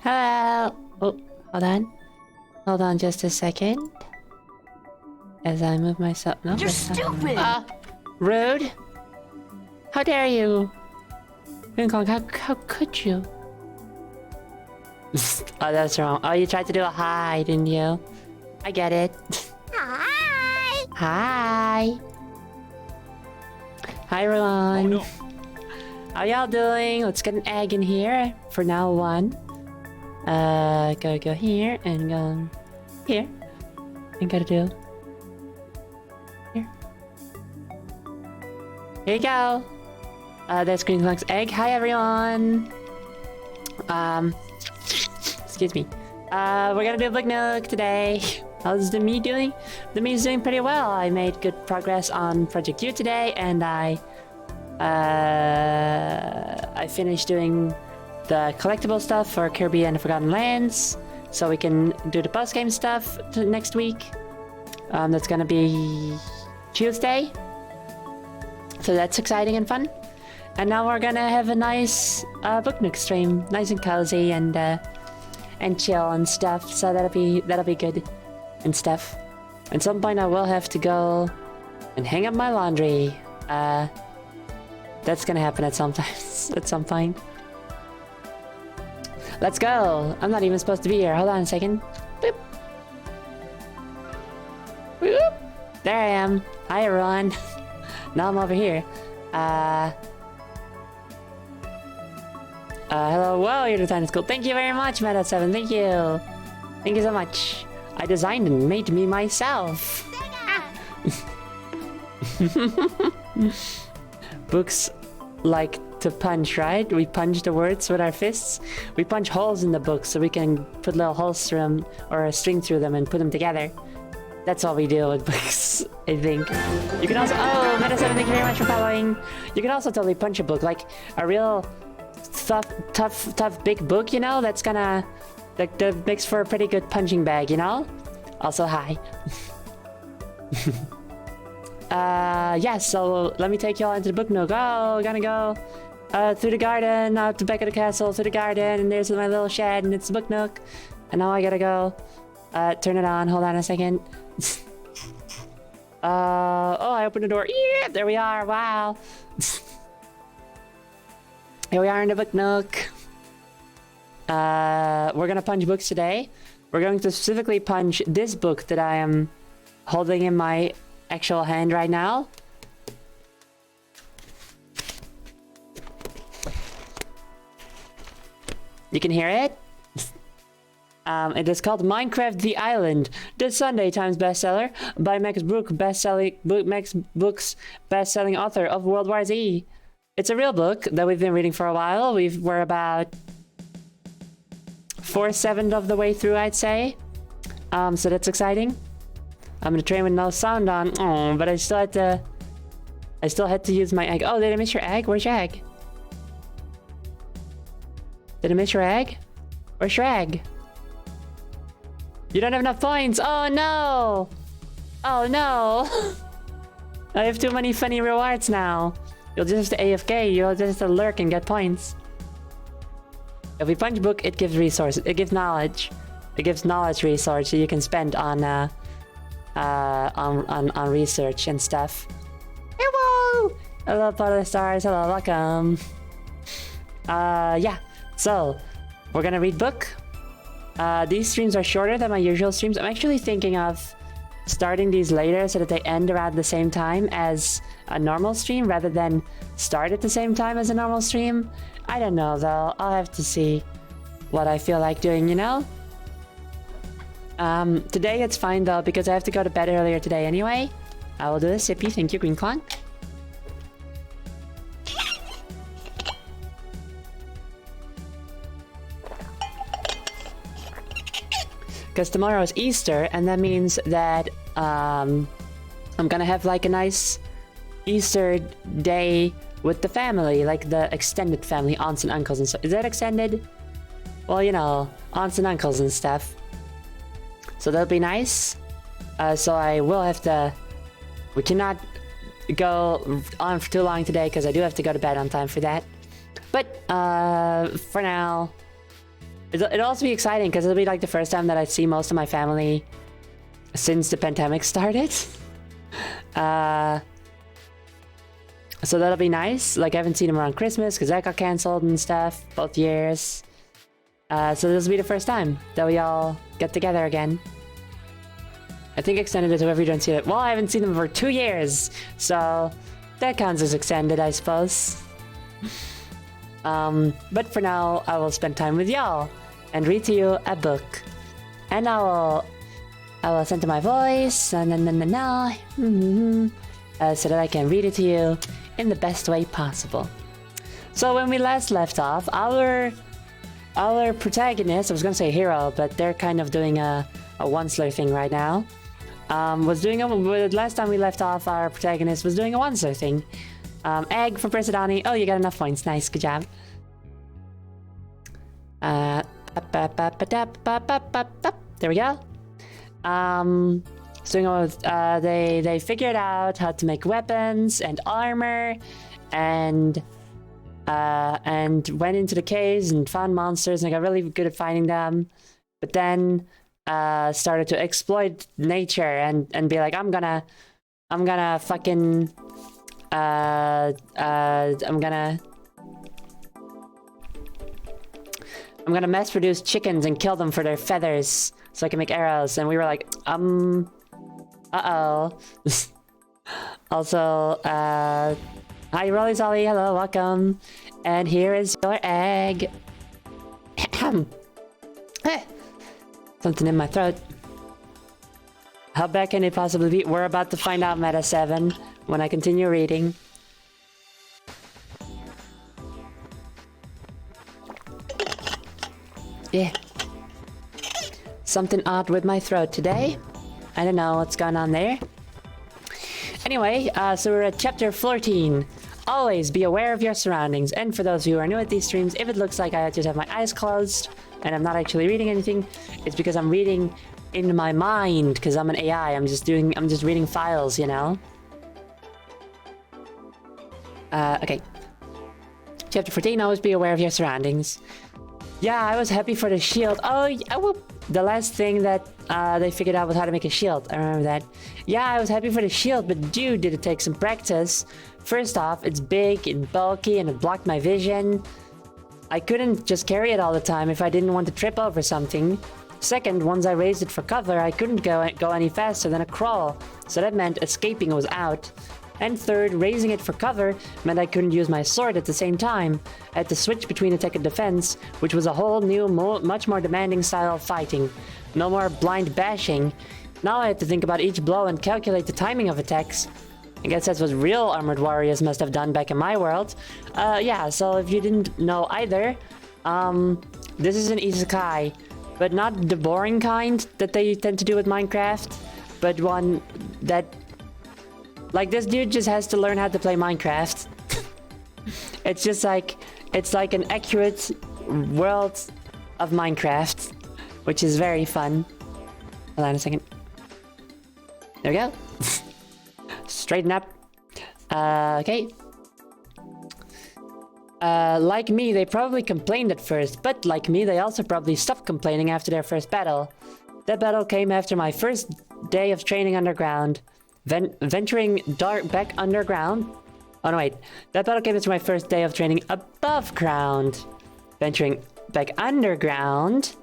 Hello. Oh, hold on. Hold on just a second. As I move myself. No, You're stupid! Rude. How dare you? King Kong, how could you? Oh, that's wrong. Oh, you tried to do a hi, didn't you? I get it. Hi! Hi. Hi, everyone. Oh, no. How y'all doing? Let's get an egg in here for now one. Gotta go here and go here. And gotta do here. Here you go. That's Green Clock's egg. Hi, everyone. Excuse me. We're gonna do a book Nook today. How's the me doing? The me's doing pretty well. I made good progress on Project U today, and I finished doing the collectible stuff for Kirby and the Forgotten Lands, so we can do the post game stuff next week. That's gonna be Tuesday, so that's exciting and fun. And now we're gonna have a nice book Nook stream, nice and cozy and chill and stuff. So that'll be good and stuff. At some point, I will have to go and hang up my laundry. That's gonna happen at some point. Let's go. I'm not even supposed to be here. Hold on a second. Boop. Boop. There I am. Hi, everyone. Now I'm over here. Hello. Whoa, your design is cool. Thank you very much, Meta7. Thank you. Thank you so much. I designed and made me myself. Books like to punch, right? We punch the words with our fists. We punch holes in the books so we can put little holes through them or a string through them and put them together. That's all we do with books, I think. You can also... Oh, Meta7, thank you very much for following. You can also totally punch a book, like a real tough big book, you know? That's gonna... That makes for a pretty good punching bag, you know? Also, hi. Yeah, so let me take y'all into the book Nook. Oh, gonna go through the garden, out the back of the castle, through the garden, and there's my little shed, and it's the book Nook. And now I gotta go turn it on. Hold on a second. Oh, I opened the door. Yeah, there we are. Wow. Here we are in the book Nook. We're gonna punch books today. We're going to specifically punch this book that I am holding in my actual hand right now. You can hear it. It is called Minecraft the Island, the Sunday Times bestseller by Max Books best-selling author of World War Z. It's a real book that we've been reading for a while. We're about 4/7 of the way through, I'd say. So that's exciting. I'm gonna train with no sound on. Oh, but I still had to use my egg. Oh, did I miss your egg? Where's your egg? Did I miss your egg? Where's your egg? You don't have enough points. Oh no! Oh no! I have too many funny rewards now. You'll just have to AFK. You'll just have to lurk and get points. If we punch book, it gives resources. It gives knowledge. It gives knowledge resource so you can spend on research and stuff. Hello! Hello, part of the stars. Hello, welcome. Yeah. So, we're gonna read book. These streams are shorter than my usual streams. I'm actually thinking of starting these later so that they end around the same time as a normal stream rather than start at the same time as a normal stream. I don't know though. I'll have to see what I feel like doing, you know? Today it's fine though because I have to go to bed earlier today anyway. I will do a sippy. Thank you, Green Clonk. Because tomorrow is Easter, and that means that I'm gonna have like a nice Easter day with the family, like the extended family, aunts and uncles and stuff. Is that extended? Well, you know, aunts and uncles and stuff. So that'll be nice. So I will have to... We cannot go on for too long today because I do have to go to bed on time for that. But for now, it'll also be exciting because it'll be like the first time that I see most of my family since the pandemic started. So that'll be nice. Like, I haven't seen them around Christmas because that got cancelled and stuff both years. So this will be the first time that we all get together again. I think extended it to whoever you don't see it. Well, I haven't seen them for 2 years, so that counts as extended, I suppose. But for now, I will spend time with y'all and read to you a book. And I will send to my voice, so that I can read it to you in the best way possible. So when we last left off, our protagonist, I was gonna say hero, but they're kind of doing a one-slur thing right now. Last time we left off, our protagonist was doing a one-slur thing. Egg from Persidani. Oh, you got enough points. Nice, good job. There we go. So they figured out how to make weapons and armor, and went into the caves and found monsters, and I got really good at finding them. But then started to exploit nature and be like, I'm gonna fucking I'm gonna mass produce chickens and kill them for their feathers so I can make arrows. And we were like, uh-oh. Also, hi Rolly Solly, hello, welcome. And here is your egg. Something in my throat. How bad can it possibly be? We're about to find out, Meta 7, when I continue reading. Yeah. Something odd with my throat today. I don't know what's going on there. Anyway, so we're at chapter 14. Always be aware of your surroundings. And for those who are new at these streams, if it looks like I just have my eyes closed and I'm not actually reading anything, it's because I'm reading in my mind, because I'm an AI. I'm just reading files, you know? Okay. Chapter 14, always be aware of your surroundings. Yeah, I was happy for the shield. Oh, the last thing that they figured out was how to make a shield. I remember that. Yeah, I was happy for the shield, but dude, did it take some practice. First off, it's big and bulky and it blocked my vision. I couldn't just carry it all the time if I didn't want to trip over something. Second, once I raised it for cover, I couldn't go any faster than a crawl, so that meant escaping was out. And third, raising it for cover meant I couldn't use my sword at the same time. I had to switch between attack and defense, which was a whole new, much more demanding style of fighting. No more blind bashing. Now I had to think about each blow and calculate the timing of attacks. I guess that's what real armored warriors must have done back in my world. Yeah, so if you didn't know either, this is an isekai, but not the boring kind that they tend to do with Minecraft, but one that... Like, this dude just has to learn how to play Minecraft. It's just like... It's like an accurate world of Minecraft, which is very fun. Hold on a second. There we go. Straighten up. Okay. Like me, they probably complained at first, but like me, they also probably stopped complaining after their first battle. That battle came after my first day of training underground. Venturing back underground. Oh no, wait. That battle came after my first day of training above ground. Venturing back underground.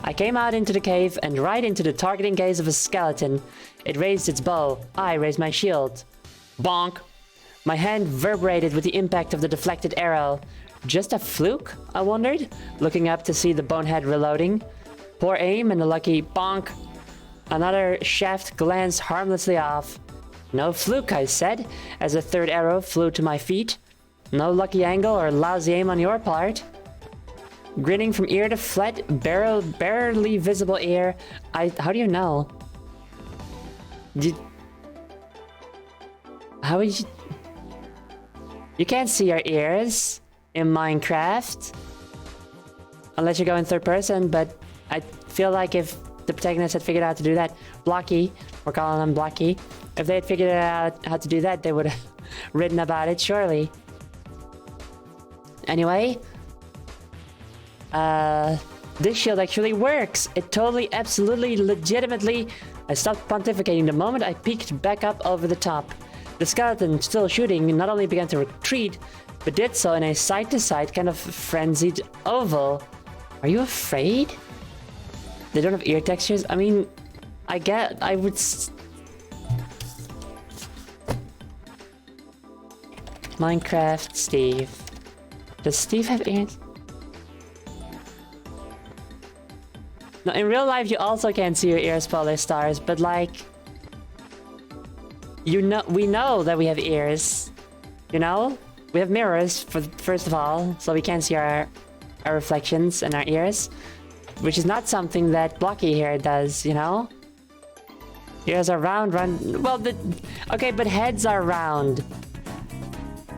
I came out into the cave and right into the targeting gaze of a skeleton. It raised its bow. I raised my shield. Bonk. My hand vibrated with the impact of the deflected arrow. Just a fluke? I wondered, looking up to see the bonehead reloading. Poor aim and a lucky bonk. Another shaft glanced harmlessly off. No fluke, I said, as a third arrow flew to my feet. No lucky angle or lousy aim on your part. Grinning from ear to flat, barely visible ear. How do you know? How would you... You can't see your ears in Minecraft. Unless you go in third person, but I feel like if the protagonist had figured out how to do that, Blocky, we're calling him Blocky, if they had figured out how to do that, they would have written about it, surely. Anyway, this shield actually works. It totally, absolutely, legitimately. I stopped pontificating the moment I peeked back up over the top. The skeleton, still shooting, not only began to retreat, but did so in a side-to-side kind of frenzied oval. Are you afraid? They don't have ear textures? I mean, I would... Minecraft Steve. Does Steve have ears? No, in real life you also can't see your ears, Polar Stars, but like... You know, we know that we have ears. You know? We have mirrors, first of all, so we can't see our reflections and our ears. Which is not something that Blocky here does, you know? Ears are round, well, okay, but heads are round.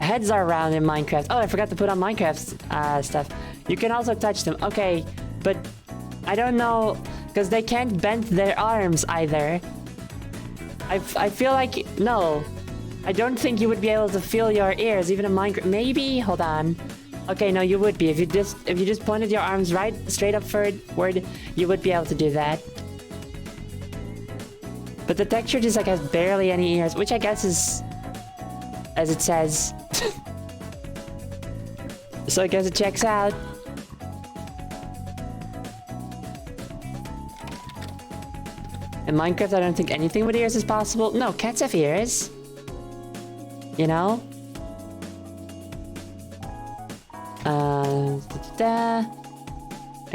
Heads are round in Minecraft. Oh, I forgot to put on Minecraft stuff. You can also touch them. Okay, but I don't know, because they can't bend their arms either. I feel like, no. I don't think you would be able to feel your ears, even in Minecraft. Maybe? Hold on. Okay, no, you would be. If you just pointed your arms right, straight up forward, you would be able to do that. But the texture just like has barely any ears, which I guess is, as it says. So I guess it checks out. In Minecraft, I don't think anything with ears is possible. No, cats have ears. You know? I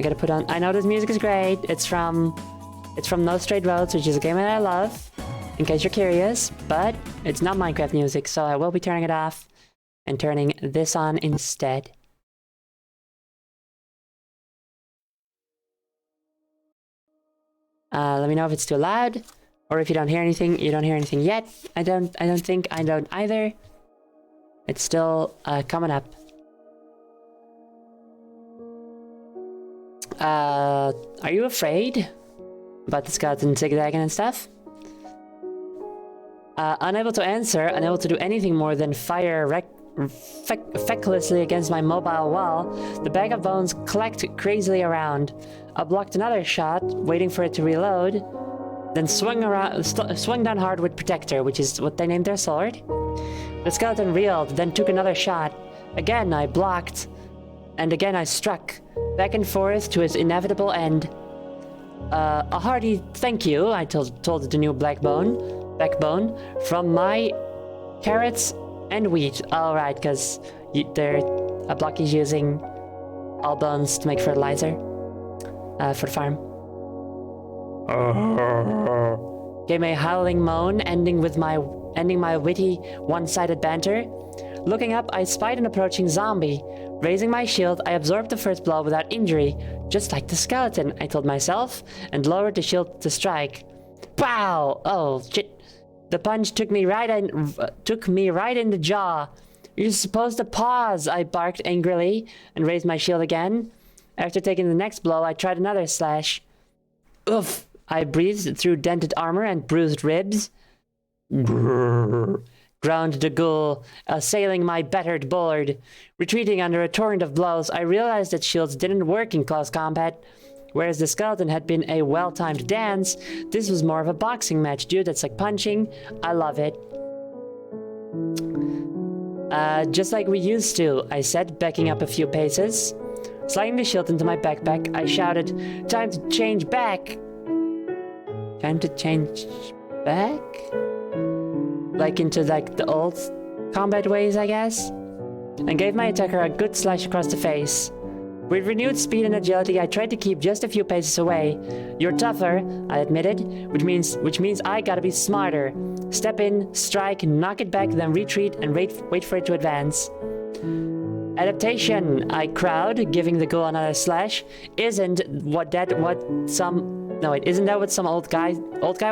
gotta put on... I know this music is great. It's from No Straight Roads, which is a game that I love, in case you're curious, but it's not Minecraft music, so I will be turning it off and turning this on instead. Let me know if it's too loud, or if you don't hear anything. You don't hear anything yet. I don't think I don't either. It's still coming up. Are you afraid about the skeleton zigzagging and stuff? Unable to answer, unable to do anything more than fire fecklessly against my mobile wall, the bag of bones clacked crazily around. I blocked another shot, waiting for it to reload, then swung down hard with Protector, which is what they named their sword. The skeleton reeled, then took another shot. Again I blocked, and again I struck, back and forth to its inevitable end. A hearty thank you, I told the new backbone, from my carrots and wheat. Alright, because Blocky's using all bones to make fertilizer for the farm. Gave me a howling moan, ending my witty, one-sided banter. Looking up, I spied an approaching zombie. Raising my shield, I absorbed the first blow without injury, just like the skeleton, I told myself, and lowered the shield to strike. Pow! Oh, shit. The punch took me right in the jaw. You're supposed to pause, I barked angrily, and raised my shield again. After taking the next blow, I tried another slash. Oof! I breathed through dented armor and bruised ribs. Grrr, groaned the ghoul, assailing my battered board. Retreating under a torrent of blows, I realized that shields didn't work in close combat. Whereas the skeleton had been a well-timed dance, this was more of a boxing match. Dude, that's like punching. I love it. Just like we used to, I said, backing up a few paces. Sliding the shield into my backpack, I shouted, "Time to change back!" Time to change back? Like into like the old combat ways, I guess? And gave my attacker a good slash across the face. With renewed speed and agility, I tried to keep just a few paces away. You're tougher, I admitted, which means I gotta be smarter. Step in, strike, knock it back, then retreat and wait for it to advance. Adaptation, I crowed, giving the ghoul another slash. Isn't that what some old guy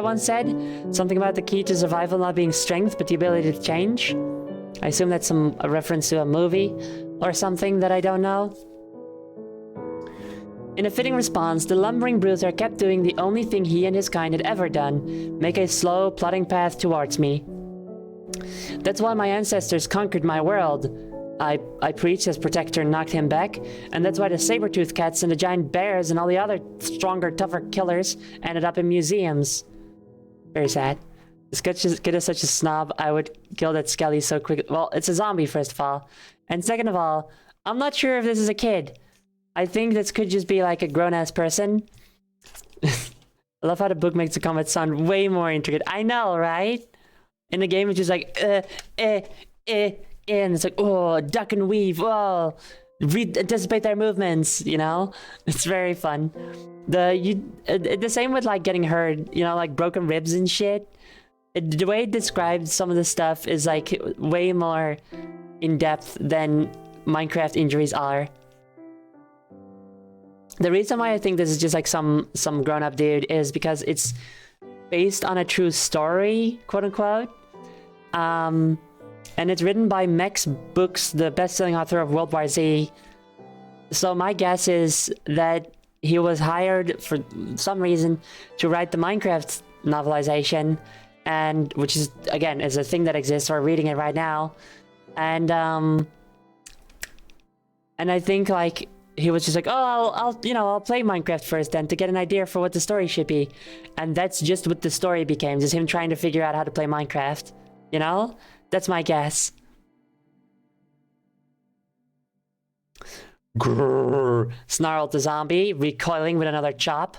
once said? Something about the key to survival not being strength, but the ability to change? I assume that's a reference to a movie or something that I don't know. In a fitting response, the lumbering bruiser kept doing the only thing he and his kind had ever done, make a slow, plodding path towards me. That's why my ancestors conquered my world, I preached as Protector knocked him back, and that's why the saber-toothed cats and the giant bears and all the other stronger, tougher killers ended up in museums. Very sad. This kid is such a snob, I would kill that Skelly so quick. Well, it's a zombie, first of all. And second of all, I'm not sure if this is a kid. I think this could just be like a grown-ass person. I love how the book makes the comments sound way more intricate. I know, right? In the game, it's just like, and it's like, oh, duck and weave, oh, anticipate their movements, you know? It's very fun. The same with, like, getting hurt, you know, like broken ribs and shit. The way it describes some of the stuff is, like, way more in-depth than Minecraft injuries are. The reason why I think this is just, like, some grown-up dude is because it's based on a true story, quote-unquote. And it's written by Max Books, the best-selling author of World War Z. So my guess is that he was hired for some reason to write the Minecraft novelization, and which is, again, is a thing that exists. We're reading it right now, and I think, like, he was just like, oh, I'll play Minecraft first then to get an idea for what the story should be, and that's just what the story became, just him trying to figure out how to play Minecraft, you know? That's my guess. Grrr, snarled the zombie, recoiling with another chop.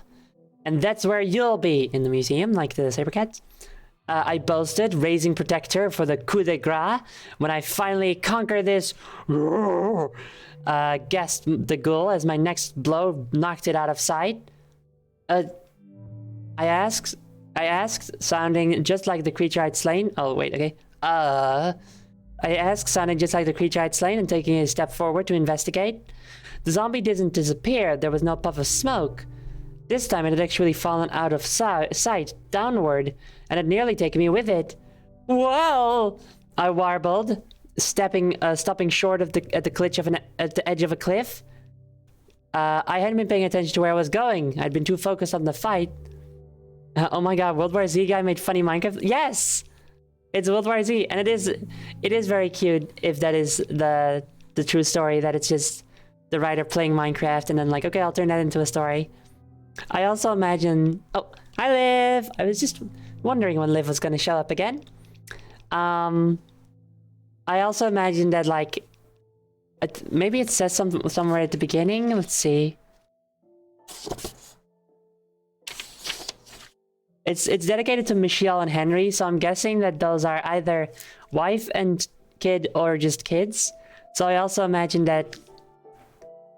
And that's where you'll be, in the museum, like the saber cats. I boasted, raising Protector for the coup de grace. When I finally conquer this, gasped the ghoul as my next blow knocked it out of sight. I asked, sounding just like the creature I'd slain. Oh, wait, okay. I asked, sounding just like the creature I'd slain and taking a step forward to investigate. The zombie didn't disappear. There was no puff of smoke. This time it had actually fallen out of sight, downward, and had nearly taken me with it. Whoa! I warbled, stopping short of at the edge of a cliff. I hadn't been paying attention to where I was going. I'd been too focused on the fight. Oh my god, World War Z guy made funny Minecraft? Yes! It's World War Z, and it is very cute if that is the true story, that it's just the writer playing Minecraft and then like, okay, I'll turn that into a story. I also imagine... Oh, hi Liv! I was just wondering when Liv was gonna show up again. I also imagine that, like, maybe it says somewhere at the beginning. Let's see. It's dedicated to Michelle and Henry, so I'm guessing that those are either wife and kid or just kids. So I also imagine that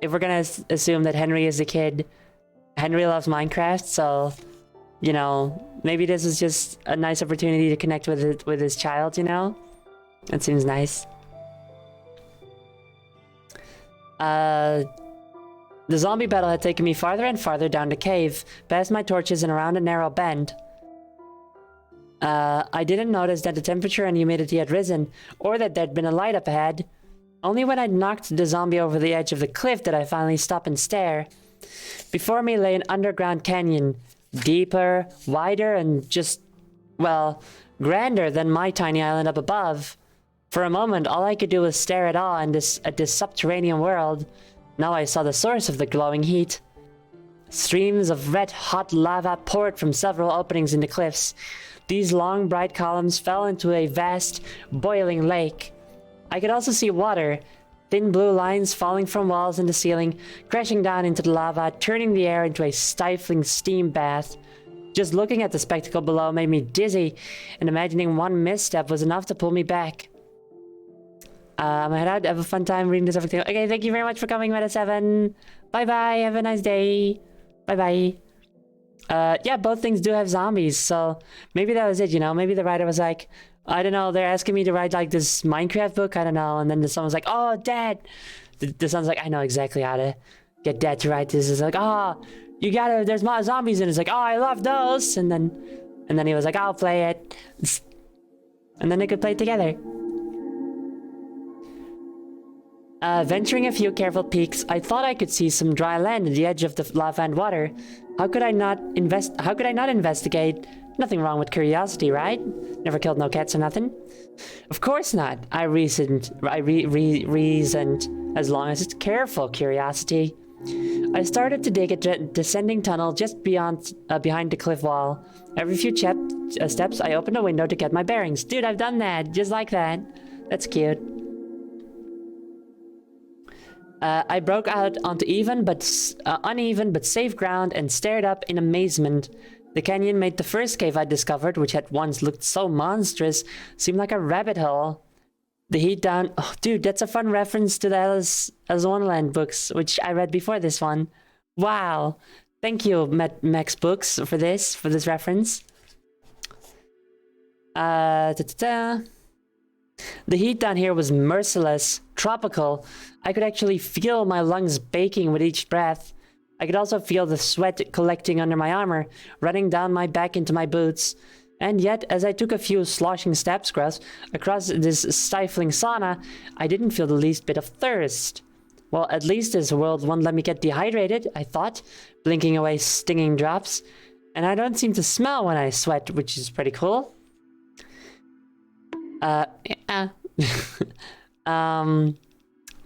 if we're gonna assume that Henry is a kid, Henry loves Minecraft, so, you know, maybe this is just a nice opportunity to connect with his child, you know? That seems nice. The zombie battle had taken me farther and farther down the cave, past my torches and around a narrow bend. I didn't notice that the temperature and humidity had risen, or that there'd been a light up ahead. Only when I'd knocked the zombie over the edge of the cliff did I finally stop and stare. Before me lay an underground canyon, deeper, wider, and just, well, grander than my tiny island up above. For a moment, all I could do was stare at awe at this subterranean world. Now I saw the source of the glowing heat. Streams of red-hot lava poured from several openings in the cliffs. These long, bright columns fell into a vast, boiling lake. I could also see water, thin blue lines falling from walls and the ceiling, crashing down into the lava, turning the air into a stifling steam bath. Just looking at the spectacle below made me dizzy, and imagining one misstep was enough to pull me back. I'm head out. Have a fun time reading this everything. Okay, thank you very much for coming, Meta7. Bye-bye. Have a nice day. Bye-bye. Yeah, both things do have zombies, so maybe that was it, you know? Maybe the writer was like, I don't know, they're asking me to write, like, this Minecraft book, I don't know, and then someone's like, oh, Dad! The son's like, I know exactly how to get Dad to write this. It's like, oh, you gotta, there's more zombies, and it's like, oh, I love those! And then he was like, I'll play it. And then they could play it together. Venturing a few careful peeks, I thought I could see some dry land at the edge of the lava and water. How could I not investigate? Nothing wrong with curiosity, right? Never killed no cats or nothing. Of course not, I reasoned, as long as it's careful curiosity. I started to dig a descending tunnel just behind the cliff wall. Every few steps, I opened a window to get my bearings. Dude, I've done that, just like that. That's cute. I broke out onto uneven but safe ground and stared up in amazement. The canyon made the first cave I discovered, which had once looked so monstrous, seem like a rabbit hole. The heat down... Oh, dude, that's a fun reference to the Alice Wonderland books, which I read before this one. Wow. Thank you, Max Books, for this reference. The heat down here was merciless, tropical. I could actually feel my lungs baking with each breath. I could also feel the sweat collecting under my armor, running down my back into my boots. And yet, as I took a few sloshing steps across this stifling sauna, I didn't feel the least bit of thirst. Well, at least this world won't let me get dehydrated, I thought, blinking away stinging drops. And I don't seem to smell when I sweat, which is pretty cool.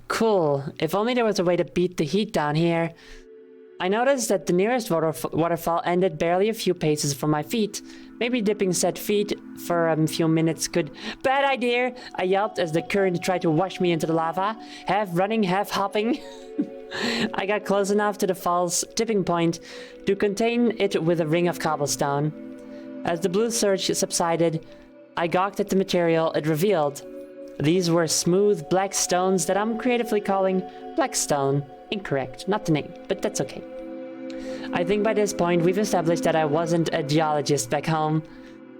Cool. If only there was a way to beat the heat down here. I noticed that the nearest waterfall ended barely a few paces from my feet. Maybe dipping said feet for a few minutes could... Bad idea! I yelped as the current tried to wash me into the lava, half running, half hopping. I got close enough to the fall's tipping point to contain it with a ring of cobblestone. As the blue surge subsided, I gawked at the material it revealed. These were smooth black stones that I'm creatively calling Blackstone. Incorrect, not the name, but that's okay. I think by this point we've established that I wasn't a geologist back home.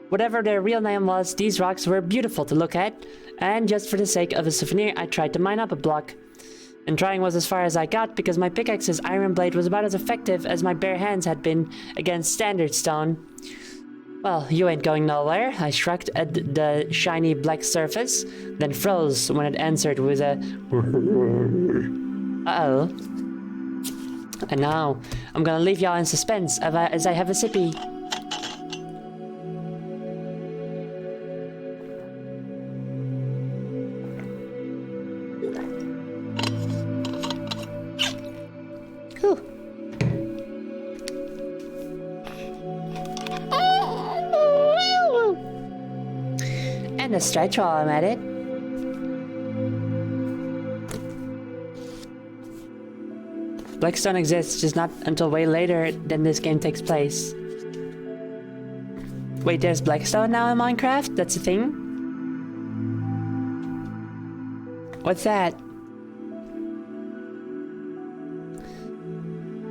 Whatever their real name was, these rocks were beautiful to look at, and just for the sake of a souvenir, I tried to mine up a block. And trying was as far as I got because my pickaxe's iron blade was about as effective as my bare hands had been against standard stone. Well, you ain't going nowhere, I shrugged at the shiny black surface, then froze when it answered with a... Uh-oh. And now, I'm gonna leave y'all in suspense as I have a sippy. Whew. And a stretch while I'm at it. Blackstone exists, just not until way later than this game takes place. Wait, there's Blackstone now in Minecraft? That's a thing? What's that?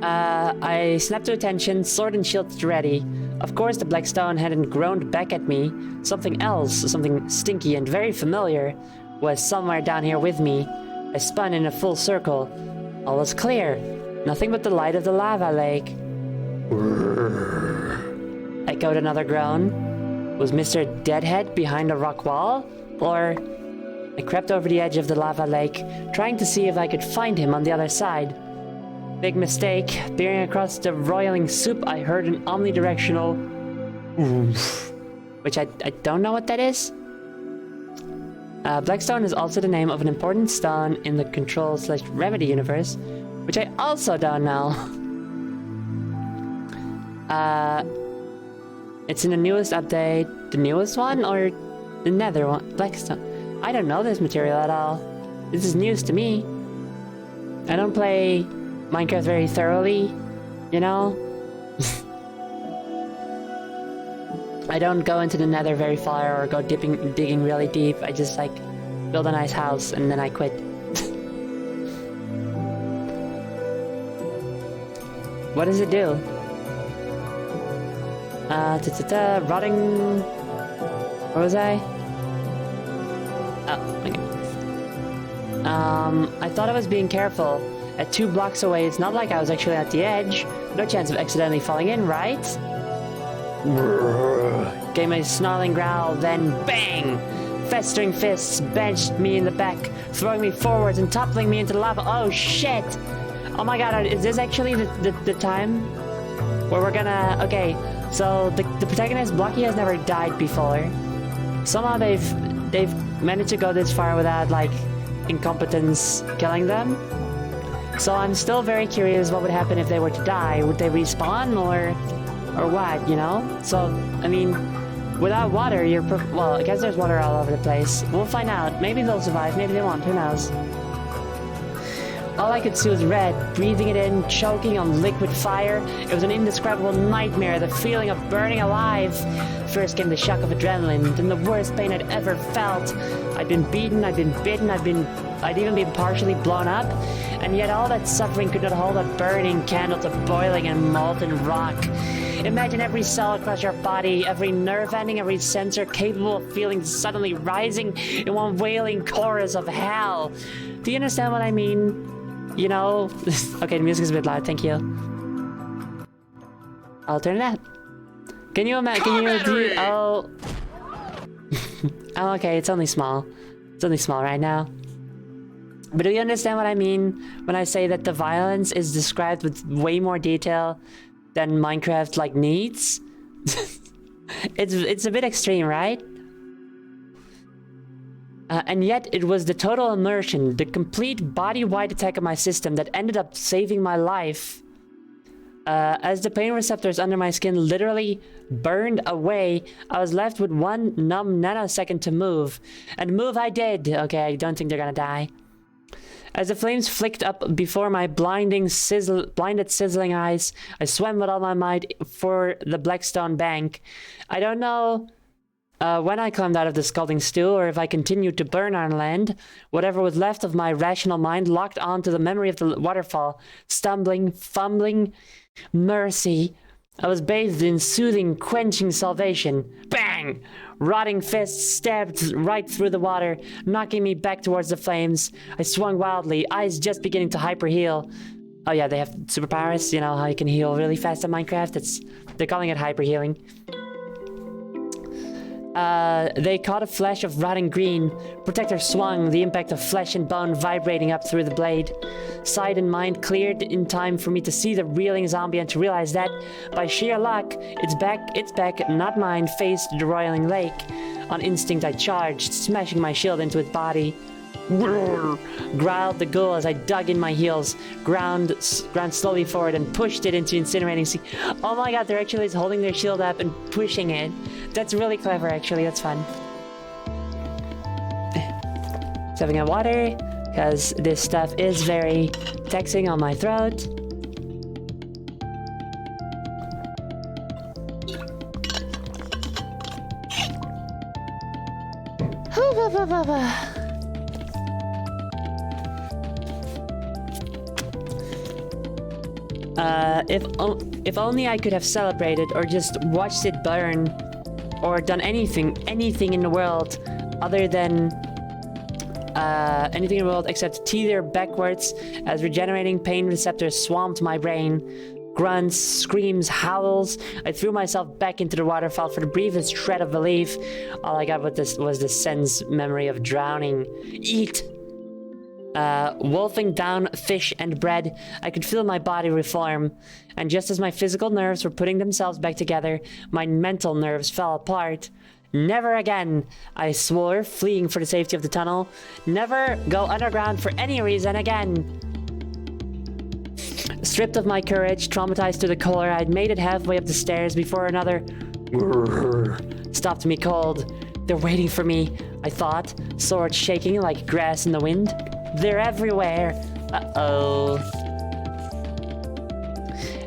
I snapped to attention, sword and shield ready. Of course the Blackstone hadn't groaned back at me. Something else, something stinky and very familiar, was somewhere down here with me. I spun in a full circle. All was clear. Nothing but the light of the lava lake. Echoed another groan. Was Mr. Deadhead behind a rock wall? Or... I crept over the edge of the lava lake, trying to see if I could find him on the other side. Big mistake. Peering across the roiling soup, I heard an omnidirectional oomph, which I don't know what that is. Blackstone is also the name of an important stone in the Control/Remedy universe, which I also don't know. It's in the newest update. The newest one or the nether one? Blackstone. I don't know this material at all. This is news to me. I don't play Minecraft very thoroughly, you know? I don't go into the nether very far or go digging really deep. I just like build a nice house and then I quit. What does it do? Rotting... Where was I? Oh, okay. I thought I was being careful. At 2 blocks away, it's not like I was actually at the edge. No chance of accidentally falling in, right? Gave me a snarling growl, then bang! festering fists benched me in the back, throwing me forwards and toppling me into the lava. Oh shit! Oh my god, is this actually the time where we're gonna... Okay, so the protagonist, Blocky, has never died before. Somehow they've managed to go this far without, like, incompetence killing them. So I'm still very curious what would happen if they were to die. Would they respawn or what, you know? So, I mean, without water, well, I guess there's water all over the place. We'll find out. Maybe they'll survive, maybe they won't, who knows? All I could see was red, breathing it in, choking on liquid fire. It was an indescribable nightmare, the feeling of burning alive. First came the shock of adrenaline, then the worst pain I'd ever felt. I'd been beaten, I'd been bitten, I'd even been partially blown up. And yet all that suffering could not hold a burning candle to boiling and molten rock. Imagine every cell across your body, every nerve ending, every sensor capable of feeling suddenly rising in one wailing chorus of hell. Do you understand what I mean? You know? Okay, the music's a bit loud, thank you. I'll turn it up. Can you imagine? Can you... Oh... Oh, okay, it's only small. It's only small right now. But do you understand what I mean when I say that the violence is described with way more detail than Minecraft, like, needs? It's a bit extreme, right? And yet it was the total immersion, the complete body-wide attack of my system that ended up saving my life. As the pain receptors under my skin literally burned away, I was left with one numb nanosecond to move. And move I did. Okay, I don't think they're gonna die. As the flames flicked up before my blinded sizzling eyes, I swam with all my might for the Blackstone bank. I don't know when I climbed out of the scalding stew or if I continued to burn on land. Whatever was left of my rational mind locked onto the memory of the waterfall, stumbling, fumbling. Mercy. I was bathed in soothing, quenching salvation. Bang! Rotting fists stabbed right through the water, knocking me back towards the flames. I swung wildly, eyes just beginning to hyper-heal. Oh yeah, they have superpowers, you know how you can heal really fast in Minecraft? They're calling it hyper-healing. They caught a flash of rotting green. Protector swung, the impact of flesh and bone vibrating up through the blade. Sight and mind cleared in time for me to see the reeling zombie and to realize that, by sheer luck, its back, not mine, faced the roiling lake. On instinct I charged, smashing my shield into its body. Growled the ghoul as I dug in my heels, ground slowly forward and pushed it into incinerating sea. Oh my god, they're actually holding their shield up and pushing it. That's really clever, actually. That's fun. Just having a water, because this stuff is very taxing on my throat. If only I could have celebrated or just watched it burn or done anything in the world other than anything in the world except teeter backwards as regenerating pain receptors swamped my brain. Grunts, screams, howls. I threw myself back into the waterfall for the briefest shred of relief. All I got was the sense memory of drowning. Eat! Wolfing down fish and bread, I could feel my body reform. And just as my physical nerves were putting themselves back together, my mental nerves fell apart. Never again, I swore, fleeing for the safety of the tunnel. Never go underground for any reason again. Stripped of my courage, traumatized to the core, I'd made it halfway up the stairs before another stopped me cold. They're waiting for me, I thought, sword shaking like grass in the wind. They're everywhere. Uh-oh.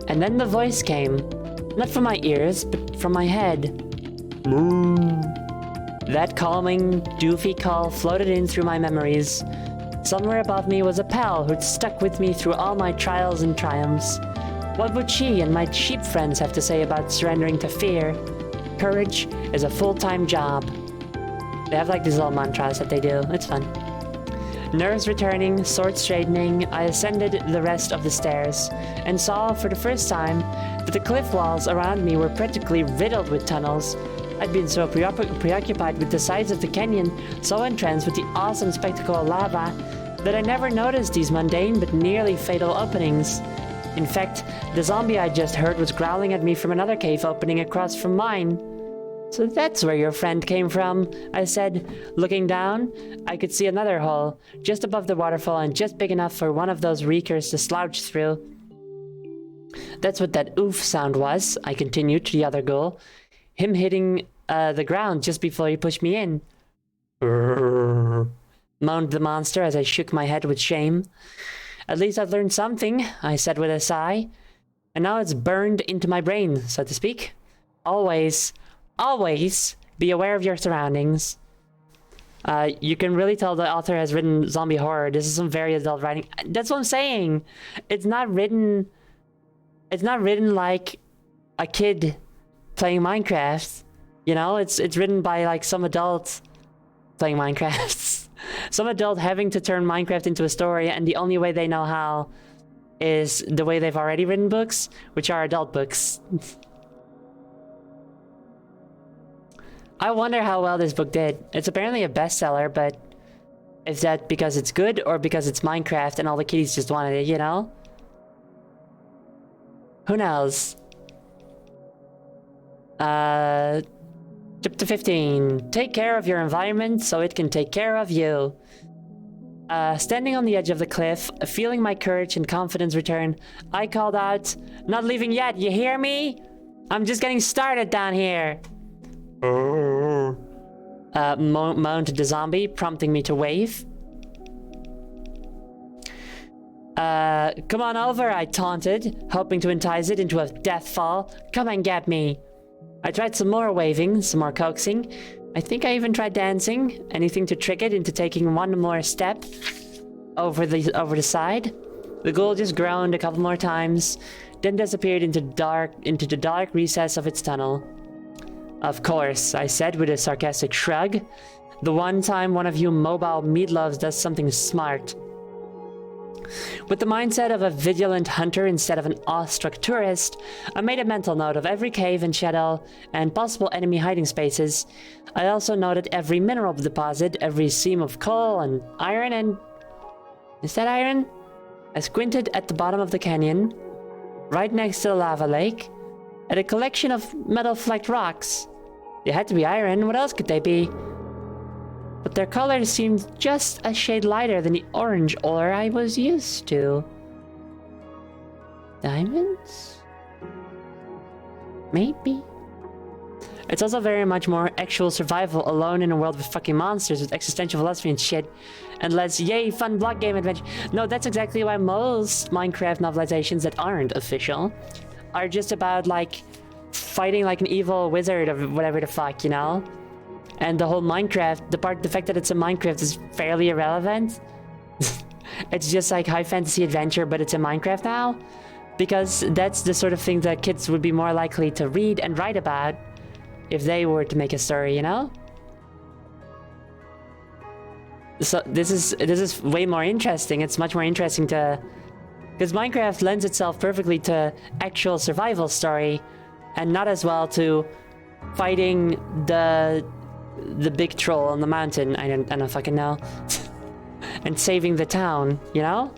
And then the voice came. Not from my ears, but from my head. That calming, doofy call floated in through my memories. Somewhere above me was a pal who'd stuck with me through all my trials and triumphs. What would she and my sheep friends have to say about surrendering to fear? Courage is a full-time job. They have like these little mantras that they do. It's fun. Nerves returning, sword straightening, I ascended the rest of the stairs, and saw for the first time that the cliff walls around me were practically riddled with tunnels. I'd been so preoccupied with the size of the canyon, so entranced with the awesome spectacle of lava, that I never noticed these mundane but nearly fatal openings. In fact, the zombie I just heard was growling at me from another cave opening across from mine. So that's where your friend came from, I said. Looking down, I could see another hole, just above the waterfall and just big enough for one of those reekers to slouch through. That's what that oof sound was, I continued to the other ghoul. Him hitting the ground just before he pushed me in. Moaned the monster as I shook my head with shame. At least I've learned something, I said with a sigh. And now it's burned into my brain, so to speak. Always be aware of your surroundings. You can really tell the author has written zombie horror. This is some very adult writing. That's what I'm saying. It's not written like a kid playing Minecraft. You know, it's written by like some adult playing Minecraft. Some adult having to turn Minecraft into a story, and the only way they know how is the way they've already written books, which are adult books. I wonder how well this book did. It's apparently a bestseller, but is that because it's good or because it's Minecraft and all the kiddies just wanted it, you know? Who knows? Chapter 15. Take care of your environment so it can take care of you. Standing on the edge of the cliff, feeling my courage and confidence return, I called out, "Not leaving yet, you hear me? I'm just getting started down here." Moaned the zombie, prompting me to wave. Come on over, I taunted, hoping to entice it into a death fall. Come and get me. I tried some more waving, some more coaxing. I think I even tried dancing, anything to trick it into taking one more step over the side. The ghoul just groaned a couple more times, then disappeared into the dark recess of its tunnel. Of course, I said with a sarcastic shrug. The one time one of you mobile meatloaves does something smart. With the mindset of a vigilant hunter instead of an awestruck tourist, I made a mental note of every cave and shadow and possible enemy hiding spaces. I also noted every mineral deposit, every seam of coal and iron and... Is that iron? I squinted at the bottom of the canyon, right next to the lava lake, at a collection of metal-flecked rocks. They had to be iron, what else could they be? But their color seemed just a shade lighter than the orange ore I was used to. Diamonds? Maybe. It's also very much more actual survival alone in a world with fucking monsters with existential philosophy and shit. And less, yay, fun block game adventure. No, that's exactly why most Minecraft novelizations that aren't official are just about, like, fighting like an evil wizard or whatever the fuck, you know? And the whole Minecraft, the fact that it's a Minecraft is fairly irrelevant. It's just like high fantasy adventure, but it's in Minecraft now. Because that's the sort of thing that kids would be more likely to read and write about if they were to make a story, you know? So this is way more interesting. It's much more interesting to... Because Minecraft lends itself perfectly to actual survival story, and not as well to fighting the big troll on the mountain. I don't fucking know. And saving the town, you know?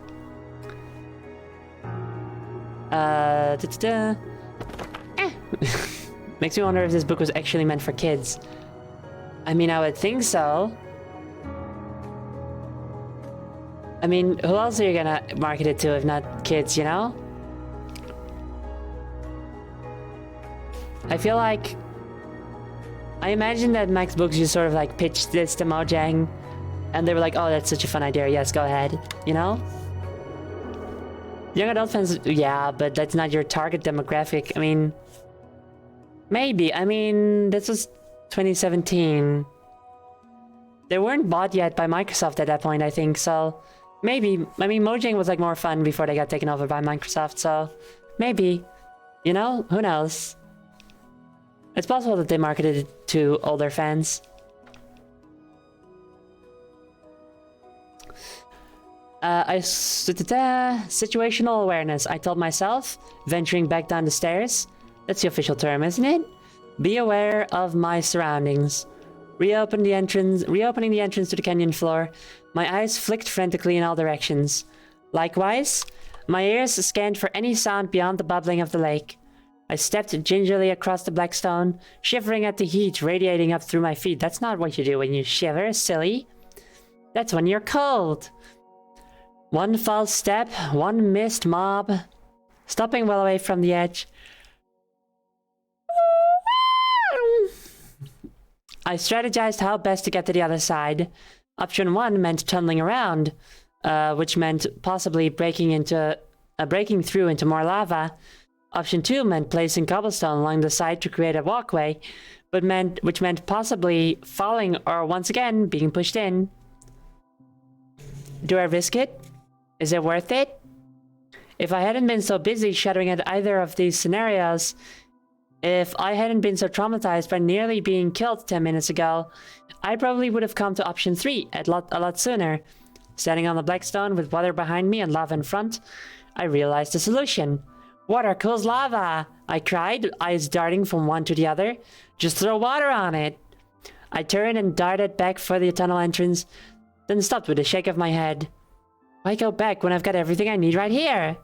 Makes me wonder if this book was actually meant for kids. I mean, I would think so. I mean, who else are you gonna market it to if not kids, you know? I feel like... I imagine that Max Books just sort of like pitched this to Mojang, and they were like, oh, that's such a fun idea, yes, go ahead, you know? Young adult fans, yeah, but that's not your target demographic. I mean... Maybe, I mean, this was 2017. They weren't bought yet by Microsoft at that point, I think, so... Maybe. I mean, Mojang was like more fun before they got taken over by Microsoft, so... Maybe. You know? Who knows? It's possible that they marketed it to older fans. Situational awareness, I told myself, venturing back down the stairs. That's the official term, isn't it? Be aware of my surroundings. Reopening the entrance to the canyon floor, my eyes flicked frantically in all directions. Likewise, my ears scanned for any sound beyond the bubbling of the lake. I stepped gingerly across the black stone, shivering at the heat radiating up through my feet. That's not what you do when you shiver, silly. That's when you're cold. One false step, one missed mob. Stopping well away from the edge. I strategized how best to get to the other side. Option 1 meant tunneling around, which meant possibly breaking through into more lava. Option 2 meant placing cobblestone along the side to create a walkway, which meant possibly falling or once again being pushed in. Do I risk it? Is it worth it? If I hadn't been so busy shuddering at either of these scenarios, if I hadn't been so traumatized by nearly being killed 10 minutes ago, I probably would have come to option 3 a lot sooner. Standing on the black stone with water behind me and lava in front, I realized the solution. Water cools lava, I cried, eyes darting from one to the other. Just throw water on it. I turned and darted back for the tunnel entrance, then stopped with a shake of my head. Why go back when I've got everything I need right here?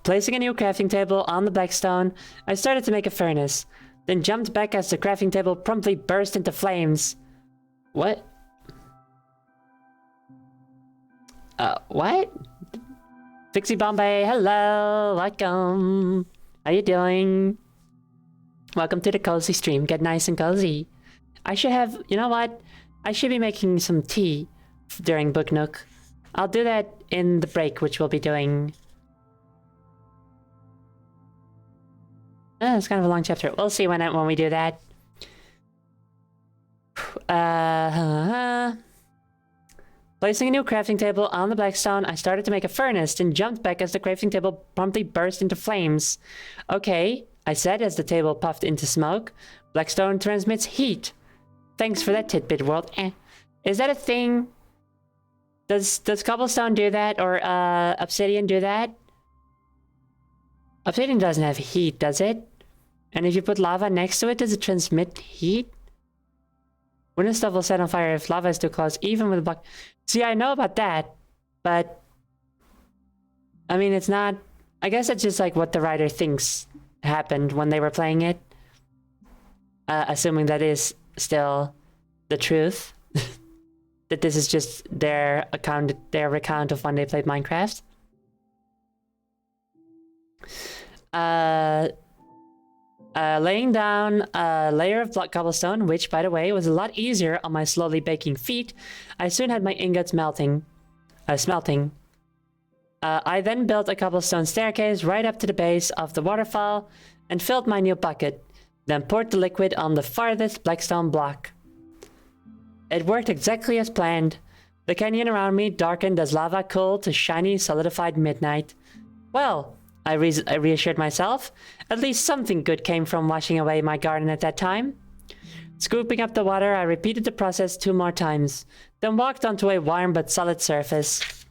Placing a new crafting table on the black stone, I started to make a furnace, then jumped back as the crafting table promptly burst into flames. What? What? Pixie Bombay, hello, welcome. How you doing? Welcome to the cozy stream, get nice and cozy. I should have, you know what? I should be making some tea during Book Nook. I'll do that in the break, which we'll be doing. It's kind of a long chapter. We'll see when we do that. Placing a new crafting table on the black stone, I started to make a furnace, then jumped back as the crafting table promptly burst into flames. Okay, I said as the table puffed into smoke. Blackstone transmits heat. Thanks for that tidbit, world. Is that a thing? Does cobblestone do that, or obsidian do that? Obsidian doesn't have heat, does it? And if you put lava next to it, does it transmit heat? Wooden stuff will set on fire if lava is too close, even with a block. See, I know about that, but I mean, it's not. I guess it's just like what the writer thinks happened when they were playing it. Assuming that is still the truth. That this is just their recount of when they played Minecraft. Laying down a layer of block cobblestone, which, by the way, was a lot easier on my slowly baking feet, I soon had my ingots smelting. I then built a cobblestone staircase right up to the base of the waterfall and filled my new bucket, then poured the liquid on the farthest blackstone block. It worked exactly as planned. The canyon around me darkened as lava cooled to shiny, solidified midnight. Well, I reassured myself, at least something good came from washing away my garden at that time. Scooping up the water, I repeated the process 2 more times, then walked onto a warm but solid surface.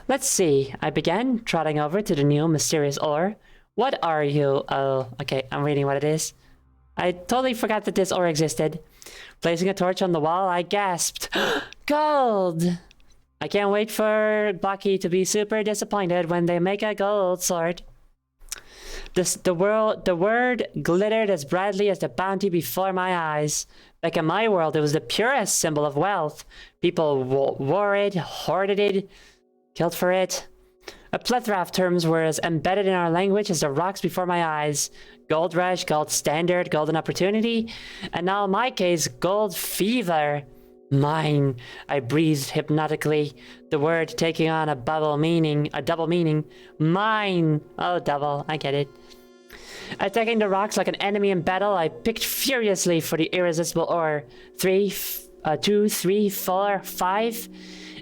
Let's see, I began, trotting over to the new mysterious ore. What are you? Oh, okay, I'm reading what it is. I totally forgot that this ore existed. Placing a torch on the wall, I gasped. Gold! I can't wait for Bucky to be super disappointed when they make a gold sword. The word glittered as brightly as the bounty before my eyes. Back in my world, it was the purest symbol of wealth. People wore it, hoarded it, killed for it. A plethora of terms were as embedded in our language as the rocks before my eyes. Gold rush, gold standard, golden opportunity, and now in my case, gold fever. Mine, I breathed hypnotically, the word taking on a double meaning. Mine! Oh, double, I get it. Attacking the rocks like an enemy in battle, I picked furiously for the irresistible ore. 2, 3, 4, 5.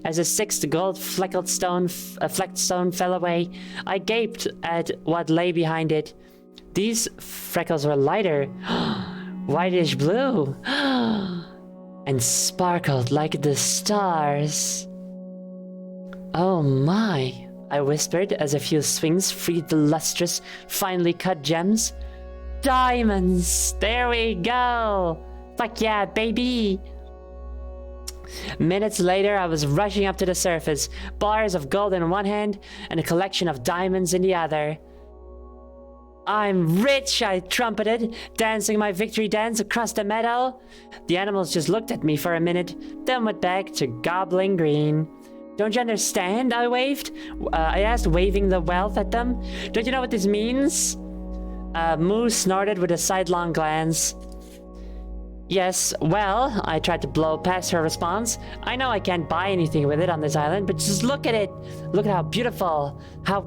As a 6th gold flecked stone fell away, I gaped at what lay behind it. These freckles were lighter, whitish blue, and sparkled like the stars. Oh my, I whispered as a few swings freed the lustrous, finely cut gems. Diamonds! There we go! Fuck yeah, baby! Minutes later, I was rushing up to the surface, bars of gold in one hand and a collection of diamonds in the other. I'm rich, I trumpeted, dancing my victory dance across the meadow. The animals just looked at me for a minute, then went back to gobbling green. Don't you understand? I waved. I asked, waving the wealth at them. Don't you know what this means? Moo snorted with a sidelong glance. Yes, well, I tried to blow past her response. I know I can't buy anything with it on this island, but just look at it. Look at how beautiful, how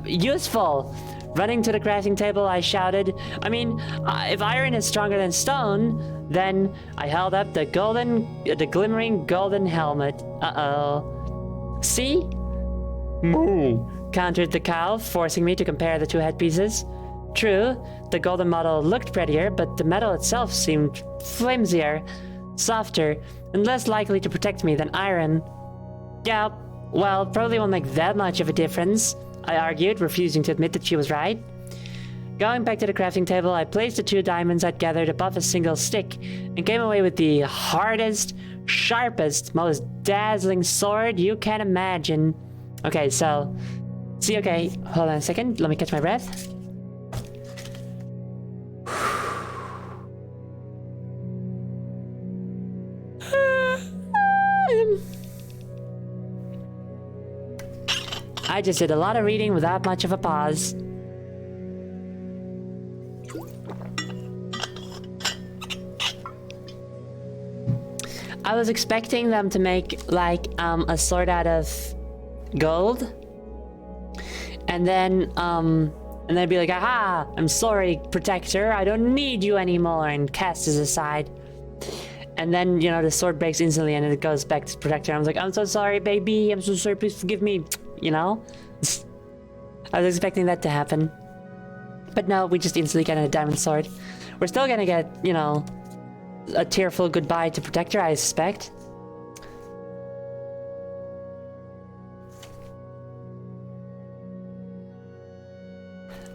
useful. Running to the crafting table, I shouted. I mean, if iron is stronger than stone, then I held up the glimmering golden helmet. Uh-oh. See? Moo, countered the cow, forcing me to compare the two headpieces. True, the golden model looked prettier, but the metal itself seemed flimsier, softer, and less likely to protect me than iron. Yeah, well, probably won't make that much of a difference, I argued, refusing to admit that she was right. Going back to the crafting table, I placed the two diamonds I'd gathered above a single stick, and came away with the hardest, sharpest, most dazzling sword you can imagine. Okay, so... See, okay, hold on a second, let me catch my breath. I just did a lot of reading without much of a pause. I was expecting them to make like a sword out of gold, and then they'd be like, "Aha! I'm sorry, protector. I don't need you anymore," and cast it aside. And then, you know, the sword breaks instantly and it goes back to protector. I was like, "I'm so sorry, baby. I'm so sorry. Please forgive me." You know? I was expecting that to happen. But no, we just instantly get a diamond sword. We're still gonna get, you know, a tearful goodbye to protector, I suspect.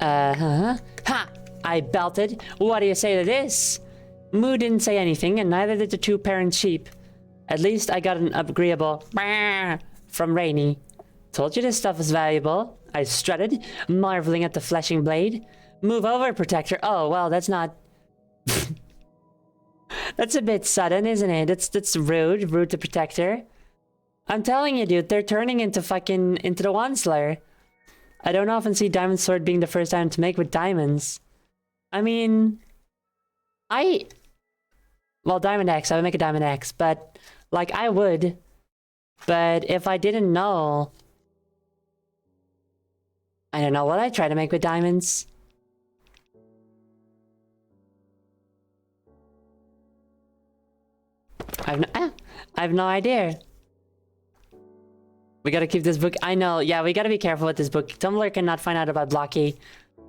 Ha! I belted. What do you say to this? Moo didn't say anything, and neither did the two parent sheep. At least I got an agreeable from Rainy. Told you this stuff was valuable. I strutted, marveling at the flashing blade. Move over, protector. Oh, well, that's not... That's a bit sudden, isn't it? That's rude. Rude to protector. I'm telling you, dude, they're turning into into the Onslayer. I don't often see diamond sword being the first item to make with diamonds. I mean... Well, diamond axe. I would make a diamond axe, but... Like, I would. But if I didn't know... I don't know what I'd try to make with diamonds. I have no idea. We gotta keep this book. I know, yeah, we gotta be careful with this book. Tumblr cannot find out about Blocky.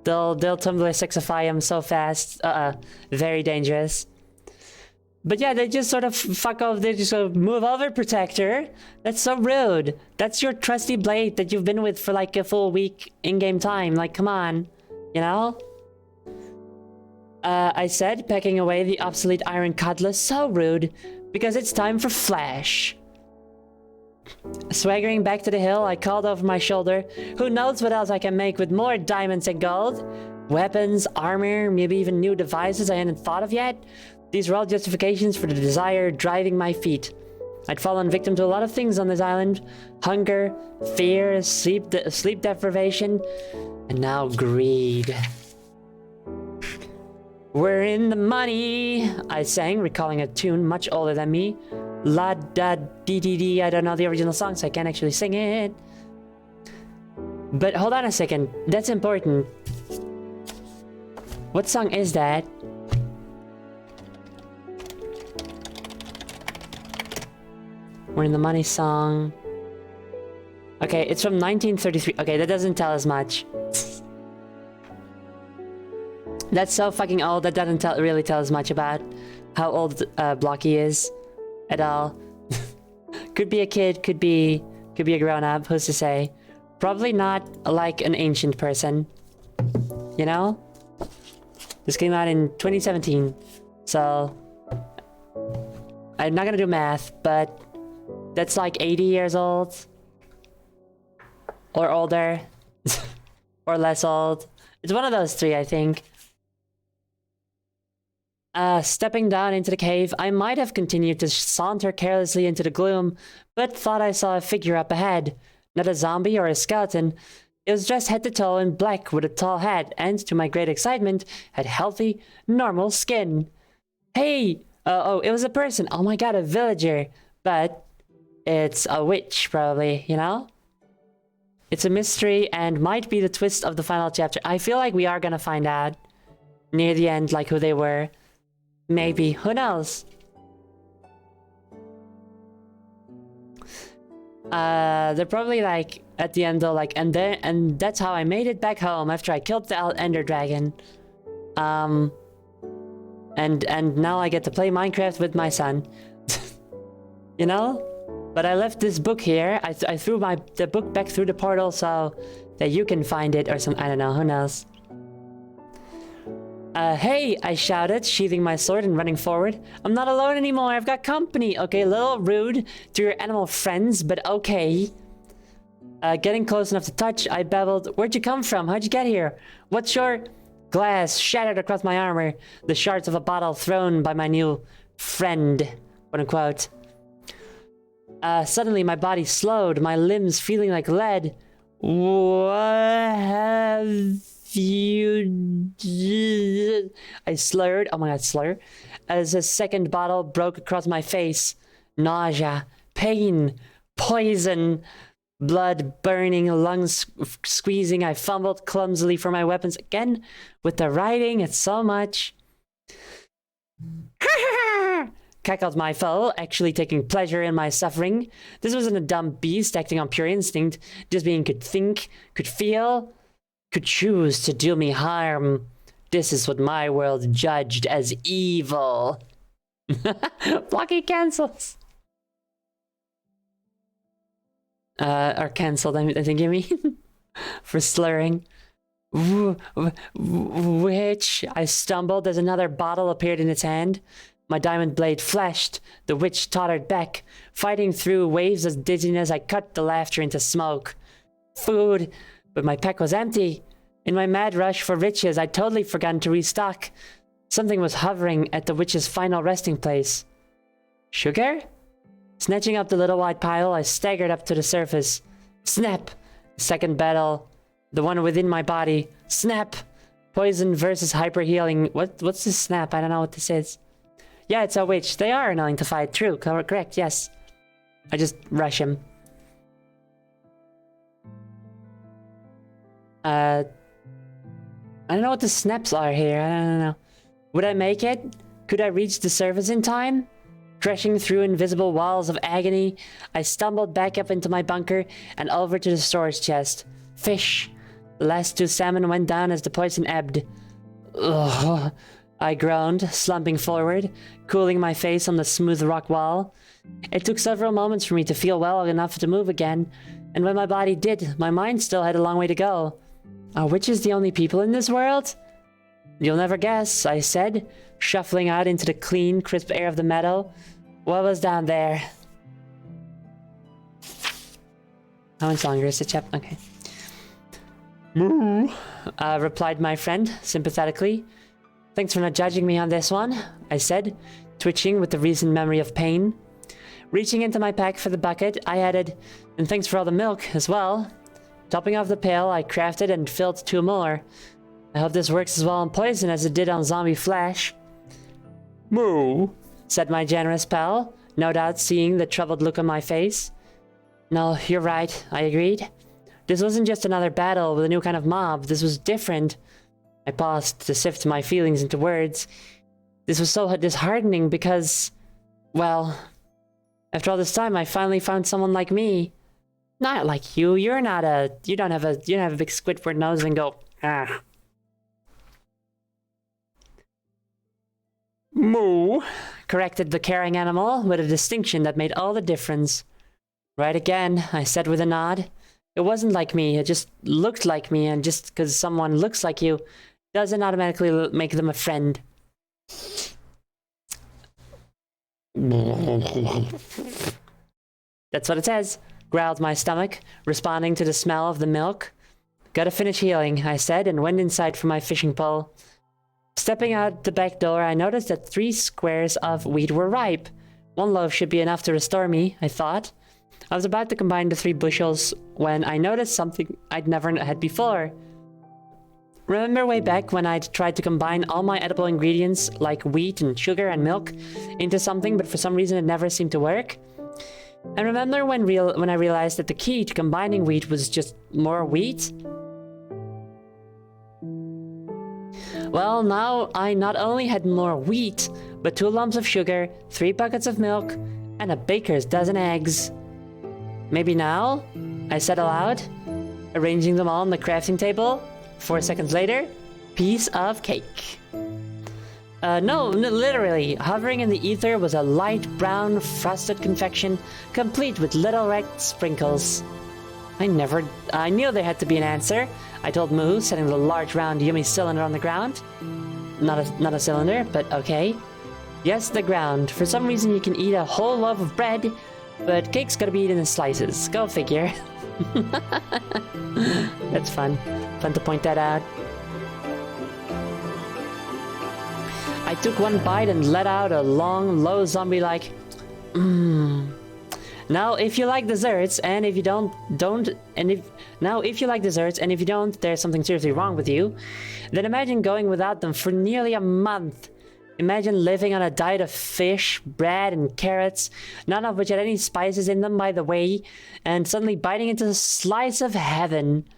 They'll Tumblr sexify him so fast. Very dangerous. But yeah, they just sort of fuck off. They just sort of move over, protector. That's so rude. That's your trusty blade that you've been with for like a full week in-game time. Like, come on. You know? I said, pecking away the obsolete iron cutlass. So rude. Because it's time for Flash. Swaggering back to the hill, I called over my shoulder. Who knows what else I can make with more diamonds and gold? Weapons, armor, maybe even new devices I hadn't thought of yet? These were all justifications for the desire driving my feet. I'd fallen victim to a lot of things on this island. Hunger, fear, sleep deprivation, and now greed. We're in the money, I sang, recalling a tune much older than me. La da dee dee dee. I don't know the original song, so I can't actually sing it. But hold on a second, that's important. What song is that? We're in the money song. Okay, it's from 1933. Okay, that doesn't tell us much. That's so fucking old. That doesn't really tell us much about how old Blocky is at all. Could be a kid, could be a grown-up, who's to say? Probably not like an ancient person. You know? This came out in 2017. So I'm not gonna do math, but that's like 80 years old. Or older. Or less old. It's one of those three, I think. Stepping down into the cave, I might have continued to saunter carelessly into the gloom, but thought I saw a figure up ahead. Not a zombie or a skeleton. It was dressed head to toe in black with a tall hat, and to my great excitement, had healthy, normal skin. Hey! Oh, it was a person. Oh my god, a villager. But it's a witch, probably, you know? It's a mystery and might be the twist of the final chapter. I feel like we are gonna find out near the end, like, who they were. Maybe. Who knows? They're probably like at the end though, like, and that's how I made it back home after I killed the Ender Dragon. And now I get to play Minecraft with my son. You know? But I left this book here. I threw the book back through the portal so that you can find it or something. I don't know. Who knows? Hey, I shouted, sheathing my sword and running forward. I'm not alone anymore, I've got company. Okay, a little rude to your animal friends, but okay. Getting close enough to touch, I babbled, where'd you come from? How'd you get here? What's your... Glass shattered across my armor, the shards of a bottle thrown by my new friend, quote unquote. Suddenly my body slowed, my limbs feeling like lead. What have you... I slurred, oh my god, slur, as a second bottle broke across my face. Nausea, pain, poison, blood burning, lungs squeezing. I fumbled clumsily for my weapons again. With the writing, it's so much. Cackled my foe, actually taking pleasure in my suffering. This wasn't a dumb beast acting on pure instinct. This being could think, could feel, could choose to do me harm. This is what my world judged as evil. Blocky cancels. Or cancelled, I think you mean. For slurring. Witch. I stumbled as another bottle appeared in its hand. My diamond blade flashed. The witch tottered back. Fighting through waves of dizziness, I cut the laughter into smoke. Food. But my pack was empty. In my mad rush for riches, I'd totally forgotten to restock. Something was hovering at the witch's final resting place. Sugar? Snatching up the little white pile, I staggered up to the surface. Snap! Second battle. The one within my body. Snap! Poison versus hyper healing. What's this snap? I don't know what this is. Yeah, it's a witch. They are annoying to fight. True. Correct. Yes. I just rush him. I don't know what the snaps are here. I don't know. Would I make it? Could I reach the surface in time? Crashing through invisible walls of agony, I stumbled back up into my bunker and over to the storage chest. Fish. The last 2 salmon went down as the poison ebbed. Ugh. I groaned, slumping forward, cooling my face on the smooth rock wall. It took several moments for me to feel well enough to move again, and when my body did, my mind still had a long way to go. Are witches the only people in this world? You'll never guess, I said, shuffling out into the clean, crisp air of the meadow. What was down there? How much longer is the chapter? Okay. Moo, replied my friend, sympathetically. Thanks for not judging me on this one, I said, twitching with the recent memory of pain. Reaching into my pack for the bucket, I added, and thanks for all the milk as well. Topping off the pail, I crafted and filled 2 more. I hope this works as well on poison as it did on zombie flesh. Moo, said my generous pal, no doubt seeing the troubled look on my face. No, you're right, I agreed. This wasn't just another battle with a new kind of mob, this was different. I paused to sift my feelings into words. This was so disheartening because, well, after all this time I finally found someone like me. Not like you, you don't have a big Squidward nose and go, ah. Moo, corrected the caring animal with a distinction that made all the difference. Right again, I said with a nod. It wasn't like me, it just looked like me, and just because someone looks like you doesn't automatically make them a friend. That's what it says, growled my stomach, responding to the smell of the milk. Gotta finish healing, I said, and went inside for my fishing pole. Stepping out the back door, I noticed that 3 squares of wheat were ripe. 1 loaf should be enough to restore me, I thought. I was about to combine the 3 bushels when I noticed something I'd never had before. Remember way back when I'd tried to combine all my edible ingredients, like wheat and sugar and milk, into something, but for some reason it never seemed to work? And remember when I realized that the key to combining wheat was just more wheat? Well, now I not only had more wheat, but 2 lumps of sugar, 3 buckets of milk, and a baker's dozen eggs. Maybe now? I said aloud, arranging them all on the crafting table. 4 seconds later, piece of cake. No, literally, hovering in the ether was a light brown frosted confection, complete with little red sprinkles. I knew there had to be an answer, I told Moo, setting the large round yummy cylinder on the ground. Not a cylinder, but okay. Yes, the ground. For some reason you can eat a whole loaf of bread, but cake's gotta be eaten in slices. Go figure. That's fun. Fun to point that out. I took 1 bite and let out a long, low zombie-like Now, if you like desserts, and if you don't, there's something seriously wrong with you, then imagine going without them for nearly a month. Imagine living on a diet of fish, bread, and carrots, none of which had any spices in them, by the way, and suddenly biting into a slice of heaven.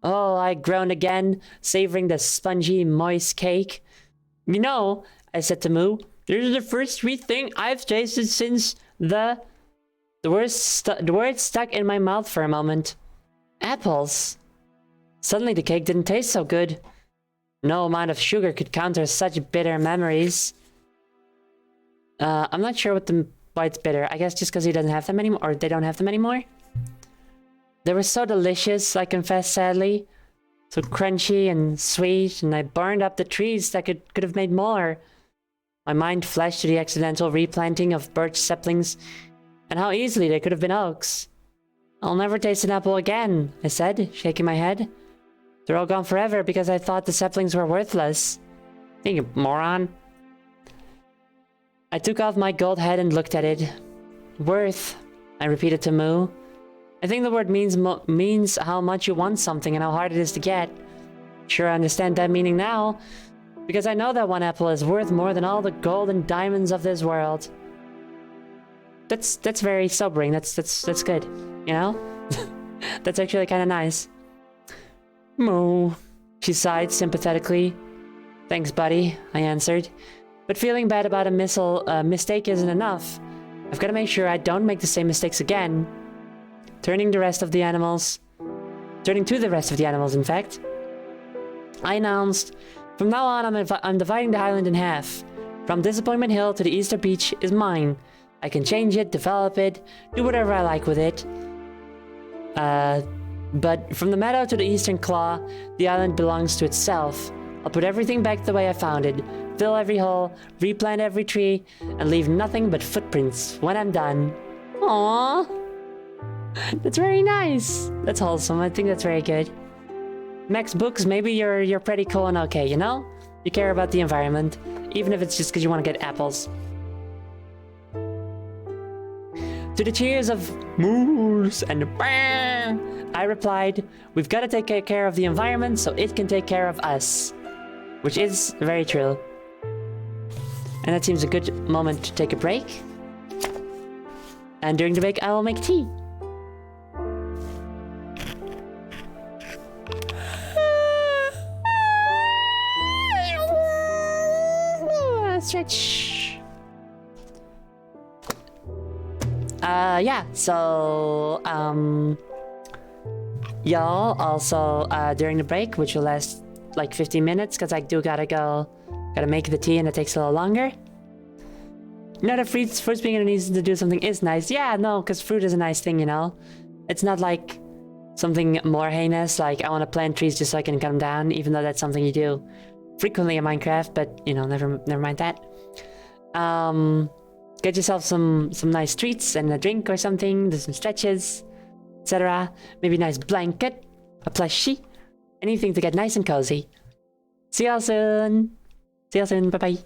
Oh, I groaned again, savoring the spongy, moist cake. You know, I said to Moo, this is the first sweet thing I've tasted since the word stuck in my mouth for a moment. Apples. Suddenly the cake didn't taste so good. No amount of sugar could counter such bitter memories. I'm not sure why it's bitter. I guess just because he doesn't have them anymore, or they don't have them anymore. They were so delicious, I confess sadly. So crunchy and sweet, and I burned up the trees that could have made more. My mind flashed to the accidental replanting of birch saplings, and how easily they could have been oaks. I'll never taste an apple again, I said, shaking my head. They're all gone forever because I thought the saplings were worthless. You moron. I took off my gold head and looked at it. Worth, I repeated to Moo. I think the word means how much you want something and how hard it is to get. Sure, I understand that meaning now, because I know that 1 apple is worth more than all the gold and diamonds of this world. That's very sobering. That's good, you know? That's actually kind of nice. Moo, she sighed sympathetically. Thanks, buddy, I answered. But feeling bad about a mistake isn't enough. I've got to make sure I don't make the same mistakes again. Turning to the rest of the animals, in fact, I announced, from now on I'm dividing the island in half. From Disappointment Hill to the Easter Beach is mine. I can change it, develop it, do whatever I like with it. But from the meadow to the Eastern Claw, the island belongs to itself. I'll put everything back the way I found it, fill every hole, replant every tree, and leave nothing but footprints when I'm done. Aww. That's very nice. That's wholesome. I think that's very good. Max Books, maybe you're pretty cool and okay, you know? You care about the environment, even if it's just because you want to get apples. To the cheers of moose and bang, I replied, we've got to take care of the environment so it can take care of us. Which is very true. And that seems a good moment to take a break. And during the break, I will make tea. Stretch. Yeah, so, y'all, also, during the break, which will last like 15 minutes, because I do gotta make the tea and it takes a little longer. You know, the fruits being in needs to do something is nice. Yeah, no, because fruit is a nice thing, you know? It's not like something more heinous, like I want to plant trees just so I can cut them down, even though that's something you do. frequently in Minecraft, but you know, never mind that. Get yourself some nice treats and a drink or something, do some stretches, etc. Maybe a nice blanket, a plushie, anything to get nice and cozy. See y'all soon. See y'all soon. Bye bye.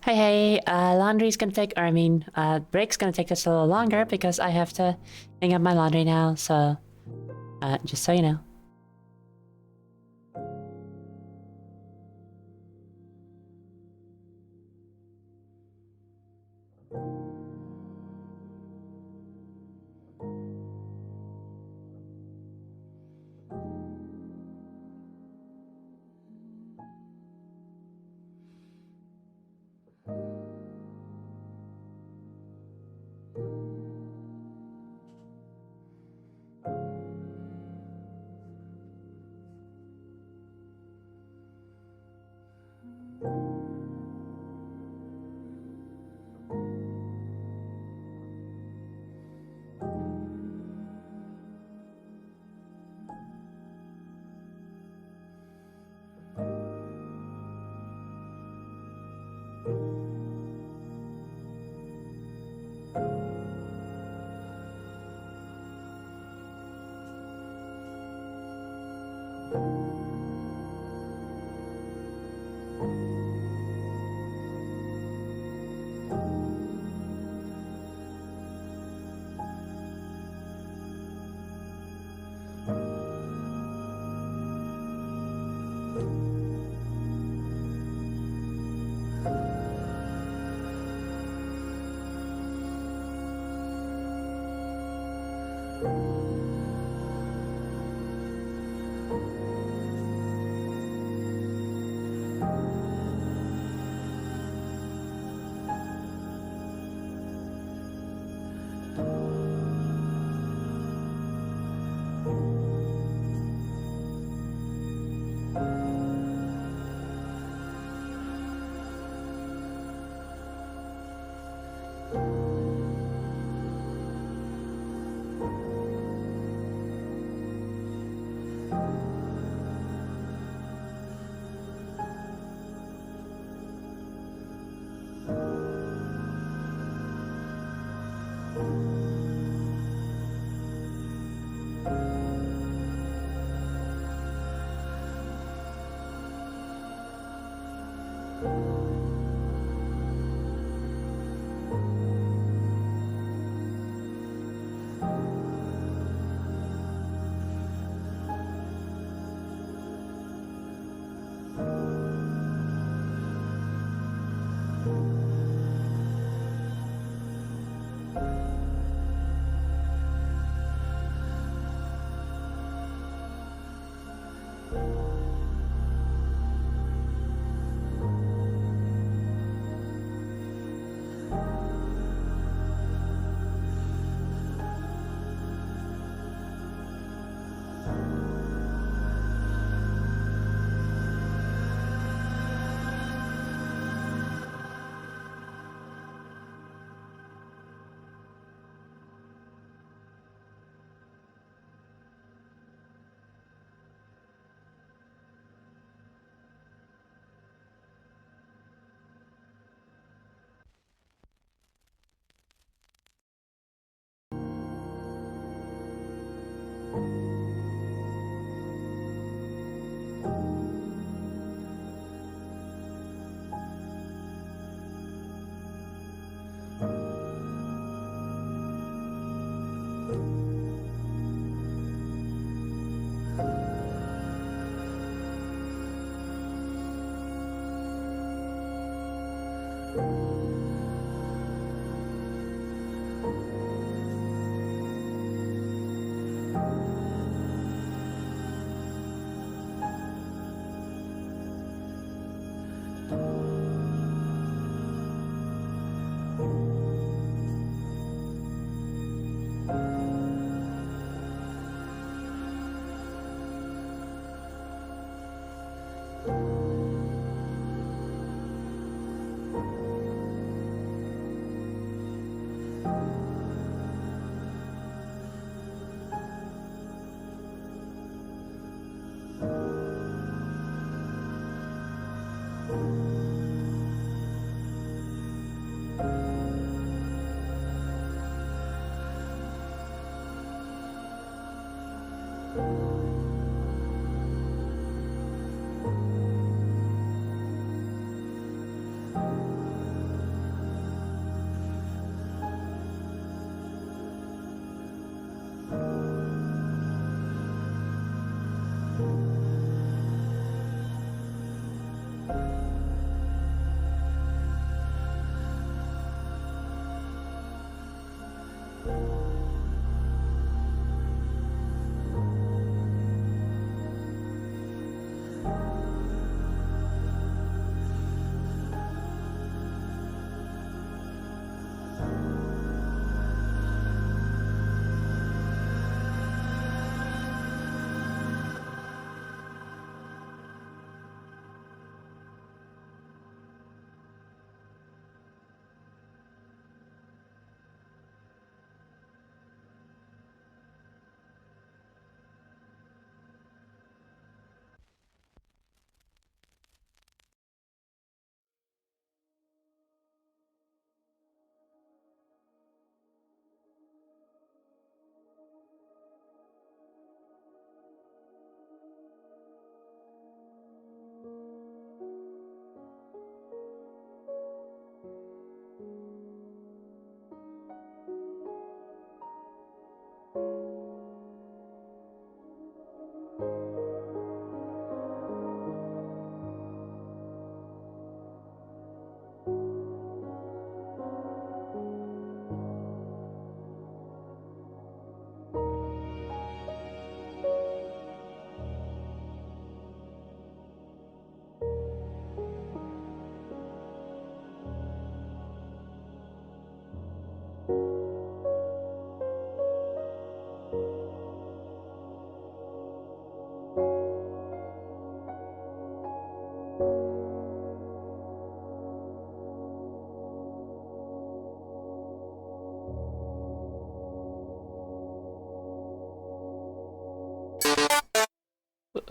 Hey, laundry's gonna take, or I mean, break's gonna take us a little longer because I have to hang up my laundry now, so, just so you know.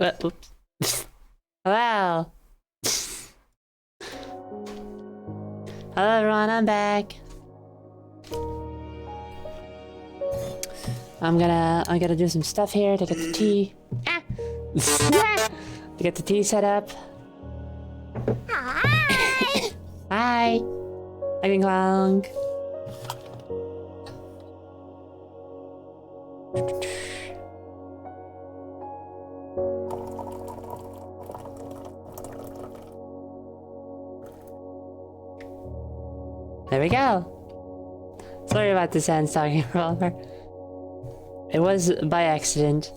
Oops. Hello. Hello everyone, I'm back. I'm gonna do some stuff here to get the tea. To get the tea set up. Hi. Hi. Hi, Clong. There we go. Sorry about the sand stocking revolver. It was by accident.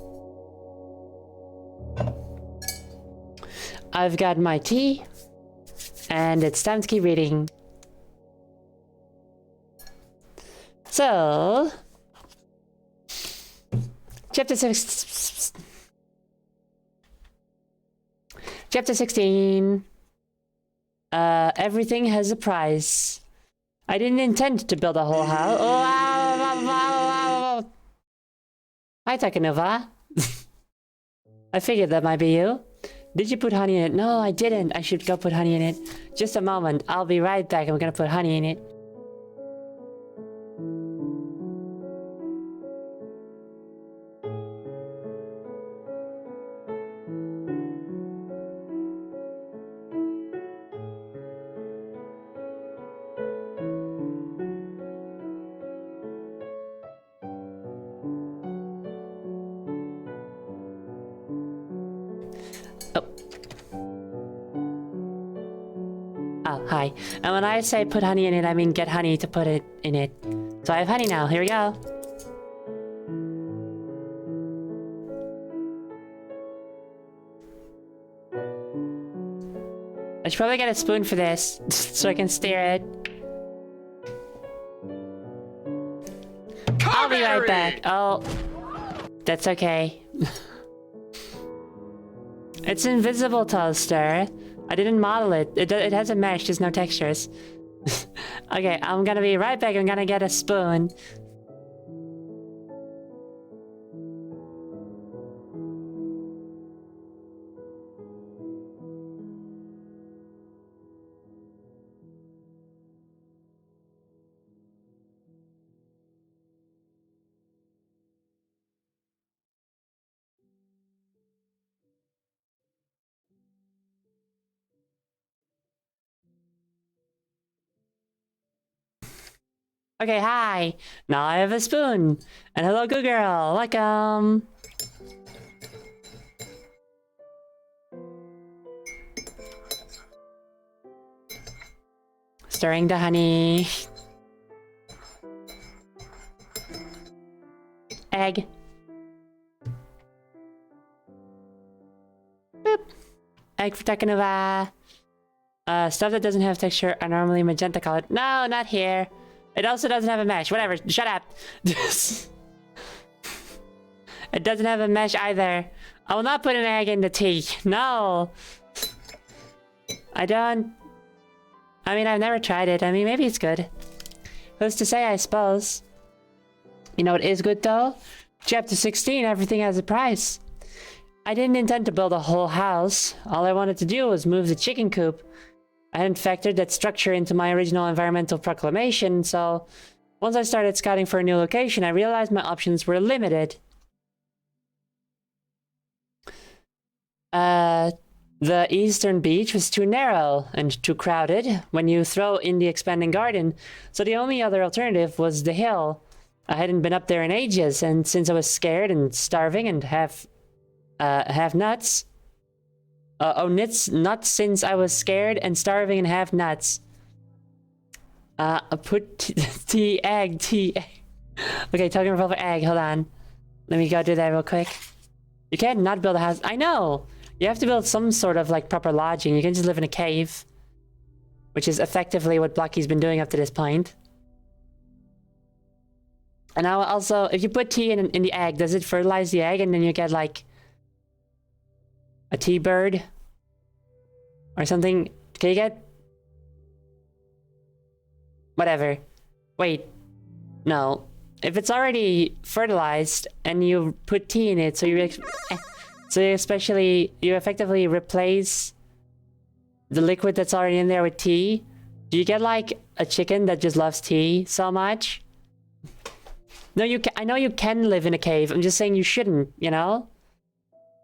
I've got my tea, and it's time to keep reading. So, chapter 6. Chapter 16. Everything has a price. I didn't intend to build a whole house. Hi, Takanova. I figured that might be you. Did you put honey in it? No, I didn't. I should go put honey in it. Just a moment. I'll be right back. I'm gonna put honey in it. Oh, hi. And when I say put honey in it, I mean get honey to put it in it. So I have honey now. Here we go. I should probably get a spoon for this, so I can stir it. I'll be right back. Oh, that's okay. It's invisible toaster. I didn't model it. It has a mesh, there's no textures. Okay, I'm gonna be right back. I'm gonna get a spoon. Okay, hi. Now I have a spoon. And hello, good girl. Welcome. Stirring the honey. Egg. Boop. Egg for Takanova. Stuff that doesn't have texture are normally magenta colored. No, not here. It also doesn't have a mesh. Whatever. Shut up. It doesn't have a mesh either. I will not put an egg in the tea. No. I don't... I mean, I've never tried it. I mean, maybe it's good. Who's to say, I suppose. You know what is good, though? Chapter 16, everything has a price. I didn't intend to build a whole house. All I wanted to do was move the chicken coop. I hadn't factored that structure into my original environmental proclamation, so once I started scouting for a new location, I realized my options were limited. The eastern beach was too narrow and too crowded when you throw in the expanding garden, so the only other alternative was the hill. I hadn't been up there in ages, and since I was scared and starving and half nuts... nuts since I was scared and starving and half nuts. Put tea, egg. Okay, talking revolver, egg, hold on. Let me go do that real quick. You can't not build a house. I know! You have to build some sort of, like, proper lodging. You can just live in a cave. Which is effectively what Blocky's been doing up to this point. And now also, if you put tea in the egg, does it fertilize the egg and then you get, like... a tea bird? Or something? Can you get... whatever. Wait. No. If it's already fertilized and you put tea in it, so you So you effectively replace the liquid that's already in there with tea. Do you get like a chicken that just loves tea so much? No, I know you can live in a cave. I'm just saying you shouldn't, you know?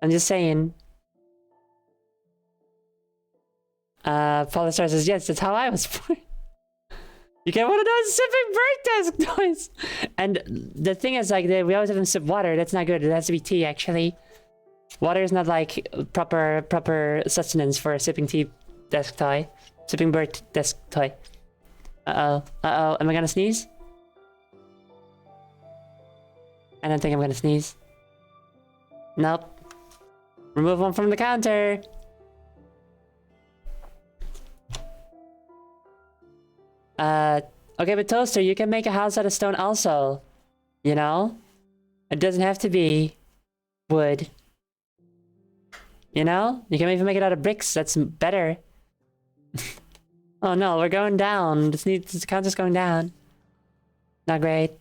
I'm just saying. Polystar says, yes, that's how I was born. You get one of those sipping bird desk toys. And the thing is, like, we always have them sip water. That's not good. It has to be tea, actually. Water is not, like, proper sustenance for a sipping tea desk toy. Sipping bird desk toy. Uh-oh. Uh-oh. Am I gonna sneeze? I don't think I'm gonna sneeze. Nope. Remove one from the counter. Okay, but Toaster, you can make a house out of stone also. You know? It doesn't have to be wood. You know? You can even make it out of bricks. That's better. Oh no, we're going down. This counter's going down. Not great.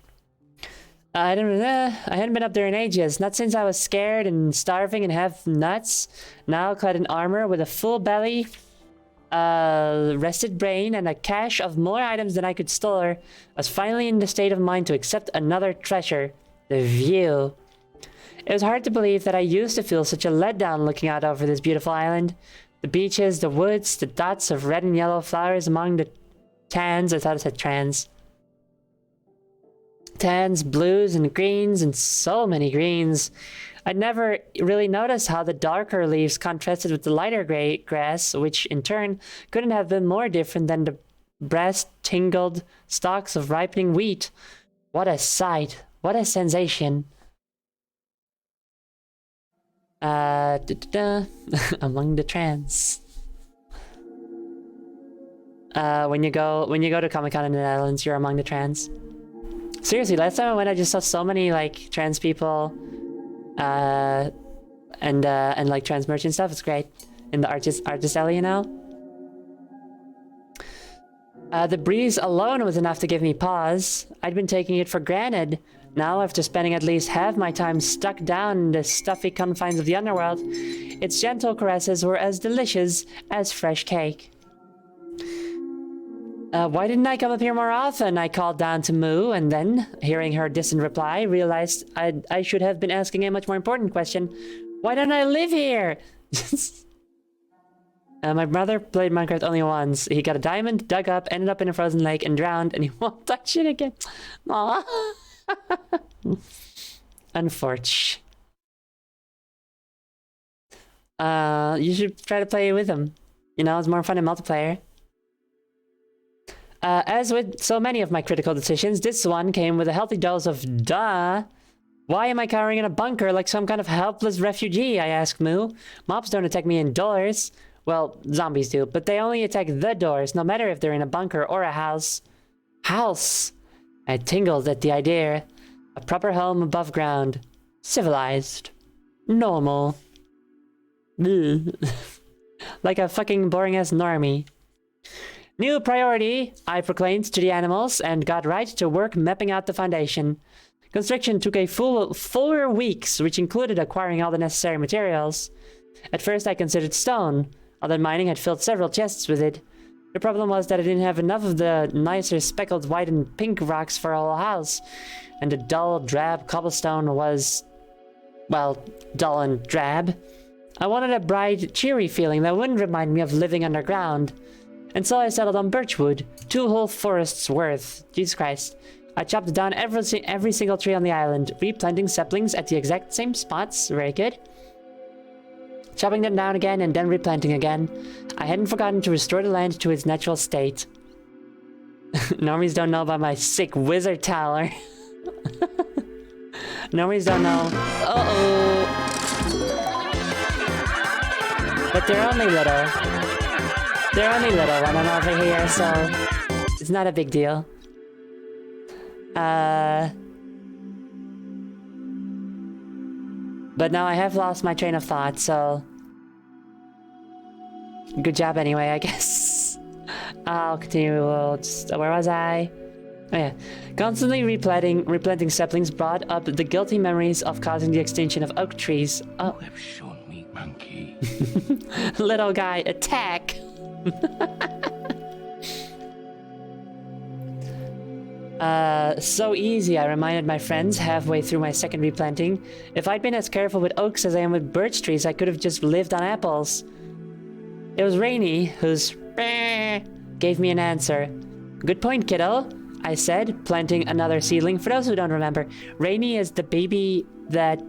I hadn't been up there in ages. Not since I was scared and starving and half nuts. Now clad in armor with a full belly, rested brain, and a cache of more items than I could store, I was finally in the state of mind to accept another treasure. The view. It was hard to believe that I used to feel such a letdown looking out over this beautiful island. The beaches, the woods, the dots of red and yellow flowers among the tans. I thought it said trans. Tans, blues, and greens, and so many greens. I'd never really noticed how the darker leaves contrasted with the lighter gray grass, which in turn couldn't have been more different than the brass-tingled stalks of ripening wheat. What a sight! What a sensation! Among the trans. When you go to Comic-Con in the Netherlands, you're among the trans. Seriously, last time I went, I just saw so many like trans people, and like trans merch and stuff. It's great in the artist alley, you know. The breeze alone was enough to give me pause. I'd been taking it for granted. Now, after spending at least half my time stuck down in the stuffy confines of the underworld, its gentle caresses were as delicious as fresh cake. Why didn't I come up here more often? I called down to Moo, and then, hearing her distant reply, realized I should have been asking a much more important question. Why don't I live here? My brother played Minecraft only once. He got a diamond, dug up, ended up in a frozen lake, and drowned, and he won't touch it again. Aww. Unfortunate. You should try to play with him. You know, it's more fun in multiplayer. As with so many of my critical decisions, this one came with a healthy dose of duh. Why am I cowering in a bunker like some kind of helpless refugee? I asked Moo. Mobs don't attack me indoors. Well, zombies do, but they only attack the doors, no matter if they're in a bunker or a house. House! I tingled at the idea. A proper home above ground. Civilized. Normal. Like a fucking boring-ass normie. New priority, I proclaimed to the animals, and got right to work mapping out the foundation. Construction took a full 4 weeks, which included acquiring all the necessary materials. At first I considered stone, although mining had filled several chests with it. The problem was that I didn't have enough of the nicer speckled white and pink rocks for a whole house, and the dull, drab cobblestone was, well, dull and drab. I wanted a bright, cheery feeling that wouldn't remind me of living underground. And so I settled on birchwood, 2 whole forests worth. Jesus Christ. I chopped down every single tree on the island, replanting saplings at the exact same spots. Very good. Chopping them down again and then replanting again. I hadn't forgotten to restore the land to its natural state. Normies don't know about my sick wizard tower. Normies don't know. Uh-oh. But they're only little. They're only little when I'm over here, so it's not a big deal. But now I have lost my train of thought, so good job anyway, I guess. I'll continue. Where was I? Oh yeah. Constantly replanting saplings brought up the guilty memories of causing the extinction of oak trees. Oh. Little guy, attack! So easy, I reminded my friends halfway through my second replanting. If I'd been as careful with oaks as I am with birch trees, I could have just lived on apples. It was Rainy whose gave me an answer. Good point, kiddo, I said, planting another seedling. For those who don't remember, Rainy is the baby that,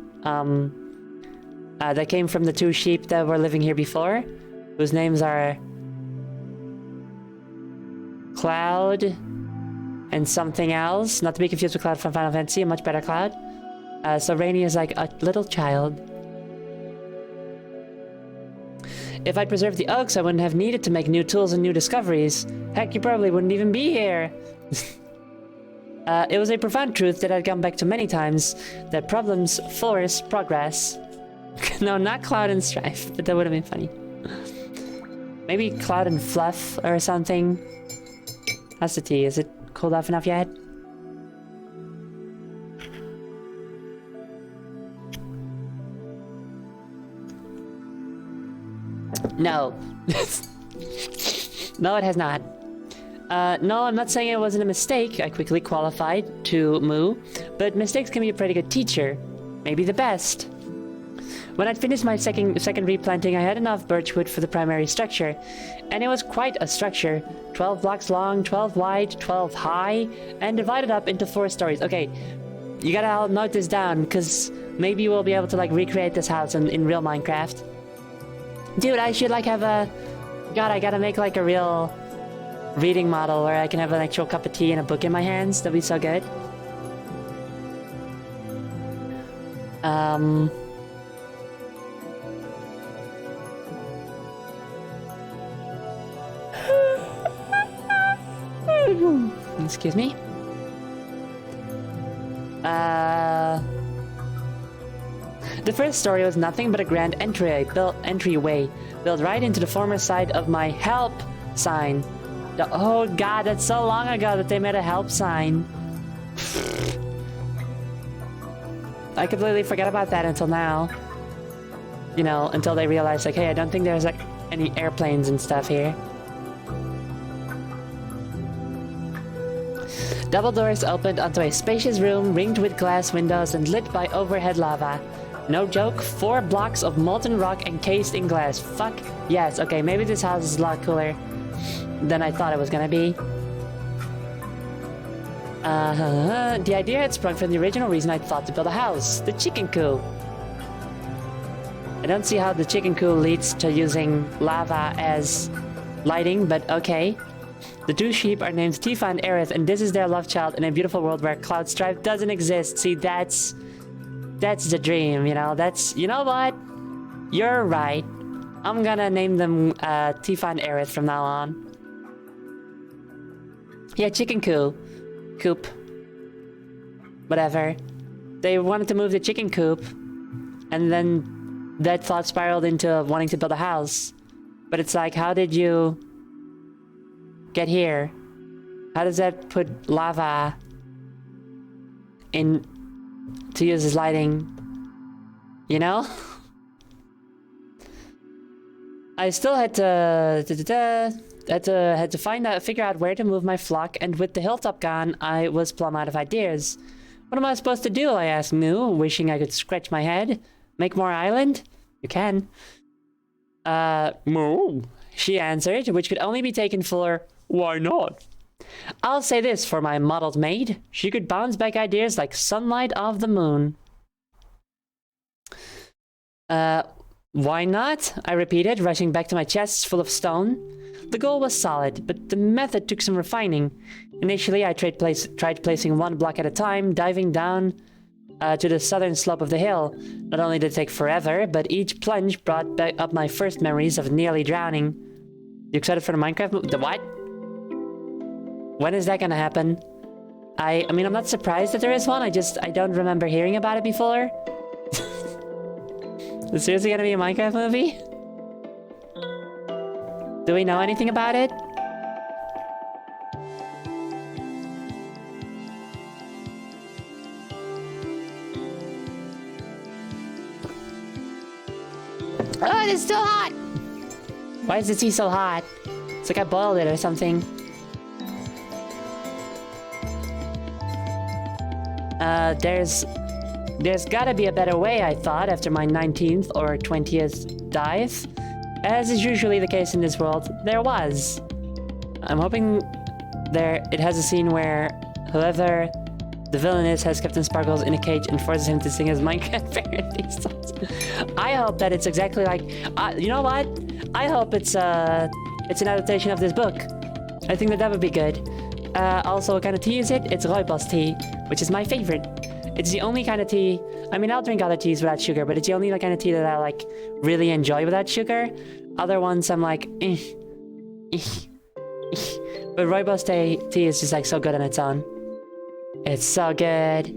that came from the 2 sheep that were living here before, whose names are Cloud and something else. Not to be confused with Cloud from Final Fantasy, a much better Cloud. So Rainy is like a little child. If I'd preserved the oaks, I wouldn't have needed to make new tools and new discoveries. Heck, you probably wouldn't even be here. It was a profound truth that I'd come back to many times, that problems force progress. No, not Cloud and Strife, but that would have been funny. Maybe Cloud and Fluff or something. How's the tea? Is it cooled off enough yet? No. No, it has not. No, I'm not saying it wasn't a mistake. I quickly qualified to moo, but mistakes can be a pretty good teacher. Maybe the best. When I'd finished my second replanting, I had enough birchwood for the primary structure, and it was quite a structure. 12 blocks long, 12 wide, 12 high, and divided up into 4 stories. Okay, you gotta note this down, because maybe we'll be able to like recreate this house in real Minecraft. Dude, I should like have a... God, I gotta make like a real reading model where I can have an actual cup of tea and a book in my hands. That'd be so good. Excuse me. The first story was nothing but a grand entryway built right into the former side of my help sign. Oh god, that's so long ago that they made a help sign. I completely forgot about that until now. You know, until they realized like, hey, I don't think there's like any airplanes and stuff here. Double doors opened onto a spacious room ringed with glass windows and lit by overhead lava. No joke, 4 blocks of molten rock encased in glass. Fuck yes. Okay, maybe this house is a lot cooler than I thought it was gonna be. The idea had sprung from the original reason I thought to build a house, the chicken coop. I don't see how the chicken coop leads to using lava as lighting, but okay. The 2 sheep are named Tifa and Aerith, and this is their love child in a beautiful world where Cloud Strife doesn't exist. See, that's the dream, you know? You know what? You're right. I'm gonna name them Tifa and Aerith from now on. Yeah, chicken coop. Whatever. They wanted to move the chicken coop, and then that thought spiraled into wanting to build a house. But it's like, how did you get here? How does that put lava in to use as lighting? You know? I still had to figure out where to move my flock, and with the hilltop gone, I was plumb out of ideas. What am I supposed to do? I asked Moo, wishing I could scratch my head. Make more island? You can. Moo, she answered, which could only be taken for, why not? I'll say this for my modeled maid. She could bounce back ideas like sunlight off the moon. Why not? I repeated, rushing back to my chests full of stone. The goal was solid, but the method took some refining. Initially, I tried placing 1 block at a time, diving down to the southern slope of the hill. Not only did it take forever, but each plunge brought back up my first memories of nearly drowning. You excited for the Minecraft the what? When is that gonna happen? I mean, I'm not surprised that there is one, I don't remember hearing about it before. Is there seriously gonna be a Minecraft movie? Do we know anything about it? Oh, it's still hot! Why is the tea so hot? It's like I boiled it or something. There's gotta be a better way, I thought, after my 19th or 20th dive. As is usually the case in this world, there was. I'm hoping it has a scene where whoever the villain is has Captain Sparkles in a cage and forces him to sing his Minecraft parody songs. I hope that it's exactly like... you know what? I hope it's an adaptation of this book. I think that would be good. Also, what kind of tea is it? It's rooibos tea, which is my favorite. It's the only kind of tea... I mean, I'll drink other teas without sugar, but it's the only kind of tea that I, like, really enjoy without sugar. Other ones, I'm like, eh. But rooibos tea is just, like, so good on its own. It's so good.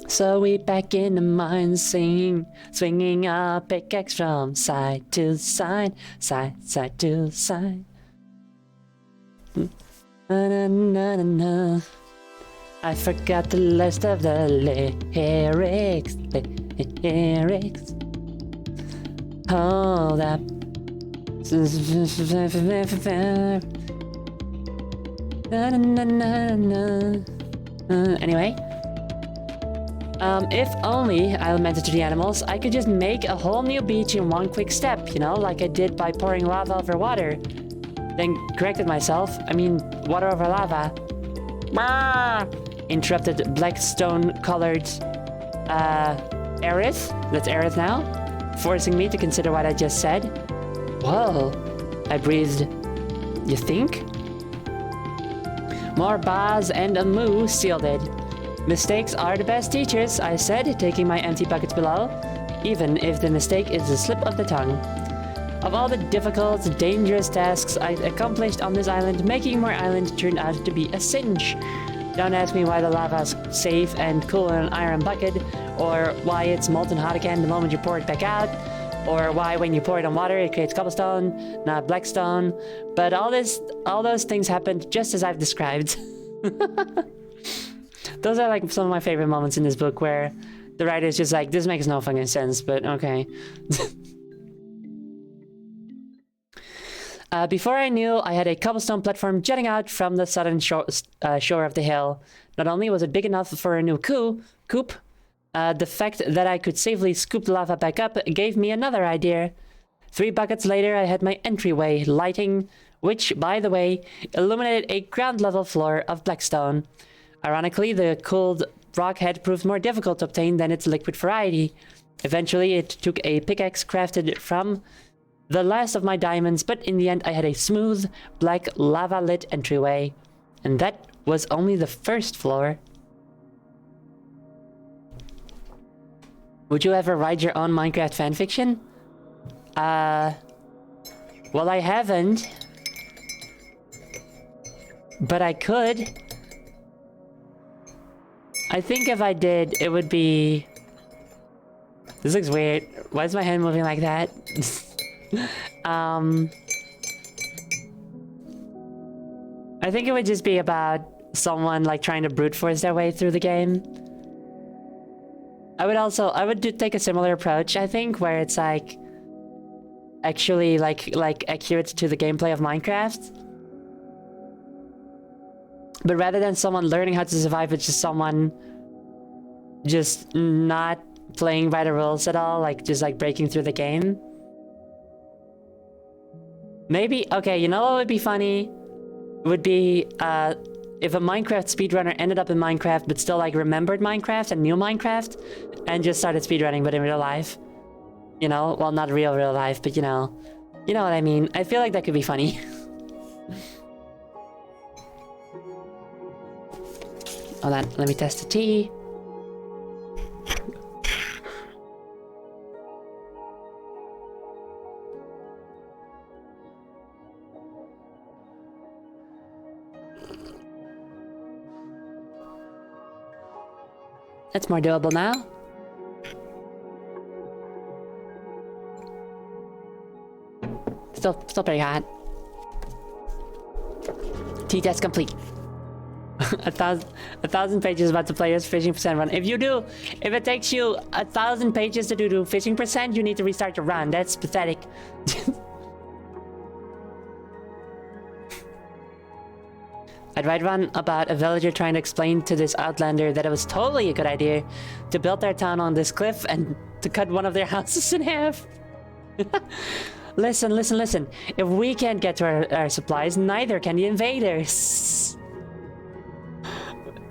So we back in the mine swinging our pickaxe from side to side, side to side. Na, na, na, na, na. I forgot the list of the lyrics. Hold up. Anyway. If only I lamented to the animals, I could just make a whole new beach in one quick step, you know, like I did by pouring lava over water. Then corrected myself. I mean, water over lava. Interrupted blackstone-colored, Aerith. That's Aerith now. Forcing me to consider what I just said. Whoa. I breathed. You think? More bars and a moo sealed it. Mistakes are the best teachers, I said, taking my empty buckets below, even if the mistake is a slip of the tongue. Of all the difficult, dangerous tasks I accomplished on this island, making more island turned out to be a cinch. Don't ask me why the lava's safe and cool in an iron bucket, or why it's molten hot again the moment you pour it back out, or why when you pour it on water it creates cobblestone, not blackstone. But all those things happened just as I've described. Those are like some of my favorite moments in this book where the writer is just like, this makes no fucking sense, but okay. Before I knew, I had a cobblestone platform jutting out from the southern shore of the hill. Not only was it big enough for a new coop, the fact that I could safely scoop the lava back up gave me another idea. 3 buckets later, I had my entryway lighting, which, by the way, illuminated a ground-level floor of blackstone. Ironically, the cooled rock had proved more difficult to obtain than its liquid variety. Eventually, it took a pickaxe crafted from the last of my diamonds, but in the end I had a smooth, black, lava-lit entryway. And that was only the first floor. Would you ever write your own Minecraft fanfiction? Well, I haven't. But I could. I think if I did, it would be... This looks weird. Why is my hand moving like that? I think it would just be about someone like trying to brute force their way through the game. I would take a similar approach, I think, where it's like actually like accurate to the gameplay of Minecraft. But rather than someone learning how to survive, it's just someone just not playing by the rules at all, like just like breaking through the game. Maybe, okay, you know what would be funny? Would be if a Minecraft speedrunner ended up in Minecraft but still like remembered Minecraft and knew Minecraft and just started speedrunning but in real life. You know, well, not real life, but you know what I mean. I feel like that could be funny. Hold on, let me test the tea. That's more doable now. Still pretty hot. Tea test complete. a thousand pages about the player's fishing percent run. If it takes you 1,000 pages to do fishing percent, you need to restart your run. That's pathetic. I'd write one about a villager trying to explain to this outlander that it was totally a good idea to build their town on this cliff and to cut one of their houses in half. Listen. If we can't get to our supplies, neither can the invaders.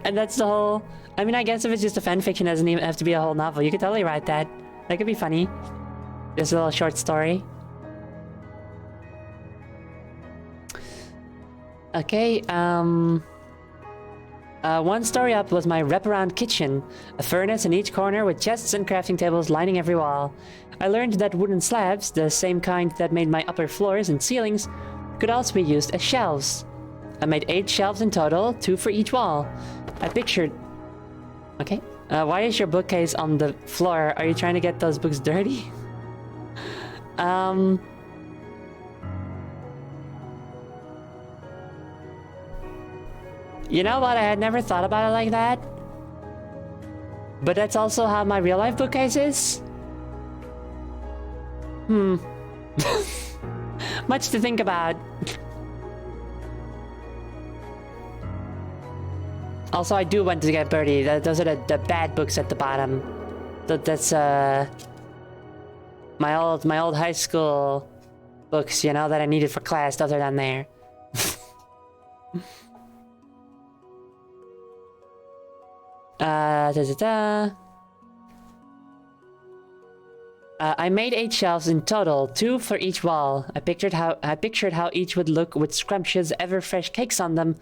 And that's the whole... I mean, I guess if it's just a fanfiction, it doesn't even have to be a whole novel. You could totally write that. That could be funny. Just a little short story. Okay, one story up was my wraparound kitchen. A furnace in each corner with chests and crafting tables lining every wall. I learned that wooden slabs, the same kind that made my upper floors and ceilings, could also be used as shelves. I made 8 shelves in total, 2 for each wall. I pictured... Okay. Why is your bookcase on the floor? Are you trying to get those books dirty? You know what? I had never thought about it like that. But that's also how my real life bookcase is. Much to think about. Also, I do want to get birdie. Those are the bad books at the bottom. That's my old high school books, you know, that I needed for class. Those are down there. I made 8 shelves in total, 2 for each wall. I pictured how each would look with scrumptious, ever-fresh cakes on them,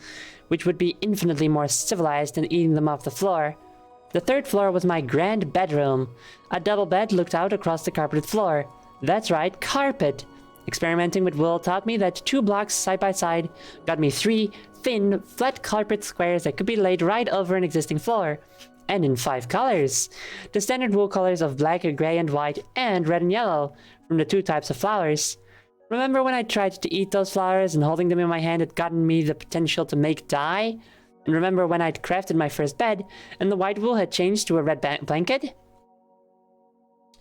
which would be infinitely more civilized than eating them off the floor. The 3rd floor was my grand bedroom. A double bed looked out across the carpeted floor. That's right, carpet. Experimenting with wool taught me that 2 blocks side by side got me 3 thin, flat carpet squares that could be laid right over an existing floor. And in 5 colors. The standard wool colors of black, gray, and white, and red and yellow, from the 2 types of flowers. Remember when I tried to eat those flowers and holding them in my hand had gotten me the potential to make dye? And remember when I'd crafted my first bed, and the white wool had changed to a red blanket?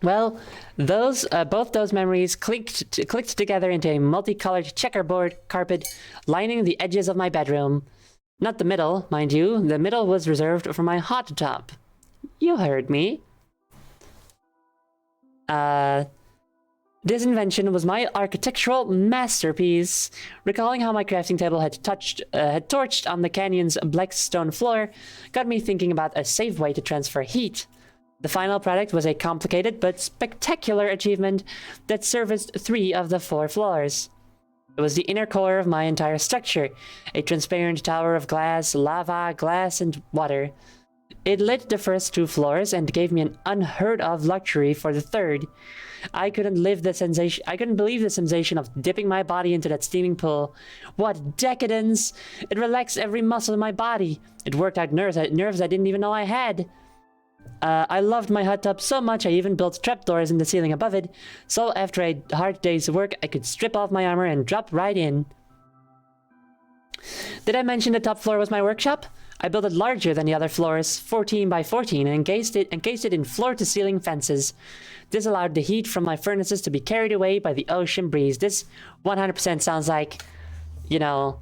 Well, both those memories clicked together into a multicolored checkerboard carpet lining the edges of my bedroom. Not the middle, mind you. The middle was reserved for my hot tub. You heard me. This invention was my architectural masterpiece. Recalling how my crafting table had torched on the canyon's black stone floor got me thinking about a safe way to transfer heat. The final product was a complicated but spectacular achievement that serviced 3 of the 4 floors. It was the inner core of my entire structure, a transparent tower of glass, lava, glass, and water. It lit the first 2 floors and gave me an unheard of luxury for the 3rd. I couldn't believe the sensation of dipping my body into that steaming pool. What decadence! It relaxed every muscle in my body. It worked out nerves I didn't even know I had. I loved my hot tub so much I even built trapdoors in the ceiling above it, so after a hard day's work I could strip off my armor and drop right in. Did I mention the top floor was my workshop? I built it larger than the other floors, 14 by 14, and encased it in floor-to-ceiling fences. This allowed the heat from my furnaces to be carried away by the ocean breeze. This 100% sounds like, you know,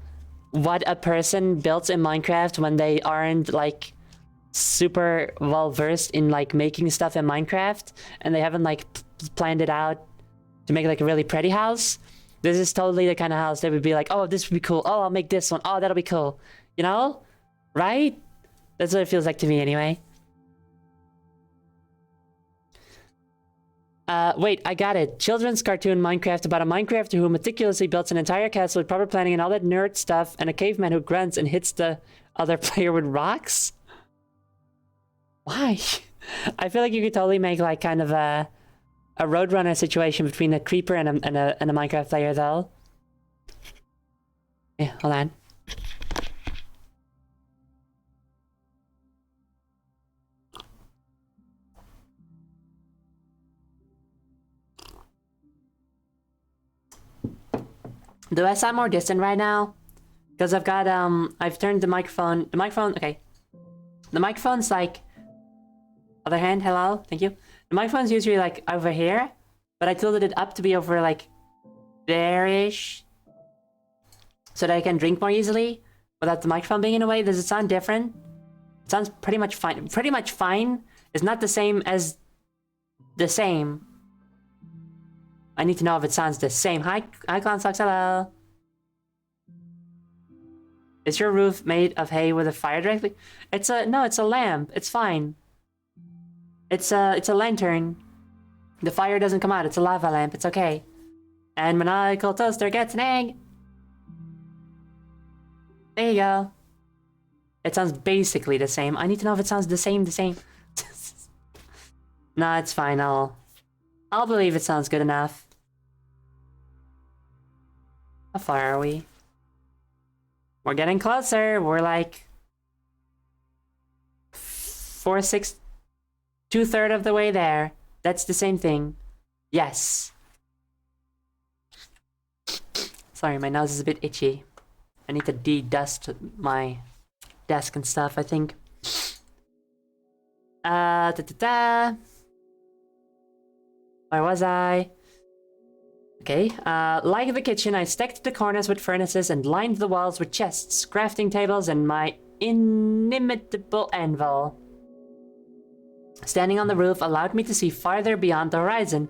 what a person builds in Minecraft when they aren't, like, super well versed in like making stuff in Minecraft and they haven't like planned it out to make like a really pretty house. This is totally the kind of house that would be like, oh, this would be cool. Oh, I'll make this one. Oh, that'll be cool. You know? Right? That's what it feels like to me anyway. Wait, I got it. Children's cartoon Minecraft about a Minecrafter who meticulously builds an entire castle with proper planning and all that nerd stuff and a caveman who grunts and hits the other player with rocks? Why? I feel like you could totally make like kind of a Roadrunner situation between a creeper and a Minecraft player though. Yeah, hold on. Do I sound more distant right now? Because I've got, I've turned the microphone, okay. The microphone's like, other hand, hello, thank you. The microphone's usually like over here, but I tilted it up to be over like there-ish, so that I can drink more easily without the microphone being in the way. Does it sound different? It sounds pretty much fine. Pretty much fine is not the same as the same. I need to know if it sounds the same. Hi Clown Socks, hello. Is your roof made of hay with a fire directly? No, it's a lamp. It's fine. It's a lantern. The fire doesn't come out. It's a lava lamp. It's okay. And Maniacal Toaster gets an egg. There you go. It sounds basically the same. I need to know if it sounds the same. Nah, it's fine. I'll believe it sounds good enough. How far are we? We're getting closer. We're like 2/3 of the way there. That's the same thing. Yes. Sorry, my nose is a bit itchy. I need to de-dust my desk and stuff, I think. Where was I? Okay, like the kitchen, I stacked the corners with furnaces and lined the walls with chests, crafting tables, and my inimitable anvil. Standing on the roof allowed me to see farther beyond the horizon,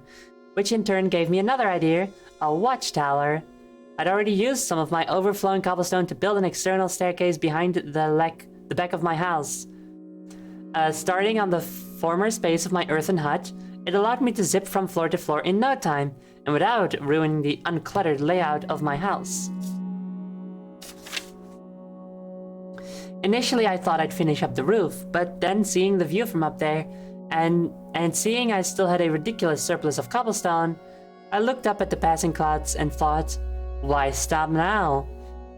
which in turn gave me another idea, a watchtower. I'd already used some of my overflowing cobblestone to build an external staircase behind the back of my house. Starting on the former space of my earthen hut, it allowed me to zip from floor to floor in no time, and without ruining the uncluttered layout of my house. Initially, I thought I'd finish up the roof, but then seeing the view from up there, and seeing I still had a ridiculous surplus of cobblestone, I looked up at the passing clouds and thought, why stop now?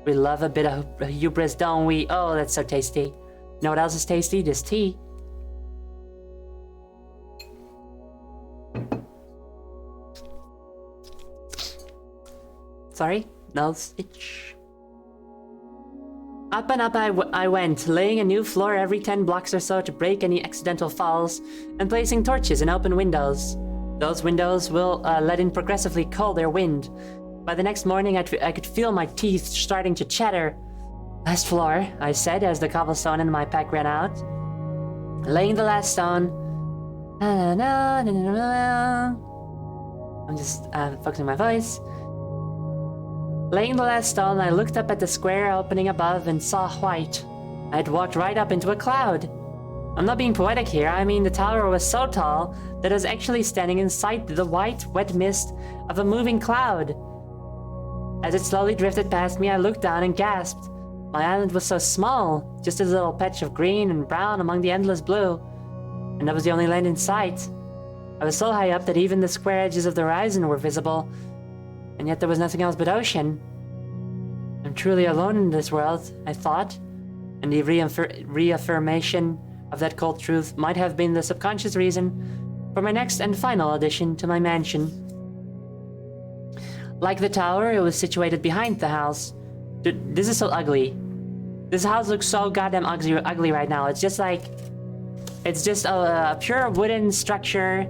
We love a bit of hubris, don't we? Oh, that's so tasty. You know what else is tasty? This tea. Sorry, nose itch. Up and up I went, laying a new floor every 10 blocks or so to break any accidental falls, and placing torches in open windows. Those windows will let in progressively colder wind. By the next morning, I could feel my teeth starting to chatter. Last floor, I said as the cobblestone in my pack ran out. Laying the last stone. I'm just focusing my voice. Laying the last stone, I looked up at the square opening above and saw white. I had walked right up into a cloud. I'm not being poetic here, I mean the tower was so tall that I was actually standing inside the white, wet mist of a moving cloud. As it slowly drifted past me, I looked down and gasped. My island was so small, just a little patch of green and brown among the endless blue. And that was the only land in sight. I was so high up that even the square edges of the horizon were visible, and yet there was nothing else but ocean. I'm truly alone in this world, I thought, and the reaffirmation of that cold truth might have been the subconscious reason for my next and final addition to my mansion. Like the tower, it was situated behind the house. Dude, this is so ugly. This house looks so goddamn ugly right now. It's just like... It's just a pure wooden structure,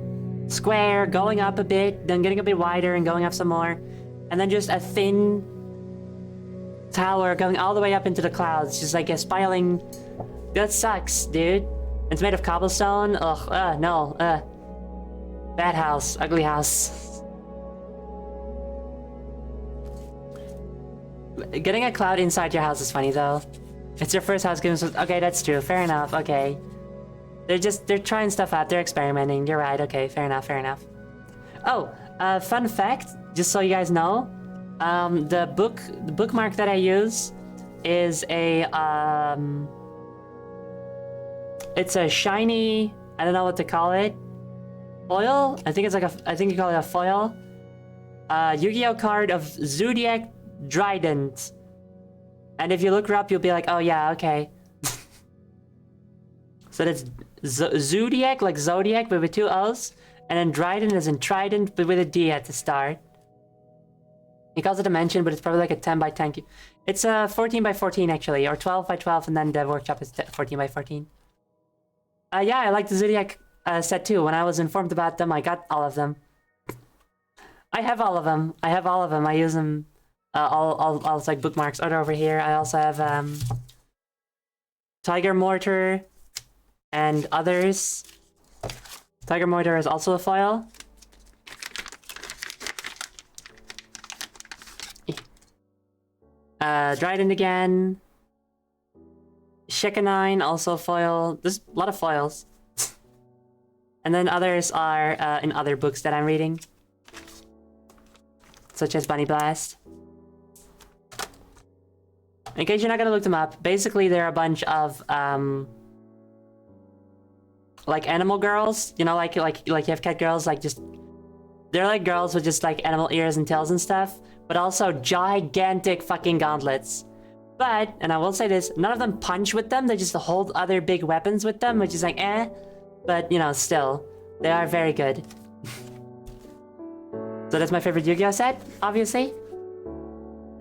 square, going up a bit, then getting a bit wider and going up some more. And then just a thin tower going all the way up into the clouds, just like a spiraling... That sucks, dude. It's made of cobblestone. Ugh, no, bad house, ugly house. Getting a cloud inside your house is funny though. It's your first house getting... Okay, that's true, fair enough, okay. They're trying stuff out, they're experimenting, you're right, okay, fair enough. Oh, fun fact, just so you guys know, the bookmark that I use is a, it's a shiny, I don't know what to call it, foil? I think you call it a foil. Yu-Gi-Oh card of Zodiac Trident. And if you look her up, you'll be like, oh yeah, okay. So that's Zodiac, like Zodiac, but with 2 O's. And then Trident is in Trident, but with a D at the start. He calls it a dimension, but it's probably like a 10 by 10 cube. It's a 14 by 14 actually, or 12 by 12, and then the workshop is 14 by 14. Yeah, I like the Zodiac set too. When I was informed about them, I got all of them. I have all of them. I use them. All like bookmarks are over here. I also have Tiger Mortar and others. Tiger Mortar is also a foil. Dryden again. Shekanine, also foil. There's a lot of foils. And then others are in other books that I'm reading. Such as Bunny Blast. In case you're not gonna look them up, basically they're a bunch of like animal girls, you know, like you have cat girls, like just they're like girls with just like animal ears and tails and stuff, but also gigantic fucking gauntlets. But, and I will say this, none of them punch with them, they just hold other big weapons with them, which is like eh, but you know, still, they are very good. So that's my favorite Yu-Gi-Oh set, obviously.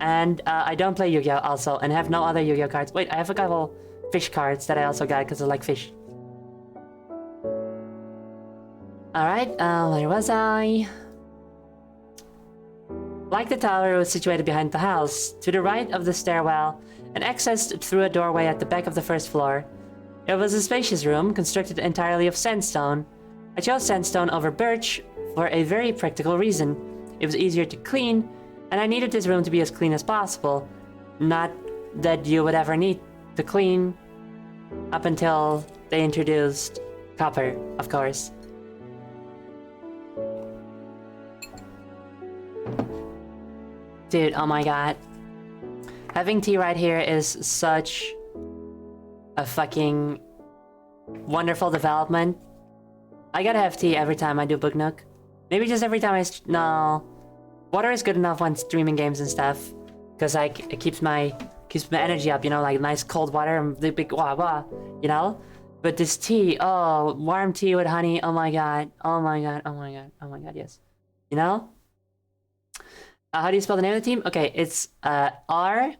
And I don't play Yu-Gi-Oh also, and have no other Yu-Gi-Oh cards. Wait, I have a couple fish cards that I also got because I like fish. Alright, where was I? Like the tower, it was situated behind the house, to the right of the stairwell, and accessed through a doorway at the back of the first floor. It was a spacious room, constructed entirely of sandstone. I chose sandstone over birch for a very practical reason. It was easier to clean, and I needed this room to be as clean as possible. Not that you would ever need to clean, up until they introduced copper, of course. Dude, oh my god. Having tea right here is such a fucking wonderful development. I gotta have tea every time I do Book Nook. Maybe just every time no. Water is good enough when streaming games and stuff. Cause like, it keeps my energy up, you know, like nice cold water and the big wah wah, you know? But this tea, oh, warm tea with honey, oh my god, oh my god, oh my god, oh my god, yes. You know? How do you spell the name of the team? Okay, it's R-O-O-I-B-O-S.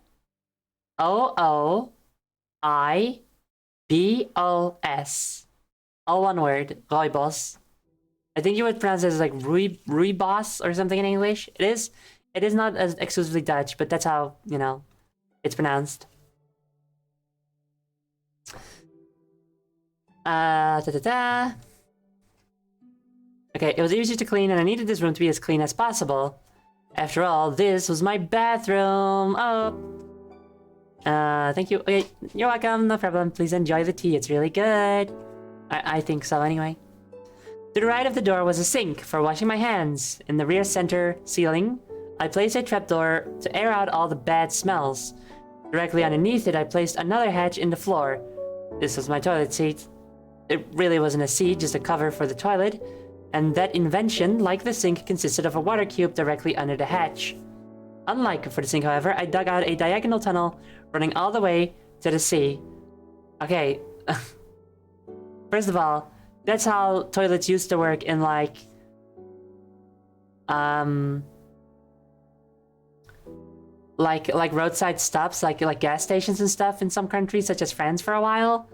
All one word, Rooibos. I think you would pronounce it as like Rooibos or something in English. It is not as exclusively Dutch, but that's how, you know, it's pronounced. Okay, it was easy to clean and I needed this room to be as clean as possible. After all, this was my bathroom. Oh. Thank you. Okay, you're welcome, no problem. Please enjoy the tea, it's really good. I think so anyway. To the right of the door was a sink for washing my hands. In the rear center ceiling, I placed a trapdoor to air out all the bad smells. Directly underneath it, I placed another hatch in the floor. This was my toilet seat. It really wasn't a seat, just a cover for the toilet. And that invention, like the sink, consisted of a water cube directly under the hatch. Unlike for the sink, however, I dug out a diagonal tunnel running all the way to the sea. Okay. First of all, that's how toilets used to work in like roadside stops, like gas stations and stuff in some countries, such as France for a while.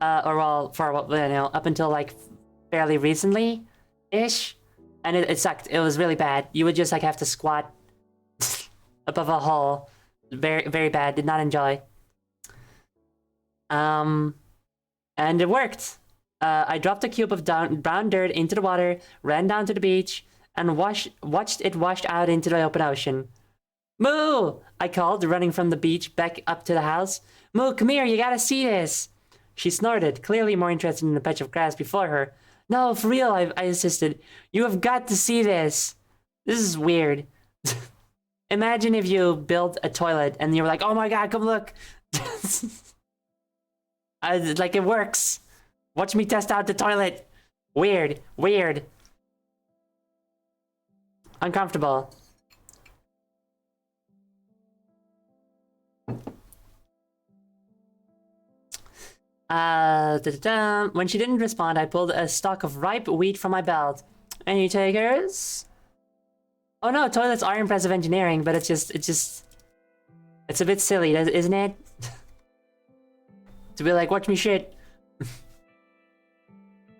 Or well, for you know, up until like fairly recently ish. And it sucked. It was really bad. You would just like have to squat above a hole. Very, very bad. Did not enjoy. And it worked. I dropped a cube of brown dirt into the water, ran down to the beach, and watched it wash out into the open ocean. Moo! I called, running from the beach back up to the house. Moo, come here, you gotta see this! She snorted, clearly more interested in the patch of grass before her. No, for real, I insisted. You have got to see this. This is weird. Imagine if you built a toilet and you were like, oh my god, come look! Like, it works. Watch me test out the toilet. Weird. Weird. Uncomfortable. When she didn't respond, I pulled a stalk of ripe wheat from my belt. Any takers? Oh no, toilets are impressive engineering, but it's a bit silly, isn't it? To be like, watch me shit.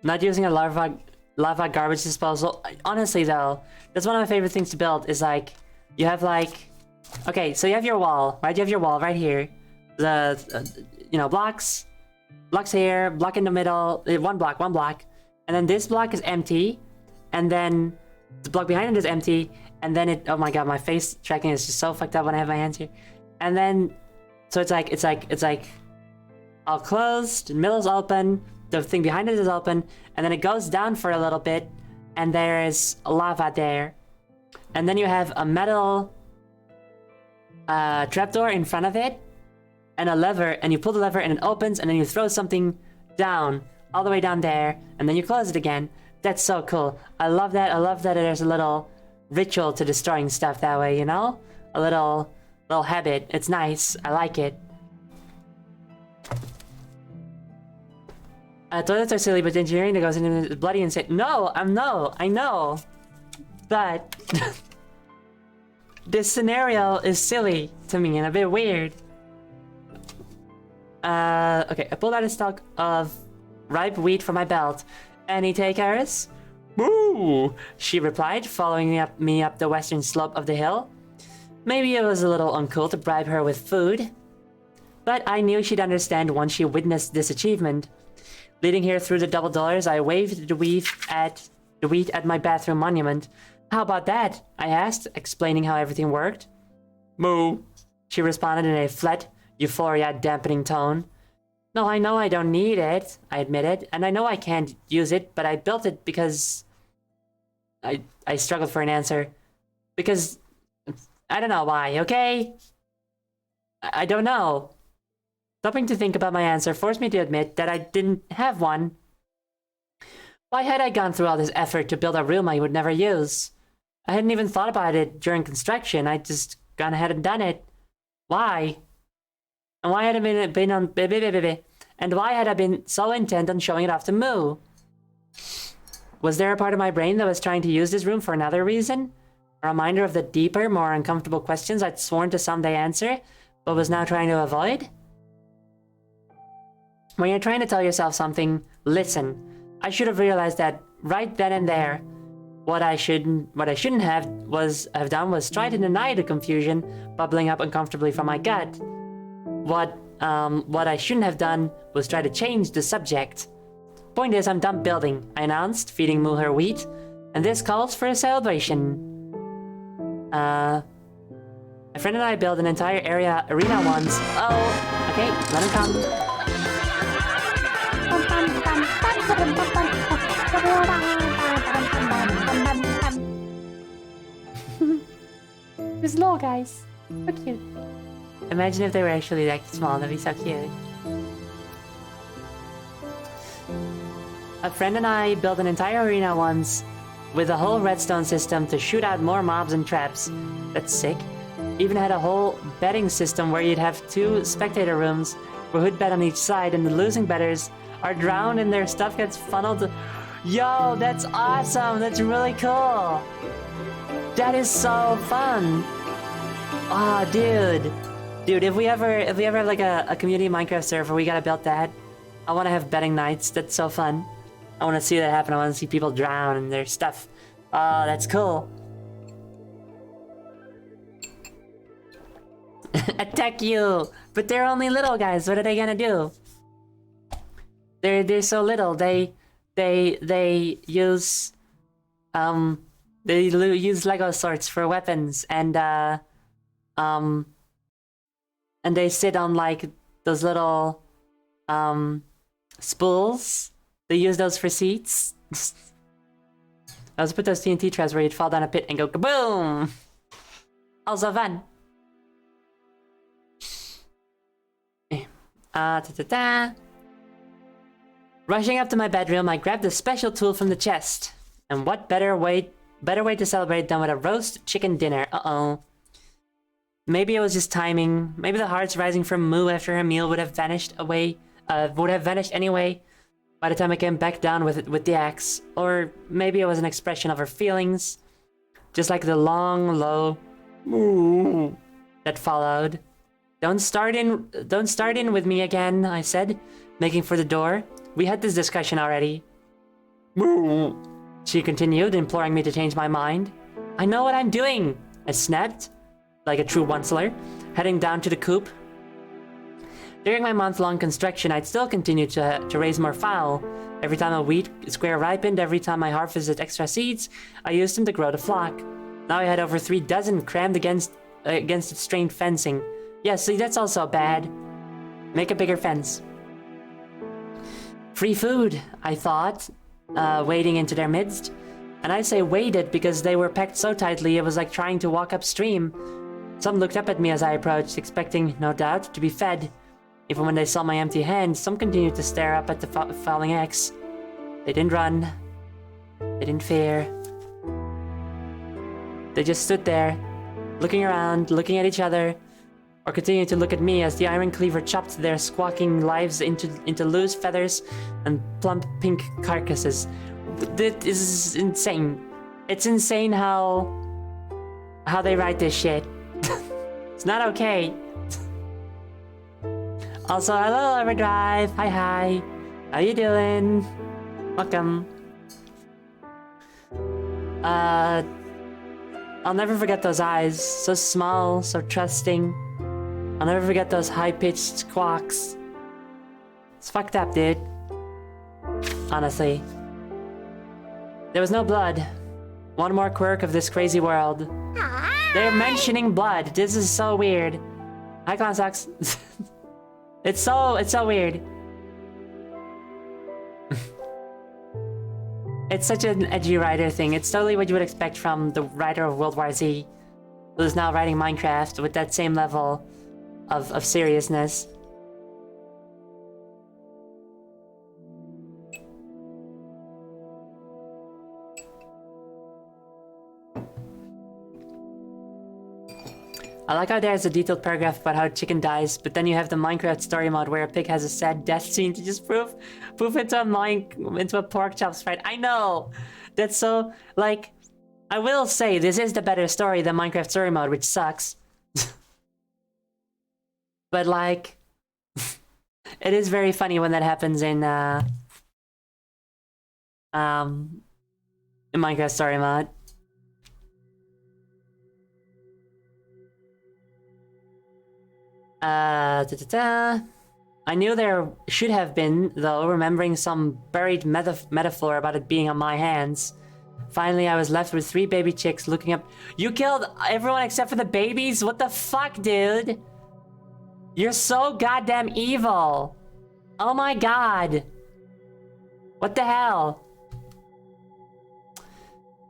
Not using a lava garbage disposal. Honestly though, that's one of my favorite things to build is like, you have like, okay, so you have your wall, right? You have your wall right here. You know, blocks here, block in the middle, one block. And then this block is empty. And then the block behind it is empty. And then oh my god, my face tracking is just so fucked up when I have my hands here. And then, so it's like all closed, the middle is open, the thing behind it is open, and then it goes down for a little bit, and there is lava there. And then you have a metal trapdoor in front of it, and a lever, and you pull the lever and it opens, and then you throw something down, all the way down there, and then you close it again. That's so cool. I love that. I love that there's a little ritual to destroying stuff that way, you know? A little habit. It's nice. I like it. Toilets are silly, but the engineering that goes into it is bloody insane. No, I know. But this scenario is silly to me and a bit weird. Okay, I pulled out a stalk of ripe wheat from my belt. Any takers? Moo! She replied, following me up the western slope of the hill. Maybe it was a little uncool to bribe her with food, but I knew she'd understand once she witnessed this achievement. Leading her through the double doors, I waved the wheat at my bathroom monument. How about that? I asked, explaining how everything worked. Moo! She responded in a flat, euphoria-dampening tone. No, I know I don't need it, I admitted, and I know I can't use it, but I built it because... I struggled for an answer. Because... I don't know why, okay? I don't know. Stopping to think about my answer forced me to admit that I didn't have one. Why had I gone through all this effort to build a room I would never use? I hadn't even thought about it during construction. I'd just gone ahead and done it. Why? And why had I been so intent on showing it off to Moo? Was there a part of my brain that was trying to use this room for another reason? A reminder of the deeper, more uncomfortable questions I'd sworn to someday answer, but was now trying to avoid? When you're trying to tell yourself something, listen. I should have realized that right then and there. What I shouldn't have done was try to deny the confusion bubbling up uncomfortably from my gut. What I shouldn't have done was try to change the subject. Point is, I'm done building, I announced, feeding Moo her wheat, and this calls for a celebration. My friend and I built an entire arena once. Oh, okay, let him come. These little guys. So cute. Imagine if they were actually that small, that'd be so cute. A friend and I built an entire arena once with a whole redstone system to shoot out more mobs and traps. That's sick. Even had a whole betting system where you'd have 2 spectator rooms where who'd bet on each side, and the losing bettors are drowned and their stuff gets funneled. Yo, that's awesome! That's really cool! That is so fun! Ah, oh, dude, if we ever have like a community Minecraft server, we gotta build that. I want to have betting nights. That's so fun. I want to see that happen. I want to see people drown and their stuff. Oh, that's cool. Attack you! But they're only little guys. What are they gonna do? They're so little. They use Lego sorts for weapons, and they sit on like those little spools. They use those for seats. I was put those TNT traps where you'd fall down a pit and go kaboom. Also fun. Rushing up to my bedroom, I grabbed a special tool from the chest. And what better way to celebrate than with a roast chicken dinner? Uh-oh. Maybe it was just timing. Maybe the hearts rising from Moo after her meal would have vanished anyway by the time I came back down with the axe. Or maybe it was an expression of her feelings. just like the long, low moo that followed. Don't start in with me again, I said, making for the door. We had this discussion already. Moo, she continued, imploring me to change my mind. I know what I'm doing, I snapped, like a true onceler, heading down to the coop. During my month-long construction, I'd still continue to raise more fowl. Every time a wheat square ripened, every time I harvested extra seeds, I used them to grow the flock. Now I had over 3 dozen crammed against its strained fencing. Yeah, see, that's also bad. Make a bigger fence. Free food, I thought, wading into their midst. And I say waded because they were packed so tightly it was like trying to walk upstream. Some looked up at me as I approached, expecting, no doubt, to be fed. Even when they saw my empty hand, some continued to stare up at the falling eggs. They didn't run. They didn't fear. They just stood there, looking around, looking at each other, or continued to look at me as the iron cleaver chopped their squawking lives into loose feathers and plump pink carcasses. This is insane. It's insane how they write this shit. It's not okay. Also, hello Overdrive. Hi. How you doing? Welcome. I'll never forget those eyes. So small, so trusting. I'll never forget those high-pitched squawks. It's fucked up, dude. Honestly. There was no blood. One more quirk of this crazy world. They're mentioning blood. This is so weird. Hi, Clown Socks. It's so weird. It's such an edgy writer thing. It's totally what you would expect from the writer of World War Z, who's now writing Minecraft with that same level of seriousness. I like how there's a detailed paragraph about how a chicken dies, but then you have the Minecraft story mode where a pig has a sad death scene to just poof into a pork chop sprite. I know! That's so, like, I will say, this is the better story than Minecraft story mode, which sucks. But, like, it is very funny when that happens in Minecraft story mode. I knew there should have been, though, remembering some buried metaphor about it being on my hands. Finally, I was left with 3 baby chicks looking up. You killed everyone except for the babies? What the fuck, dude? You're so goddamn evil. Oh my god. What the hell?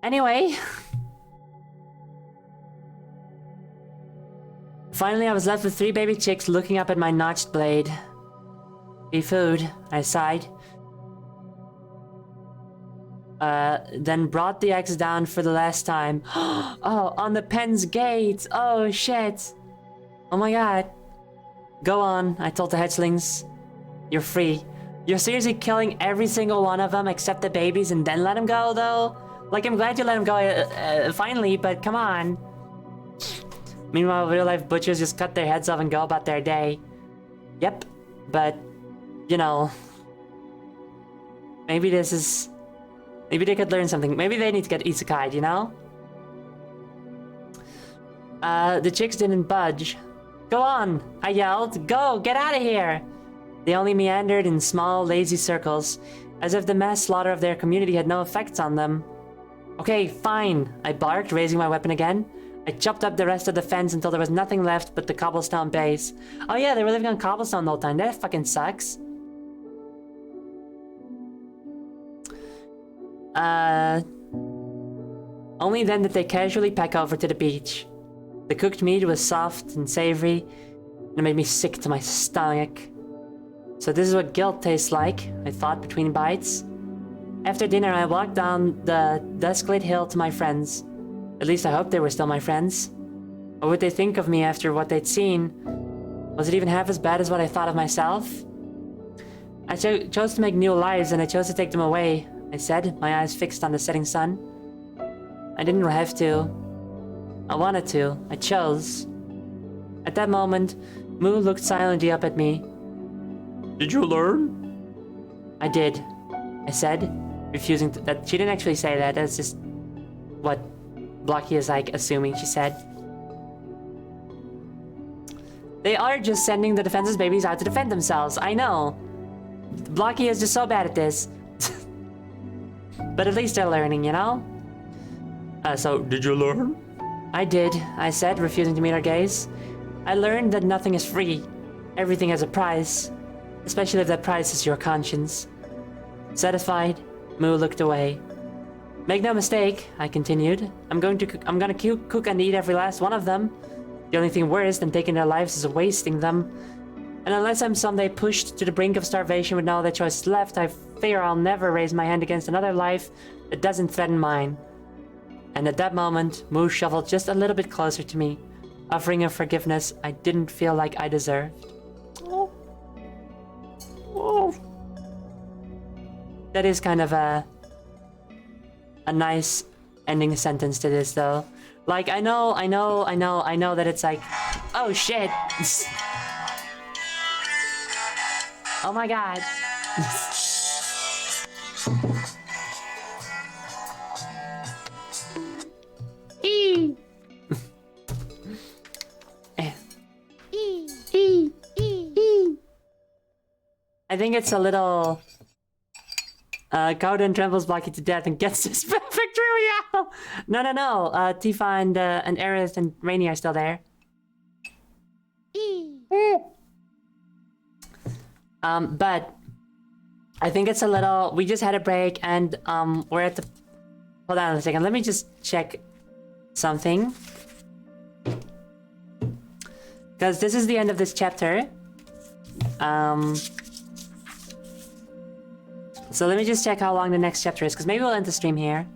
Anyway. Finally, I was left with 3 baby chicks looking up at my notched blade. Free food, I sighed. Then brought the axe down for the last time. Oh, on the pen's gate! Oh, shit! Oh my god. Go on, I told the hatchlings. You're free. You're seriously killing every single one of them except the babies and then let them go, though? Like, I'm glad you let them go finally, but come on. Meanwhile, real-life butchers just cut their heads off and go about their day. Yep, but, you know... Maybe this is... Maybe they could learn something. Maybe they need to get isekai'd, you know? The chicks didn't budge. Go on, I yelled. Go, get out of here! They only meandered in small, lazy circles, as if the mass slaughter of their community had no effects on them. Okay, fine, I barked, raising my weapon again. I chopped up the rest of the fence until there was nothing left but the cobblestone base. Oh yeah, they were living on cobblestone the whole time. That fucking sucks. Only then did they casually pack over to the beach. The cooked meat was soft and savory, and it made me sick to my stomach. So this is what guilt tastes like, I thought between bites. After dinner, I walked down the dusk-lit hill to my friends. At least I hoped they were still my friends. What would they think of me after what they'd seen? Was it even half as bad as what I thought of myself? I chose to make new lives, and I chose to take them away, I said, my eyes fixed on the setting sun. I didn't have to. I wanted to. I chose. At that moment, Moo looked silently up at me. Did you learn? I did, I said, refusing to, that. She didn't actually say that. That's just what Blocky is like assuming she said. They are just sending the defenseless babies out to defend themselves. I know. Blocky is just so bad at this. But at least they're learning, you know? So, did you learn? I did, I said, refusing to meet her gaze. I learned that nothing is free. Everything has a price. Especially if that price is your conscience. Satisfied, Moo looked away. Make no mistake, I continued. I'm gonna cook and eat every last one of them. The only thing worse than taking their lives is wasting them. And unless I'm someday pushed to the brink of starvation with no other choice left, I fear I'll never raise my hand against another life that doesn't threaten mine. And at that moment, Moo shuffled just a little bit closer to me, offering a forgiveness I didn't feel like I deserved. Oh. Oh. That is kind of a nice ending sentence to this, though. Like, I know that it's like, oh shit! Oh my god. I think it's a little... Cowden trembles Blocky to death and gets this victory royale! No. Tifa and Aerith and Rainy are still there. But I think it's a little... We just had a break and we're at the... Hold on a second, let me just check something. Because this is the end of this chapter. So let me just check how long the next chapter is, because maybe we'll end the stream here.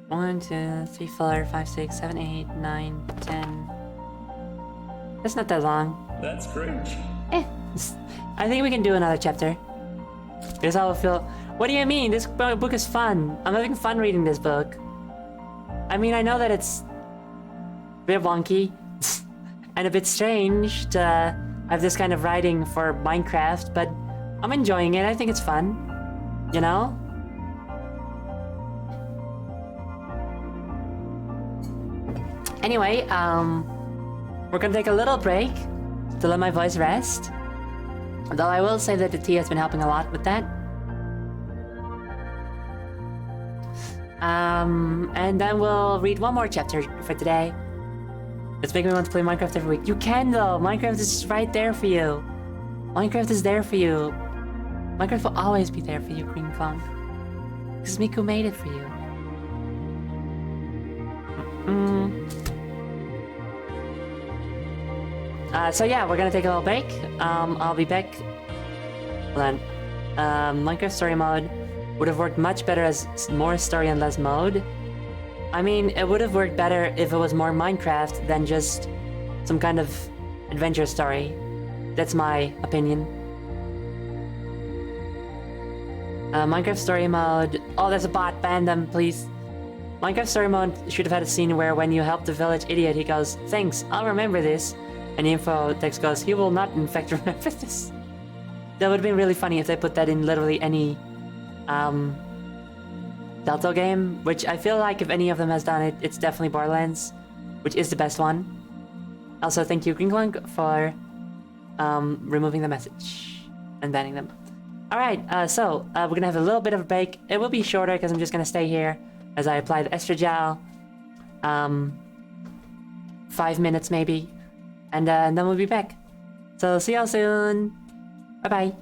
1, 2, 3, 4, 5, 6, 7, 8, 9, 10. That's not that long. That's great. I think we can do another chapter. Here's how I feel. What do you mean? This book is fun. I'm having fun reading this book. I mean, I know that it's a bit wonky and a bit strange to have this kind of writing for Minecraft, but I'm enjoying it. I think it's fun. You know? Anyway, we're gonna take a little break to let my voice rest. Though I will say that the tea has been helping a lot with that. And then we'll read one more chapter for today. It's making me want to play Minecraft every week. You can though! Minecraft is right there for you. Minecraft is there for you. Minecraft will always be there for you, Green Phone. Because Miku made it for you. So yeah, we're gonna take a little break. I'll be back. Hold on. Minecraft story mode would have worked much better as more story and less mode. I mean, it would have worked better if it was more Minecraft than just some kind of adventure story. That's my opinion. Minecraft story mode... Oh, there's a bot. Ban them, please. Minecraft story mode should have had a scene where when you help the village idiot, he goes, "Thanks, I'll remember this." And the info text goes, "He will not in fact remember this." That would have been really funny if they put that in literally any Delta game, which I feel like if any of them has done it, it's definitely Borderlands, which is the best one. Also, thank you, Greenclunk, for removing the message and banning them. Alright, so we're gonna have a little bit of a break. It will be shorter because I'm just gonna stay here as I apply the estrogel. 5 minutes maybe. And then we'll be back. So see y'all soon. Bye bye.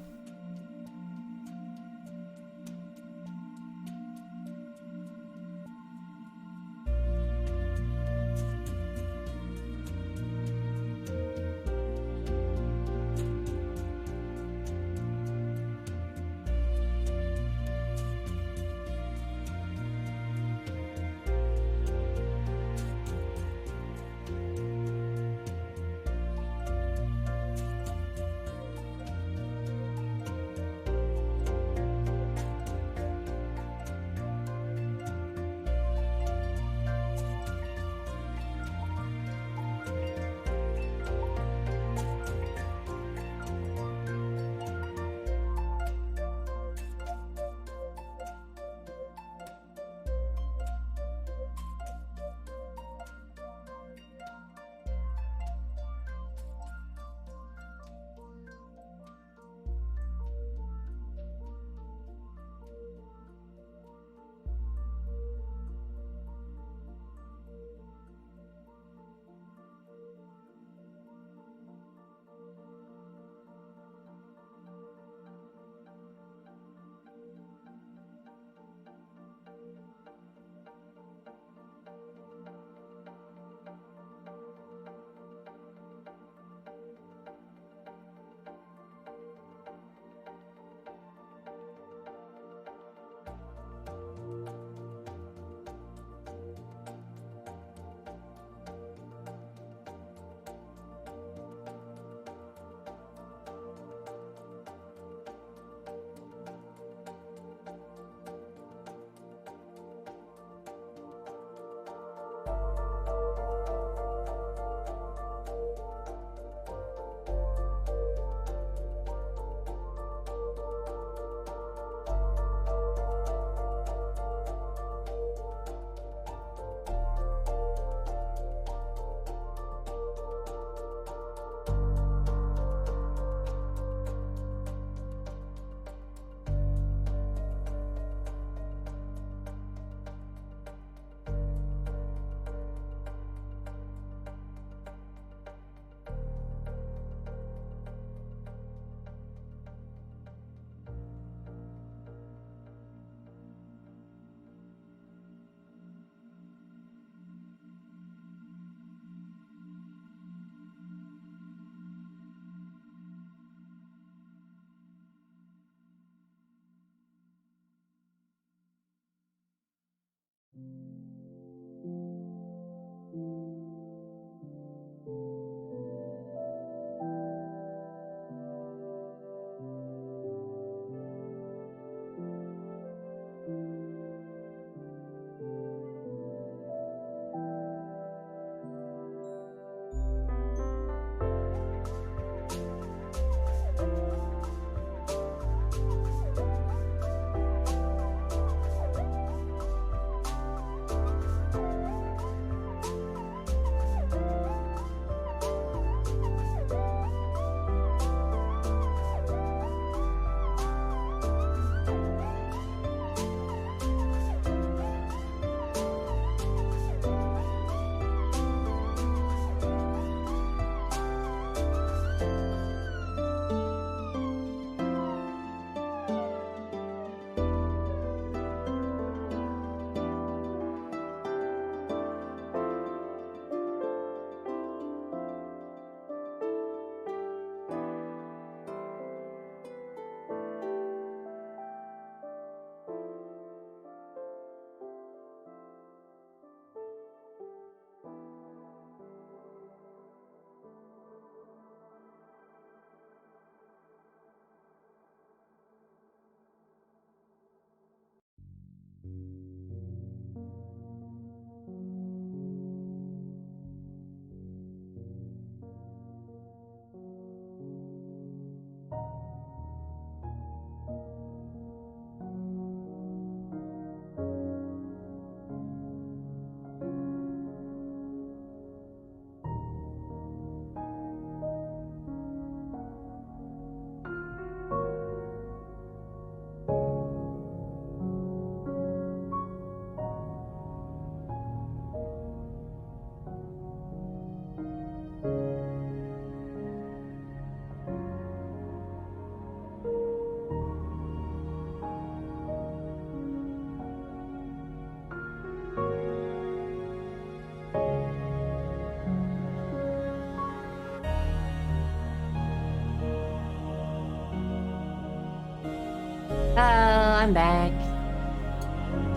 Oh, I'm back.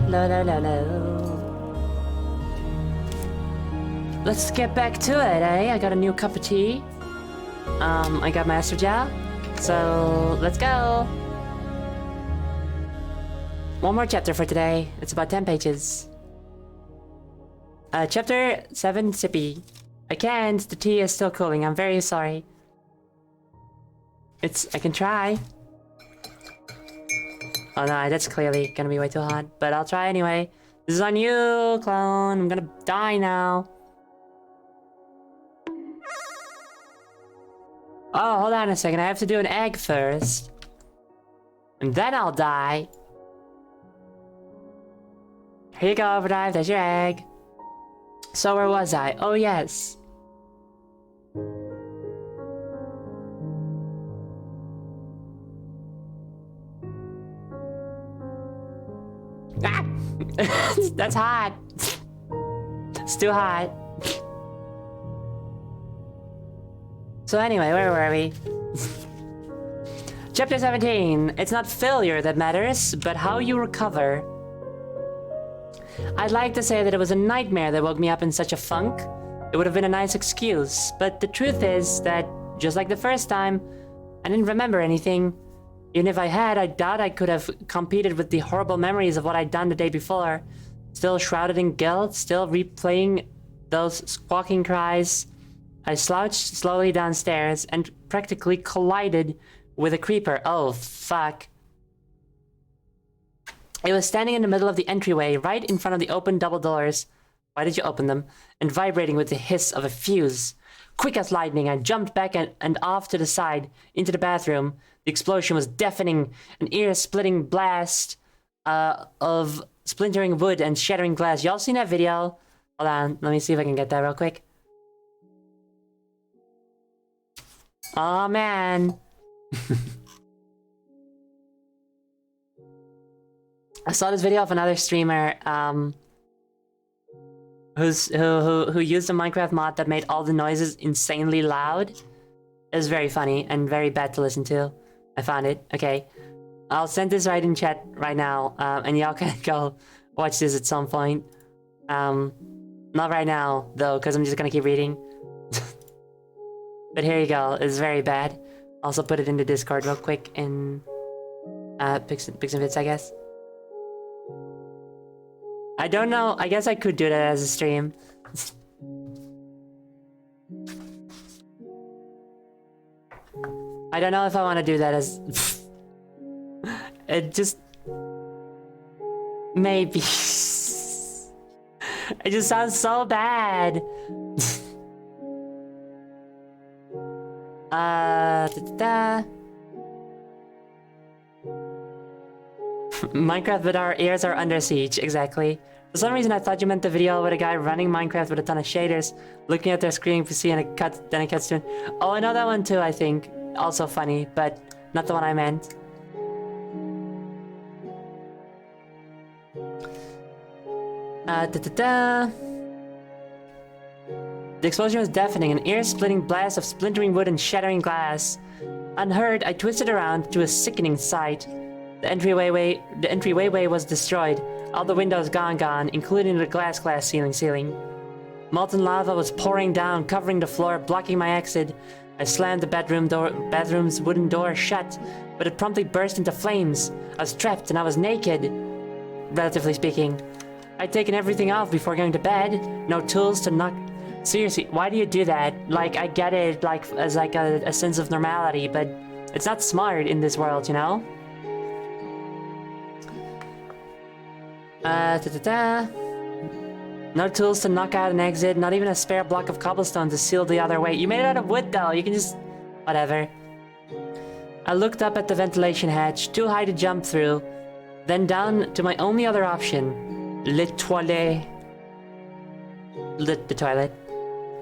Hello. Let's get back to it, eh? I got a new cup of tea. I got my Gel. So, let's go. One more chapter for today. It's about 10 pages. Chapter 7, Sippy. I can't. The tea is still cooling. I'm very sorry. I can try. Oh no, that's clearly gonna be way too hot. But I'll try anyway. This is on you, clone. I'm gonna die now. Oh, hold on a second. I have to do an egg first. And then I'll die. Here you go, Overdrive. There's your egg. So where was I? Oh, yes. Ah! That's hot. It's too hot. So anyway, where were we? Chapter 17. It's not failure that matters, but how you recover. I'd like to say that it was a nightmare that woke me up in such a funk. It would have been a nice excuse, but the truth is that, just like the first time, I didn't remember anything. Even if I had, I doubt I could have competed with the horrible memories of what I'd done the day before. Still shrouded in guilt, still replaying those squawking cries. I slouched slowly downstairs and practically collided with a creeper. Oh, fuck. It was standing in the middle of the entryway, right in front of the open double doors. Why did you open them? And vibrating with the hiss of a fuse. Quick as lightning, I jumped back and off to the side, into the bathroom. The explosion was deafening, an ear-splitting blast of splintering wood and shattering glass. Y'all seen that video? Hold on, let me see if I can get that real quick. Oh man. I saw this video of another streamer who used a Minecraft mod that made all the noises insanely loud. It was very funny and very bad to listen to. I found it. Okay. I'll send this right in chat right now, and y'all can go watch this at some point. Not right now, though, because I'm just gonna keep reading. But here you go. It's very bad. Also put it into Discord real quick in Pics and Bits, I guess. I don't know. I guess I could do that as a stream. I don't know if I want to do that as... It just... Maybe. It just sounds so bad. Minecraft, but our ears are under siege, exactly. For some reason I thought you meant the video with a guy running Minecraft with a ton of shaders, looking at their screen PC and then it cuts to... Oh, I know that one too, I think. Also funny, but not the one I meant. The explosion was deafening, an ear-splitting blast of splintering wood and shattering glass. Unheard, I twisted around to a sickening sight. The entryway was destroyed. All the windows gone, including the glass ceiling. Molten lava was pouring down, covering the floor, blocking my exit. I slammed the bathroom's wooden door shut, but it promptly burst into flames. I was trapped and I was naked, relatively speaking. I'd taken everything off before going to bed. No tools to knock... Seriously, why do you do that? Like, I get it, like, as like a sense of normality, but it's not smart in this world, you know? No tools to knock out an exit, not even a spare block of cobblestone to seal the other way. You made it out of wood, though. You can just... Whatever. I looked up at the ventilation hatch, too high to jump through, then down to my only other option. Le toilet. The toilet.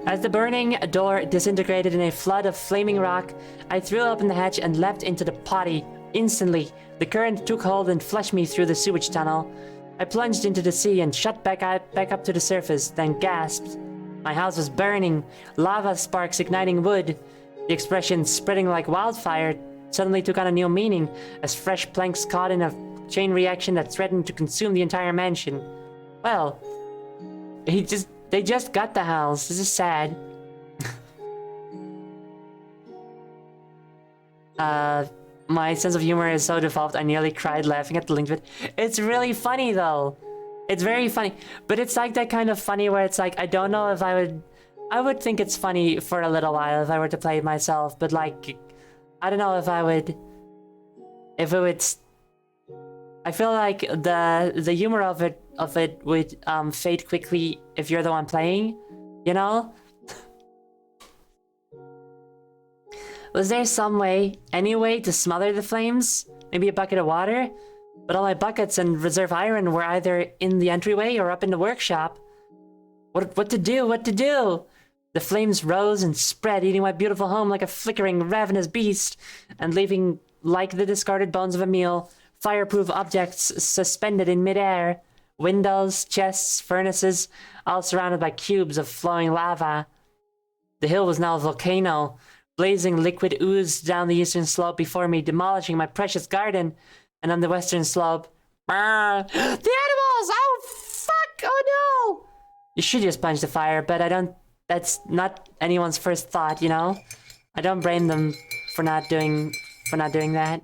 As the burning door disintegrated in a flood of flaming rock, I threw open the hatch and leapt into the potty. Instantly, the current took hold and flushed me through the sewage tunnel. I plunged into the sea and shot back up to the surface, then gasped. My house was burning, lava sparks igniting wood, the expression spreading like wildfire suddenly took on a new meaning, as fresh planks caught in a chain reaction that threatened to consume the entire mansion. Well, they just got the house. This is sad. My sense of humor is so devolved, I nearly cried laughing at the link of it. It's really funny, though. It's very funny. But it's like that kind of funny where it's like, I don't know if I would think it's funny for a little while if I were to play it myself, but like, I don't know if it would... I feel like the humor of it would fade quickly if you're the one playing, you know? Was there some way, any way, to smother the flames? Maybe a bucket of water? But all my buckets and reserve iron were either in the entryway or up in the workshop. What to do? What to do? The flames rose and spread, eating my beautiful home like a flickering, ravenous beast, and leaving, like the discarded bones of a meal, fireproof objects suspended in midair. Windows, chests, furnaces, all surrounded by cubes of flowing lava. The hill was now a volcano. Blazing liquid oozed down the eastern slope before me, demolishing my precious garden. And on the western slope... The animals! Oh, fuck! Oh, no! You should just punch the fire, but I don't... That's not anyone's first thought, you know? I don't blame them for not doing that.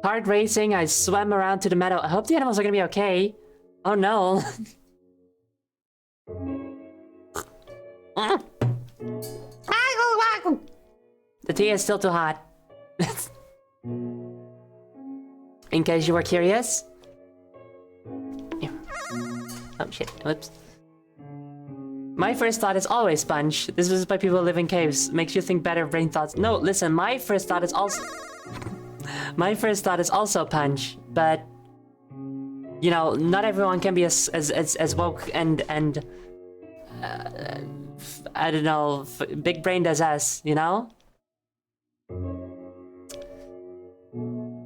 Heart racing, I swam around to the meadow. I hope the animals are gonna be okay. Oh, no. The tea is still too hot. In case you were curious. Oh shit, whoops. My first thought is always sponge. This was by people who live in caves. Makes you think better brain thoughts. No, listen, my first thought is also... my first thought is also punch, but... You know, not everyone can be as woke and I don't know, big brained as us, you know?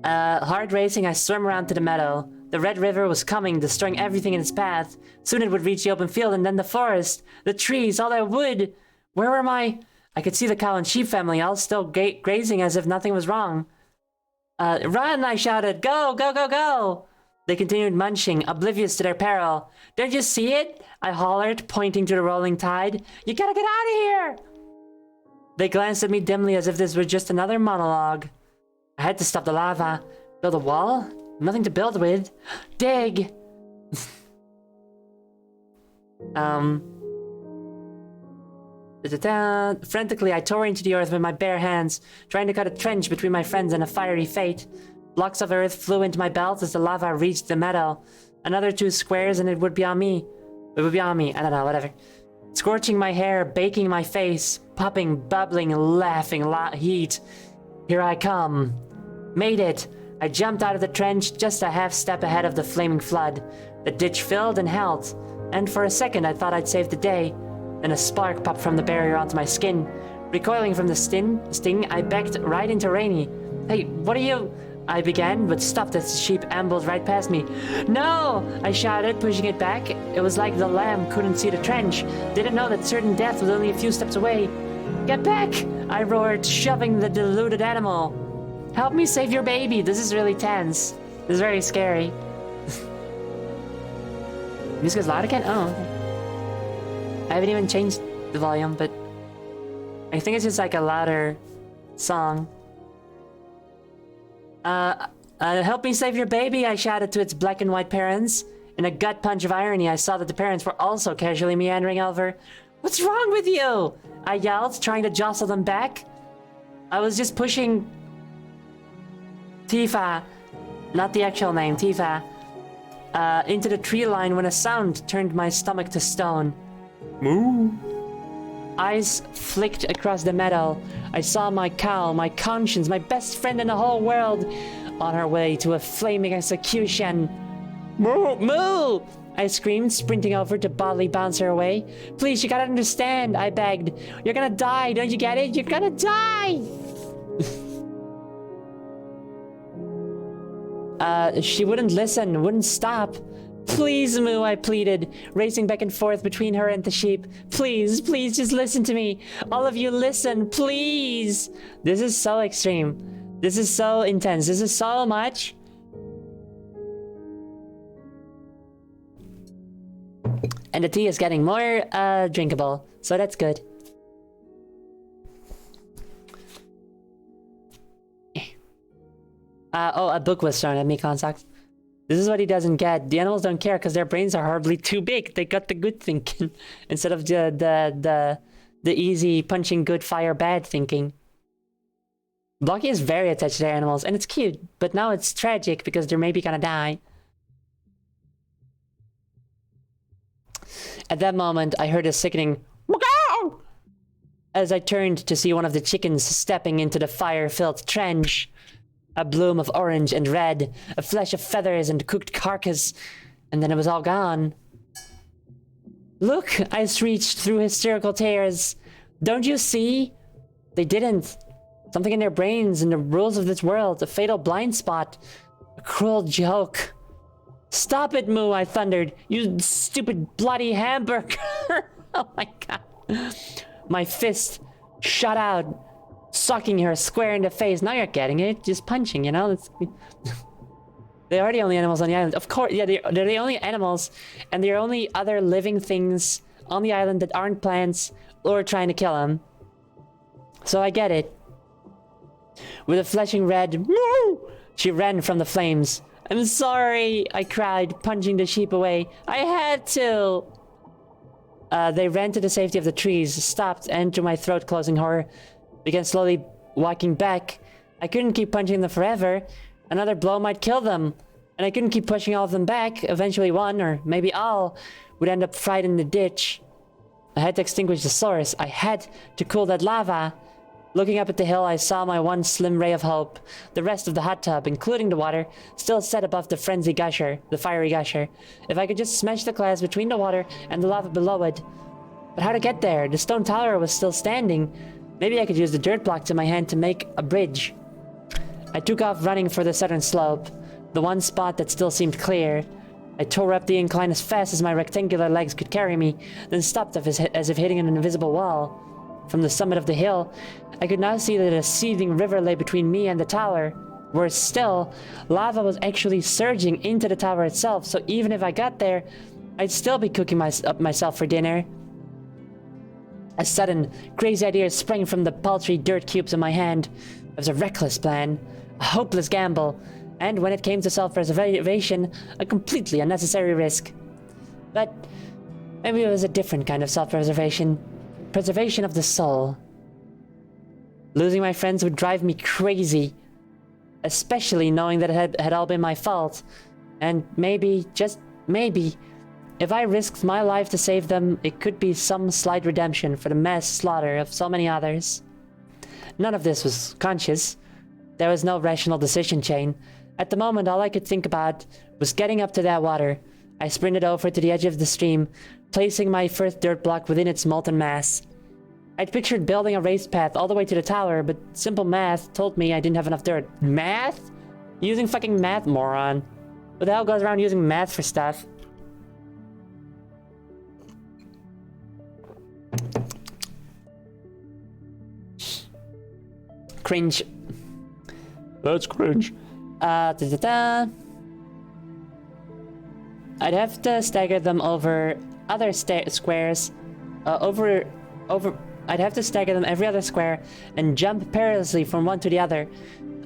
Hard racing, I swam around to the meadow. The Red River was coming, destroying everything in its path. Soon it would reach the open field and then the forest, the trees, all that wood. Where were my... I could see the cow and sheep family all still grazing as if nothing was wrong. Run, I shouted. Go, go, go, go. They continued munching, oblivious to their peril. Don't you see it? I hollered, pointing to the rolling tide. You gotta get out of here! They glanced at me dimly as if this were just another monologue. I had to stop the lava. Build a wall? Nothing to build with. Dig! Frantically, I tore into the earth with my bare hands, trying to cut a trench between my friends and a fiery fate. Blocks of earth flew into my belt as the lava reached the meadow. Another 2 squares and it would be on me. It would be on me. I don't know, whatever. Scorching my hair, baking my face, popping, bubbling, laughing heat. Here I come. Made it. I jumped out of the trench just a half step ahead of the flaming flood. The ditch filled and held, and for a second I thought I'd saved the day. Then a spark popped from the barrier onto my skin. Recoiling from the sting, I backed right into Rainy. Hey, what are you... I began, but stopped as the sheep ambled right past me. No! I shouted, pushing it back. It was like the lamb couldn't see the trench. Didn't know that certain death was only a few steps away. Get back! I roared, shoving the deluded animal. Help me save your baby. This is really tense. This is very scary. Music is loud again? Oh, okay. I haven't even changed the volume, but I think it's just like a louder song. Help me save your baby, I shouted to its black and white parents. In a gut punch of irony, I saw that the parents were also casually meandering over. What's wrong with you? I yelled, trying to jostle them back. I was just pushing Tifa, not the actual name, Tifa, into the tree line when a sound turned my stomach to stone. Moo. Eyes flicked across the meadow. I saw my cow, my conscience, my best friend in the whole world, on her way to a flaming execution. Moo! Moo! I screamed, sprinting over to bodily bounce her away. Please, you gotta understand, I begged. You're gonna die, don't you get it? You're gonna die! She wouldn't listen, wouldn't stop. Please, Moo, I pleaded, racing back and forth between her and the sheep. Please, please, just listen to me. All of you listen, please. This is so extreme. This is so intense. This is so much. And the tea is getting more drinkable, so that's good. Oh, a book was thrown at me, Consox. This is what he doesn't get. The animals don't care because their brains are horribly too big. They got the good thinking instead of the easy punching good, fire bad thinking. Blocky is very attached to their animals, and it's cute, but now it's tragic because they're maybe gonna die. At that moment, I heard a sickening "Meow!" as I turned to see one of the chickens stepping into the fire-filled trench. A bloom of orange and red, a flash of feathers and cooked carcass, and then it was all gone. Look, I shrieked through hysterical tears. Don't you see? They didn't. Something in their brains and the rules of this world, a fatal blind spot, a cruel joke. Stop it, Moo, I thundered. You stupid bloody hamburger. Oh my god. My fist shot out, socking her square in the face. Now you're getting it. Just punching, you know? They are the only animals on the island. Of course, yeah, they're the only animals, and they're only other living things on the island that aren't plants or trying to kill them. So I get it. With a flashing red, "Moo!" she ran from the flames. I'm sorry, I cried, punching the sheep away. I had to. They ran to the safety of the trees, stopped, and to my throat closing horror, began slowly walking back. I couldn't keep punching them forever. Another blow might kill them. And I couldn't keep pushing all of them back. Eventually one, or maybe all, would end up fried in the ditch. I had to extinguish the source. I had to cool that lava. Looking up at the hill, I saw my one slim ray of hope. The rest of the hot tub, including the water, still set above the frenzy gusher, the fiery gusher. If I could just smash the glass between the water and the lava below it. But how to get there? The stone tower was still standing. Maybe I could use the dirt blocks in my hand to make a bridge. I took off running for the southern slope, the one spot that still seemed clear. I tore up the incline as fast as my rectangular legs could carry me, then stopped as if hitting an invisible wall. From the summit of the hill, I could now see that a seething river lay between me and the tower. Worse still, lava was actually surging into the tower itself, so even if I got there, I'd still be cooking myself for dinner. A sudden, crazy idea sprang from the paltry dirt cubes in my hand. It was a reckless plan, a hopeless gamble, and when it came to self-preservation, a completely unnecessary risk. But maybe it was a different kind of self-preservation. Preservation of the soul. Losing my friends would drive me crazy, especially knowing that it had all been my fault. And maybe, just maybe, if I risked my life to save them, it could be some slight redemption for the mass slaughter of so many others. None of this was conscious. There was no rational decision chain. At the moment, all I could think about was getting up to that water. I sprinted over to the edge of the stream, placing my first dirt block within its molten mass. I'd pictured building a raised path all the way to the tower, but simple math told me I didn't have enough dirt. Math? Using fucking math, moron. Who the hell goes around using math for stuff? Cringe. That's cringe. I'd have to stagger them over other squares. I'd have to stagger them every other square and jump perilously from one to the other.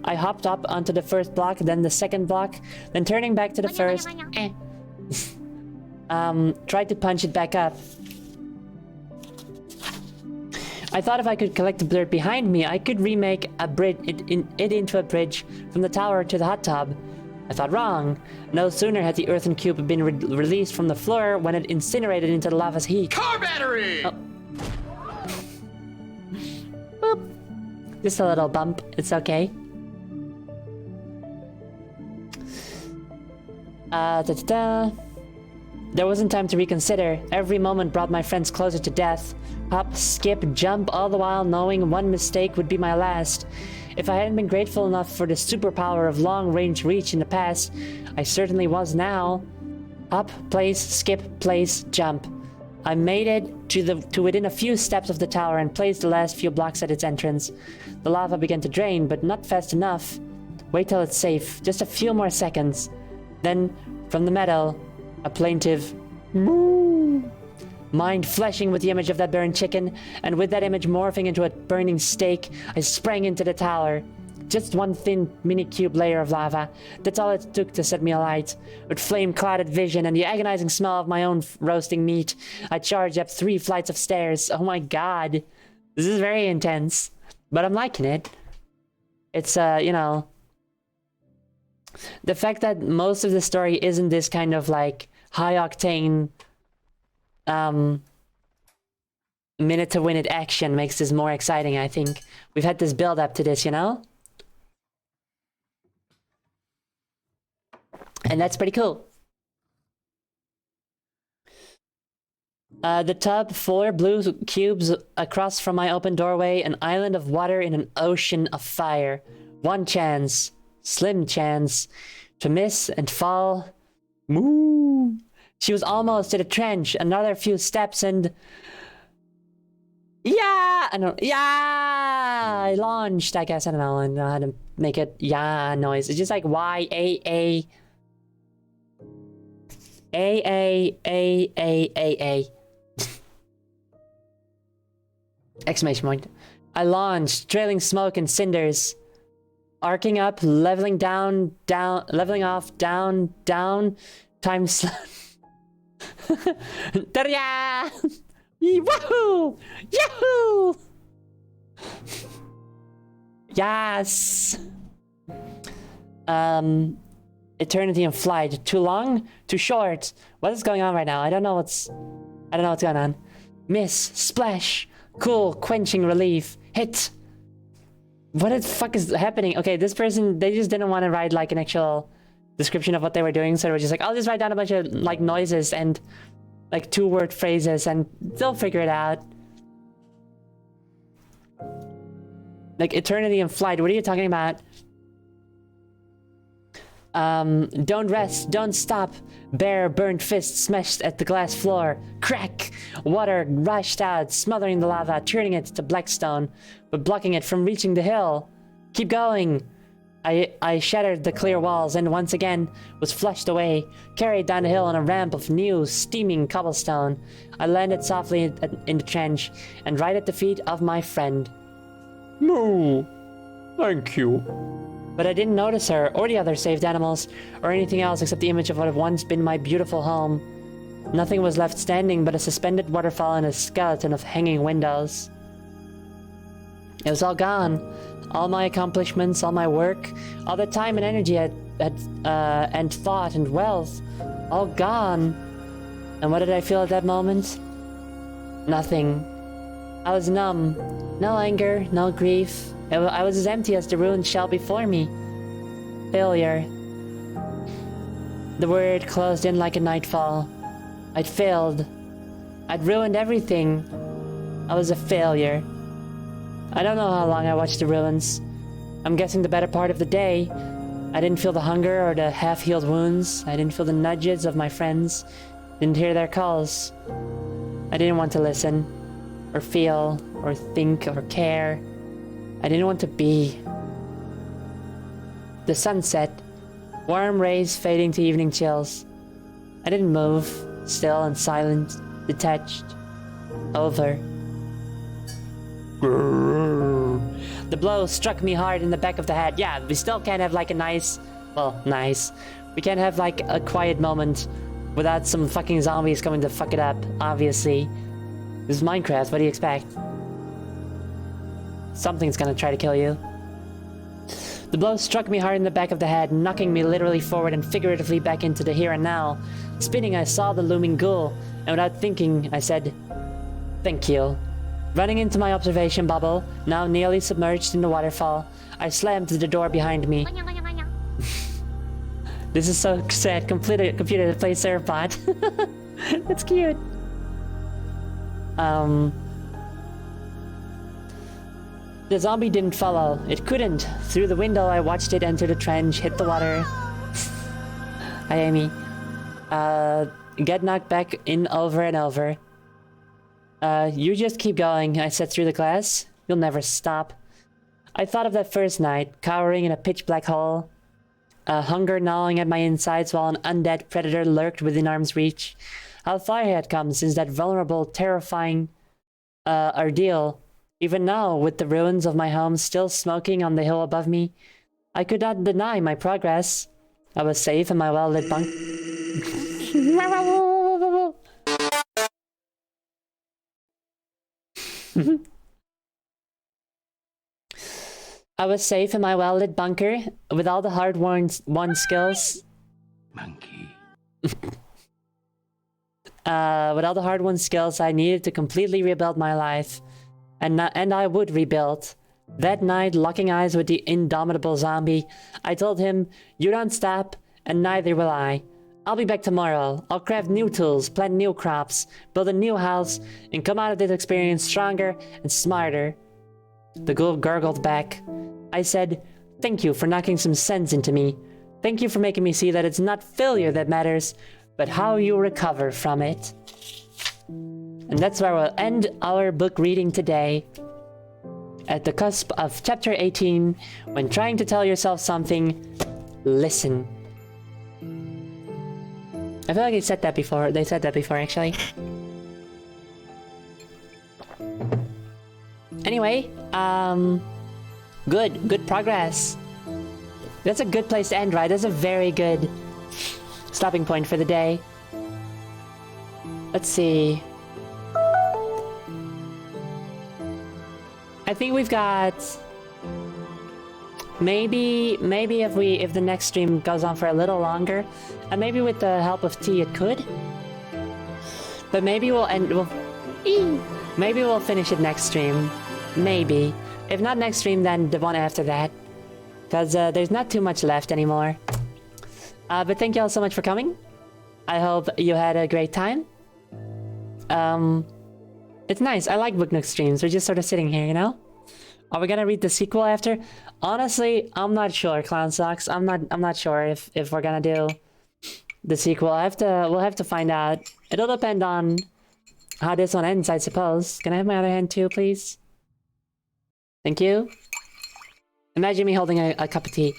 I hopped up onto the first block, then the second block, then turning back to the first. Tried to punch it back up. I thought if I could collect the dirt behind me, I could remake a bridge into a bridge from the tower to the hot tub. I thought wrong. No sooner had the earthen cube been released from the floor when it incinerated into the lava's heat. Car battery! Oh. Boop. Just a little bump. It's okay. There wasn't time to reconsider. Every moment brought my friends closer to death. Hop, skip, jump, all the while knowing one mistake would be my last. If I hadn't been grateful enough for the superpower of long-range reach in the past, I certainly was now. Hop, place, skip, place, jump. I made it to within a few steps of the tower and placed the last few blocks at its entrance. The lava began to drain, but not fast enough. Wait till it's safe. Just a few more seconds. Then, from the meadow, a plaintive moo. Mind flashing with the image of that burned chicken, and with that image morphing into a burning steak, I sprang into the tower. Just one thin mini-cube layer of lava. That's all it took to set me alight. With flame-clouded vision and the agonizing smell of my own roasting meat, I charged up 3 flights of stairs. Oh my god. This is very intense. But I'm liking it. It's, you know... The fact that most of the story isn't this kind of, like, high-octane... minute-to-win-it action makes this more exciting, I think. We've had this build-up to this, you know? And that's pretty cool. The tub, 4 blue cubes across from my open doorway, an island of water in an ocean of fire. One chance, slim chance, to miss and fall. Moo! She was almost to the trench, another few steps and... Yeah! I launched, I guess, I don't know how to make it yeah noise. It's just like Y-A-A... A. Exclamation point. I launched, trailing smoke and cinders. Arcing up, leveling down, leveling off, down, time slot. Ta-da! Woohoo! Yahoo! Yes! Eternity in flight. Too long? Too short? What is going on right now? I don't know what's going on. Miss. Splash. Cool. Quenching relief. Hit. What the fuck is happening? Okay, this person, they just didn't want to write like an actual description of what they were doing, so they were just like, I'll just write down a bunch of like noises and like 2-word phrases and they'll figure it out. Like eternity in flight. What are you talking about? Don't rest, don't stop. Bare, burnt fist smashed at the glass floor. Crack! Water rushed out, smothering the lava, turning it to black stone, but blocking it from reaching the hill. Keep going! I shattered the clear walls and once again was flushed away, carried down the hill on a ramp of new, steaming cobblestone. I landed softly in the trench and right at the feet of my friend. No, thank you. But I didn't notice her, or the other saved animals, or anything else except the image of what had once been my beautiful home. Nothing was left standing but a suspended waterfall and a skeleton of hanging windows. It was all gone. All my accomplishments, all my work, all the time and energy and thought and wealth, all gone. And what did I feel at that moment? Nothing. I was numb. No anger, no grief. I was as empty as the ruined shell before me. Failure. The word closed in like a nightfall. I'd failed. I'd ruined everything. I was a failure. I don't know how long I watched the ruins. I'm guessing the better part of the day. I didn't feel the hunger or the half-healed wounds. I didn't feel the nudges of my friends. Didn't hear their calls. I didn't want to listen, or feel, or think, or care. I didn't want to be. The sun set, warm rays fading to evening chills. I didn't move, still and silent, detached. Over. The blow struck me hard in the back of the head. Yeah, we still can't have like a nice... Well, nice. We can't have like a quiet moment without some fucking zombies coming to fuck it up, obviously. This is Minecraft, what do you expect? Something's gonna try to kill you. The blow struck me hard in the back of the head, knocking me literally forward and figuratively back into the here and now. Spinning, I saw the looming ghoul, and without thinking, I said, "Thank you." Running into my observation bubble, now nearly submerged in the waterfall, I slammed the door behind me. This is so sad. Computer to play Serapod. That's cute. The zombie didn't follow. It couldn't. Through the window, I watched it enter the trench, hit the water. Hi, Amy. get knocked back in over and over. You just keep going, I said through the glass. You'll never stop. I thought of that first night, cowering in a pitch-black hole. Hunger gnawing at my insides while an undead predator lurked within arm's reach. How far I had come since that vulnerable, terrifying ordeal. Even now, with the ruins of my home still smoking on the hill above me, I could not deny my progress. I was safe in my well-lit bunk. I was safe in my well-lit bunker with all the hard-won skills. Monkey. With all the hard-won skills I needed to completely rebuild my life, and I would rebuild. That night, locking eyes with the indomitable zombie, I told him, "You don't stop, and neither will I. I'll be back tomorrow. I'll craft new tools, plant new crops, build a new house, and come out of this experience stronger and smarter." The ghoul gurgled back. I said, "Thank you for knocking some sense into me. Thank you for making me see that it's not failure that matters, but how you recover from it." And that's where we'll end our book reading today. At the cusp of chapter 18, when trying to tell yourself something, listen. I feel like they said that before. They said that before, actually. Anyway, good progress. That's a good place to end, right? That's a very good stopping point for the day. Let's see. I think we've got maybe if the next stream goes on for a little longer, and maybe with the help of tea it could. But maybe maybe we'll finish it next stream. Maybe. If not next stream, then the one after that. Because there's not too much left anymore. But thank you all so much for coming. I hope you had a great time. It's nice. I like Book Nook streams. We're just sort of sitting here, you know? Are we gonna read the sequel after? Honestly, I'm not sure, Clown Socks. I'm not sure if we're gonna do the sequel. We'll have to find out. It'll depend on how this one ends, I suppose. Can I have my other hand too, please? Thank you. Imagine me holding a cup of tea.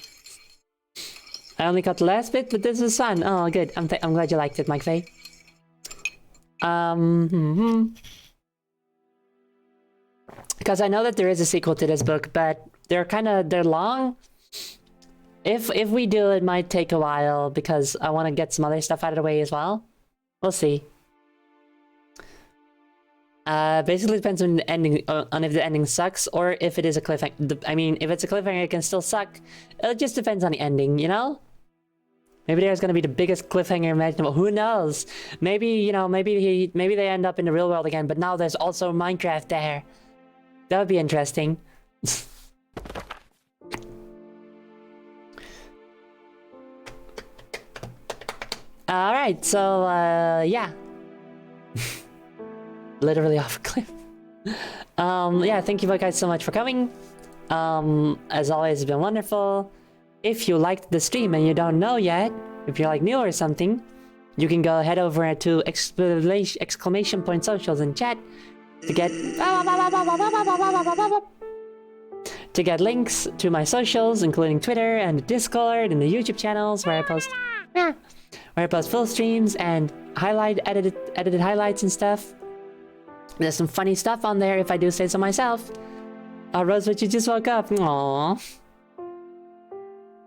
I only got the last bit, but this was fun. Oh, good. I'm glad you liked it, Mike Faye. Because I know that there is a sequel to this book, but they're long. If we do, it might take a while because I want to get some other stuff out of the way as well. We'll see. Basically depends on the ending, on if the ending sucks or if it is a cliffhanger. I mean, if it's a cliffhanger, it can still suck. It just depends on the ending, you know? Maybe there's gonna be the biggest cliffhanger imaginable. Who knows? Maybe, you know, maybe they end up in the real world again, but now there's also Minecraft there. That would be interesting. Alright, so, yeah. Literally off a cliff. Yeah, thank you guys so much for coming. As always, it's been wonderful. If you liked the stream and you don't know yet, if you're like new or something, you can go head over to exclamation point socials and chat to get links to my socials, including Twitter and Discord and the YouTube channels where I post full streams and edited highlights and stuff. There's some funny stuff on there if I do say so myself. Rosewood, you just woke up. Aww.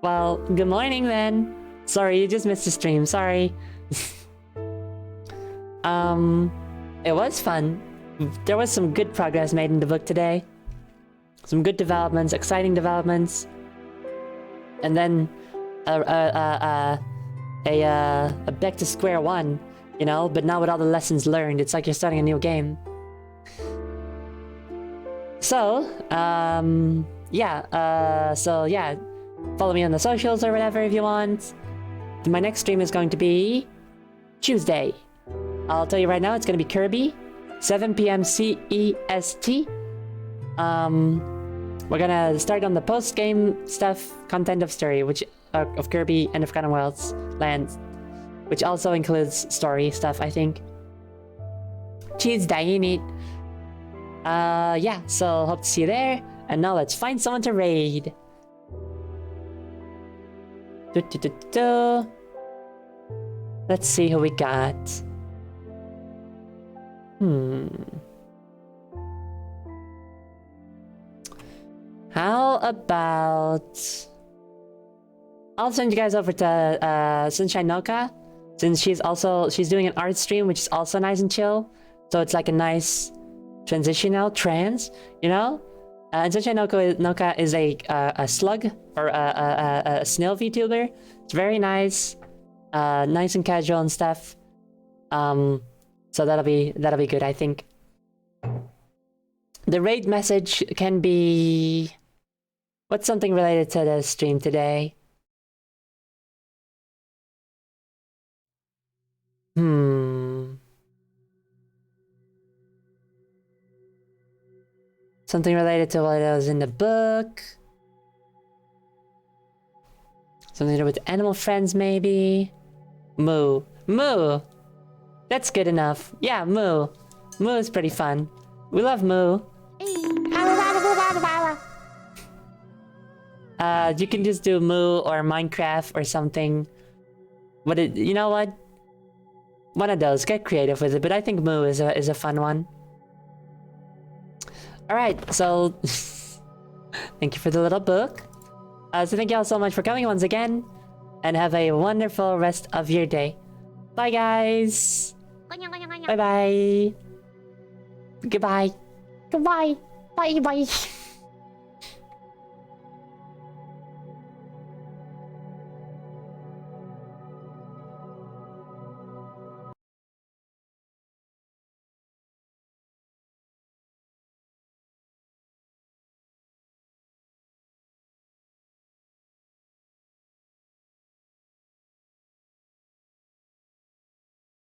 Well, good morning then. Sorry, you just missed the stream. Sorry. It was fun. There was some good progress made in the book today. Some good developments, exciting developments. And then a back to square one, you know, but now with all the lessons learned, it's like you're starting a new game. So, yeah, follow me on the socials or whatever if you want. My next stream is going to be Tuesday. I'll tell you right now, it's going to be Kirby, 7 p.m. CEST. We're gonna start on the post-game stuff, content of story, which of Kirby and of Forgotten Worlds lands. which also includes story stuff, I think. She's dying it. Yeah, so hope to see you there. And now let's find someone to raid. Let's see who we got. How about... I'll send you guys over to Sunshine Noka, since she's doing an art stream, which is also nice and chill. So it's like a nice transitional trance, you know? And Sunshine Noka is a slug or a snail VTuber. It's very nice, nice and casual and stuff. So that'll be good, I think. The raid message can be... What's something related to the stream today? Something related to what was in the book. Something to do with animal friends, maybe. Moo. Moo! That's good enough. Yeah, Moo. Moo is pretty fun. We love Moo. You can just do Moo or Minecraft or something. But you know what? One of those. Get creative with it. But I think Moo is a fun one. Alright, so... thank you for the little book. So thank you all so much for coming once again. And have a wonderful rest of your day. Bye, guys! Bye-bye! Goodbye! Goodbye! Bye-bye!